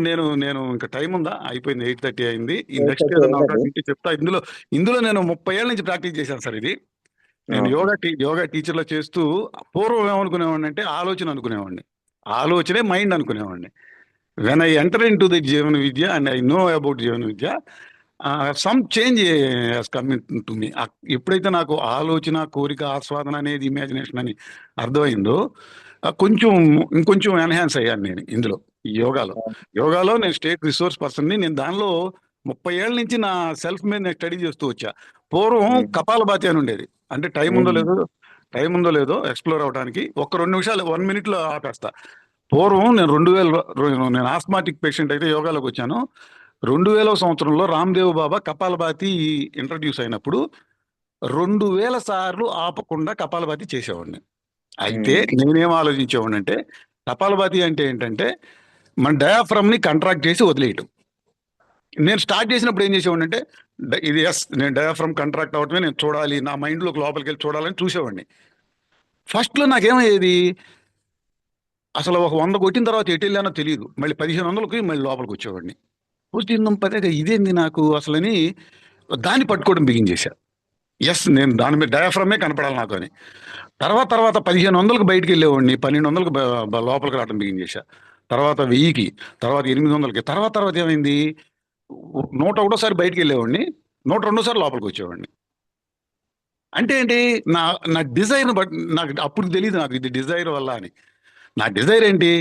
నేను ఇంకా టైం ఉందా, అయిపోయింది, 8:30 అయింది. ఈ నెక్స్ట్ ఏదైనా అవకాశం చెప్తా. ఇందులో నేను 30 ఏళ్ళ నుంచి ప్రాక్టీస్ చేశాను సార్. ఇది నేను యోగా టీచర్లో చేస్తూ పూర్వం ఏమనుకునేవాడిని అంటే ఆలోచన అనుకునేవాడిని, ఆలోచనే మైండ్ అనుకునేవాడిని. When I enter in to the Jeevana Vidya and I know about Jeevana Vidya, some change has coming to me. ఎప్పుడైతే నాకు ఆలోచన, కోరిక, ఆస్వాదన అనేది ఇమాజినేషన్ అని అర్థమైందో ఇంకొంచెం ఎన్హాన్స్ అయ్యాను నేను ఇందులో. ఈ యోగాలో నేను స్టేట్ రిసోర్స్ పర్సన్ని. నేను దానిలో 30 ఏళ్ళ నుంచి నా సెల్ఫ్ మీద నేను స్టడీ చేస్తూ వచ్చా. పూర్వం కపాలభాతి అని ఉండేది. అంటే టైం ఉందో లేదో ఎక్స్ప్లోర్ అవడానికి ఒక 2 నిమిషాలు 1 minute ఆపేస్తా. పూర్వం నేను ఆస్మాటిక్ పేషెంట్ అయితే యోగాలోకి వచ్చాను. 2000వ సంవత్సరంలో రామ్దేవ్ బాబా కపాలభాతి ఇంట్రడ్యూస్ అయినప్పుడు 2000 సార్లు ఆపకుండా కపాలభాతి చేసేవాడిని. అయితే నేనేం ఆలోచించేవాడిని అంటే కపాలభాతి అంటే ఏంటంటే మన డయాఫ్రమ్ని కంట్రాక్ట్ చేసి వదిలేయటం. నేను స్టార్ట్ చేసినప్పుడు ఏం చేసేవాడిని అంటే ఇది నేను డయాఫ్రమ్ కంట్రాక్ట్ అవటమే నేను చూడాలి, నా మైండ్లోకి లోపలికి వెళ్ళి చూడాలని చూసేవాడిని. ఫస్ట్లో నాకేమయ్యేది, అసలు ఒక 100 కొట్టిన తర్వాత ఎటు వెళ్ళానో తెలియదు. మళ్ళీ 1500కి మళ్ళీ లోపలికి వచ్చేవాడిని. వచ్చిందాం పదే ఇదేంది నాకు అసలని దాన్ని పట్టుకోవడం బిగించేశా. ఎస్, నేను దాని మీద డయాఫ్రమే కనపడాలి నాకు అని. తర్వాత 1500కి బయటికి వెళ్ళేవాడిని, 1200కి లోపలికి రావడం బిగించేశా. తర్వాత 1000కి, తర్వాత 800కి, తర్వాత ఏమైంది, 101సారి బయటికి వెళ్ళేవాడిని, 102సారి లోపలికి వచ్చేవాడిని. అంటే ఏంటి, నా డిజైర్ బట్ నాకు అప్పుడు తెలియదు నాకు ఇది డిజైర్ వల్ల అని. నా డిజైర్ ఏంటి,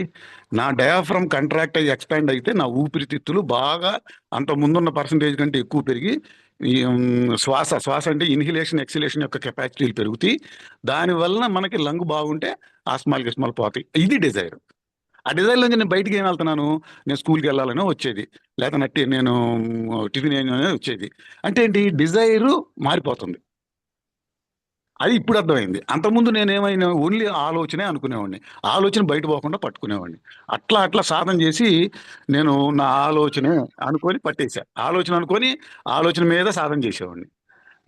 నా డయాఫ్రమ్ కంట్రాక్ట్ అయ్యి ఎక్స్పాండ్ అయితే నా ఊపిరితిత్తులు బాగా అంత ముందున్న పర్సంటేజ్ కంటే ఎక్కువ పెరిగి ఈ శ్వాస అంటే ఇన్హిలేషన్ ఎక్సిలేషన్ యొక్క కెపాసిటీలు పెరుగుతాయి. దానివల్ల మనకి లంగ్ బాగుంటే ఆస్మాలు పోతాయి. ఇది డిజైర్. ఆ డిజైర్ నుంచి నేను బయటికి ఏం వెళ్తున్నాను, నేను స్కూల్కి వెళ్ళాలనే వచ్చేది, లేకపోతే నేను టిఫిన్ అనేది వచ్చేది. అంటే ఏంటి, డిజైరు మారిపోతుంది. అది ఇప్పుడు అర్థమైంది. అంతకుముందు నేనేమైనా ఓన్లీ ఆలోచనే అనుకునేవాడిని, ఆలోచన బయట పోకుండా పట్టుకునేవాడిని. అట్లా సాధన చేసి నేను నా ఆలోచన అనుకొని పట్టేశా. ఆలోచన మీద సాధన చేసేవాడిని.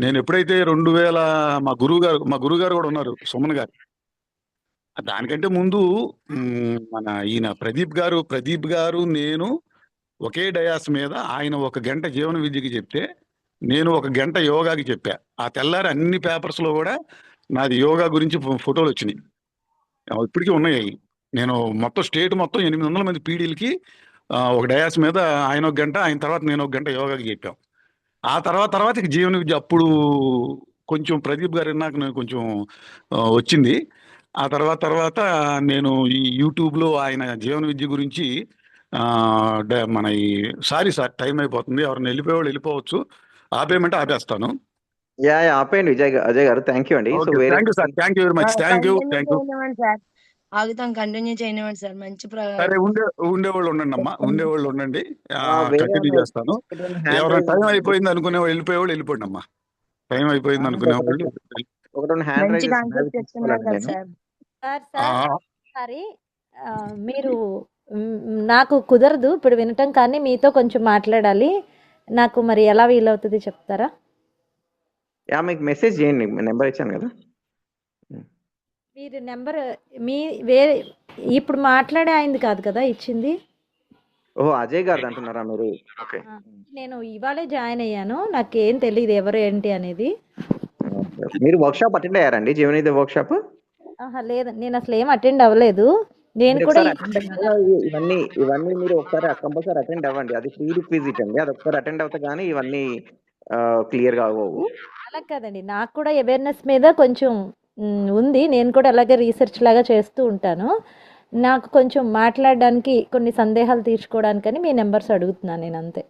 నేను ఎప్పుడైతే 2000 మా గురువుగారు కూడా ఉన్నారు, సుమన్ గారు. దానికంటే ముందు మన ఈయన ప్రదీప్ గారు నేను ఒకే డయాస్ మీద ఆయన 1 గంట జీవన విద్యకి చెప్తే నేను 1 గంట యోగాకి చెప్పా. ఆ తెల్లారి అన్ని పేపర్స్లో కూడా నాది యోగా గురించి ఫోటోలు వచ్చినాయి, ఇప్పటికీ ఉన్నాయి. నేను మొత్తం స్టేట్ మొత్తం 800 మంది పీడీలకి ఒక డయాస్ మీద ఆయన 1 గంట, ఆయన తర్వాత నేను 1 గంట యోగాకి చెప్పాం. ఆ తర్వాత ఇక జీవన విద్య అప్పుడు కొంచెం ప్రదీప్ గారు నాకు నేను కొంచెం వచ్చింది. ఆ తర్వాత నేను ఈ యూట్యూబ్లో ఆయన జీవన విద్య గురించి మన సారీ సార్, టైం అయిపోతుంది, ఎవరైనా వెళ్ళిపోవచ్చు, ఆపేయమంటే ఆపేస్తాను. ఆపేయండి అజయ్ గారు. థ్యాంక్ యూ అండి. సో వేరే thank you sir, thank you very much, thank you. Sir ఆగుతాం, కంటిన్యూ చేయనివ్వండి సార్. మంచి సరే, ఉండేవాళ్ళు ఉండండి అమ్మా, ఉండండి. వేరే కంటిన్యూ చేస్తాను. ఎవరైనా టైం అయిపోయింది అనుకునే వెళ్ళిపోయేవాళ్ళు వెళ్ళిపోండి అమ్మా. టైం అయిపోయింది అనుకునేవాళ్ళు ఒకటి హ్యాండ్ మంచి రైజ్ కాన్సెప్ట్ చెప్తున్నారు కదా సార్. సారీ, మీరు నాకు కుదరదు ఇప్పుడు వినటం, కానీ మీతో కొంచెం మాట్లాడాలి. నాకు మరి ఎలా వీలవుతుంది చెప్తారా? మీకు మెసేజ్ చేయండి, నెంబర్ ఇచ్చాను కదా. మీరు నెంబర్ వేరే ఇప్పుడు మాట్లాడే అయింది కాదు కదా ఇచ్చింది. ఓహో, అజయ్ గారు అంటున్నారా మీరు? ఓకే, నేను ఇవాళే జాయిన్ అయ్యాను, నాకేం తెలియదు ఎవరు ఏంటి అనేది. మీరు వర్క్షాప్ అటెండ్ అయ్యారండి, జీవనీది వర్క్షాప్? లేదు, నేను అసలు ఏం అటెండ్ అవ్వలేదు. నేను కూడా ఇవన్నీ మీరు ఒకసారి కంపల్సరీ అటెండ్ అవ్వండి. అది ఫ్రీ రిక్విజిట్ అండి, అది ఒకసారి అటెండ్ అవుతా కానీ ఇవన్నీ క్లియర్ గా అవ్వవు. అలా కాదండి, నాకు కూడా అవేర్నెస్ మీద కొంచెం ఉంది. నేను కూడా అలాగే రీసెర్చ్ లాగా చేస్తూ ఉంటాను. నాకు కొంచెం మాట్లాడడానికి, కొన్ని సందేహాలు తీర్చుకోవడానికని మీ నెంబర్స్ అడుగుతున్నాను నేను, అంతే.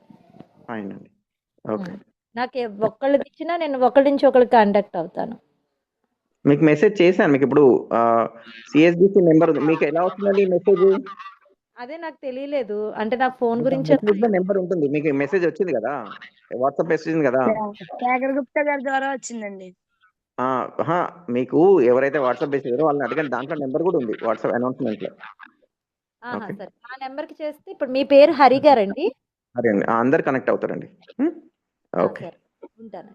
నాకు ఒక్కళ్ళది ఇచ్చినా నేను ఒకళ్ళ నుంచి ఒకరికి కాంటాక్ట్ అవుతాను. మీకు మెసేజ్ చేశాను. మీకు ఇప్పుడు సిఎస్బిసి నెంబర్ మీకు ఎలా వస్తుందండి మెసేజ్? అదే నాకు తెలియలేదు, అంటే నాకు ఫోన్ గురించి నెంబర్ ఉంటుంది, మీకు మెసేజ్ వచ్చింది కదా, వాట్సాప్ మెసేజ్ కదా. శేఖర్ గుప్తా గారి ద్వారా వచ్చిందండి. మీకు ఎవరైతే వాట్సాప్ చేసారో వాళ్ళని అడగండి, దాంట్లో నెంబర్ కూడా ఉంది వాట్సాప్ అనౌన్స్మెంట్ లో. సరే, ఆ నెంబర్ కి చేస్తే. ఇప్పుడు మీ పేరు హరి గారండి? సరే అండి, అందరు కనెక్ట్ అవుతారండి. ఓకే, ఉంటాను.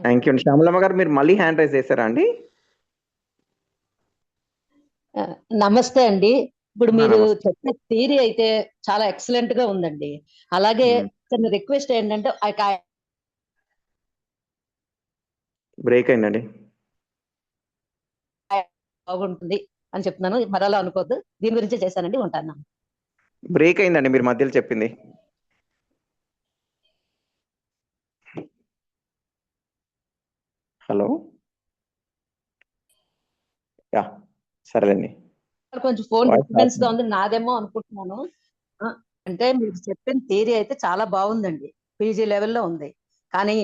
థ్యాంక్ యూ అండి. శ్యామలమ్మ గారు, మీరు మళ్ళీ హ్యాండ్ రైజ్ చేశారా అండి? నమస్తే అండి. ఇప్పుడు మీరు చెప్పిన థియరీ అయితే చాలా ఎక్సలెంట్ గా ఉందండి. అలాగే చిన్న రిక్వెస్ట్ ఏంటంటే, బ్రేక్ అయిందండి, బాగుంటుంది అని చెప్తున్నాను, మరలా అనుకోవద్దు. దీని గురించే చేశానండి, ఉంటాను. బ్రేక్ అయిందండి మీరు మధ్యలో చెప్పింది. హలో, సరేనండి. కొంచెం ఫోన్ డిస్టర్బెన్స్ గా ఉంది, నాదేమో అనుకుంటున్నాను. అంటే మీరు చెప్పిన థియరీ అయితే చాలా బాగుందండి, పీజీ లెవెల్లో ఉంది. కానీ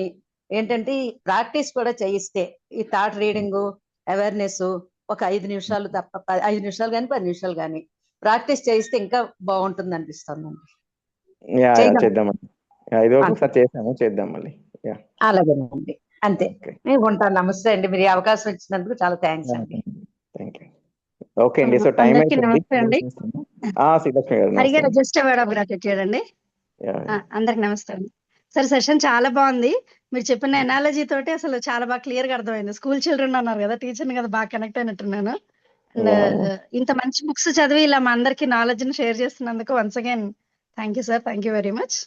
ఏంటంటే ప్రాక్టీస్ కూడా చేయిస్తే, ఈ థాట్ రీడింగ్, అవేర్నెస్ ఒక 5 నిమిషాలు తప్ప 5 నిమిషాలు కానీ 10 నిమిషాలు కానీ ప్రాక్టీస్ చేయిస్తే ఇంకా బాగుంటుంది అనిపిస్తుందండి. చేద్దామండి, ఒకసారి చేసాము, చేద్దాం మళ్ళీ. అలాగేనండి, అంతే. నేను ఉంటాను. నమస్తే అండి, మీరు ఈ అవకాశం ఇచ్చినందుకు చాలా థ్యాంక్స్ అండి. ఓకే అండి. సో టైం నమస్తే అండి. శ్రీలక్ష్మి గారు హరిగారు జస్ట్ వచ్చాడండి. అందరికి నమస్తే అండి. సార్, సెషన్ చాలా బాగుంది. మీరు చెప్పిన ఎనాలజీ తోటి అసలు చాలా బాగా క్లియర్ గా అర్థమైంది. స్కూల్ చిల్డ్రన్ అన్నారు కదా, టీచర్ని కదా, బాగా కనెక్ట్ అయినట్టున్నాను. And Yeah. ఇంత మంచి బుక్స్ చదివి ఇలా మా అందరికి నాలెడ్జ్ ని షేర్ చేస్తున్నందుకు once again thank you sir, thank you very much.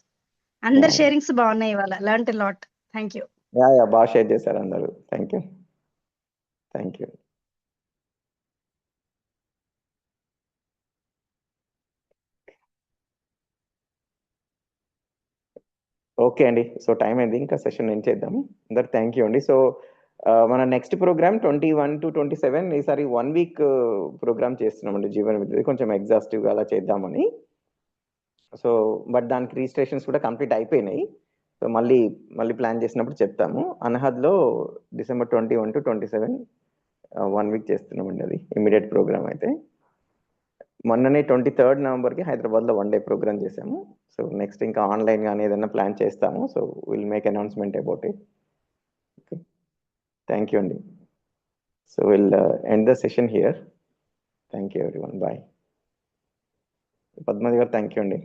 అందరి Yeah. షేరింగ్స్ బాగున్నాయి ఇవాళ, learn a lot. Thank you. Yeah బాగా షేర్ చేశారు అందరూ. Thank you. ఓకే అండి, సో టైం అయింది, ఇంకా సెషన్ ఏం చేద్దాం. అందరు థ్యాంక్ యూ అండి. సో మన నెక్స్ట్ ప్రోగ్రామ్ 21 to 27, ఈసారి 1 week ప్రోగ్రామ్ చేస్తున్నామండి జీవన విద్య, కొంచెం ఎగ్జాస్టివ్గా అలా చేద్దామని. సో బట్ దానికి రిజిస్ట్రేషన్స్ కూడా కంప్లీట్ అయిపోయినాయి. సో మళ్ళీ ప్లాన్ చేసినప్పుడు చెప్తాము. అనహద్లో December 21 to 27 1 week చేస్తున్నామండి, అది ఇమీడియట్ ప్రోగ్రామ్. అయితే మొన్ననే 23rd Novemberకి హైదరాబాద్లో 1 day ప్రోగ్రామ్ చేసాము. సో నెక్స్ట్ ఇంకా ఆన్లైన్ కానీ ఏదైనా ప్లాన్ చేస్తాము. So will make announcement about it. Okay, thank you అండి. So will end the session here. Thank you everyone, bye. Padmavathi garu thank you అండి.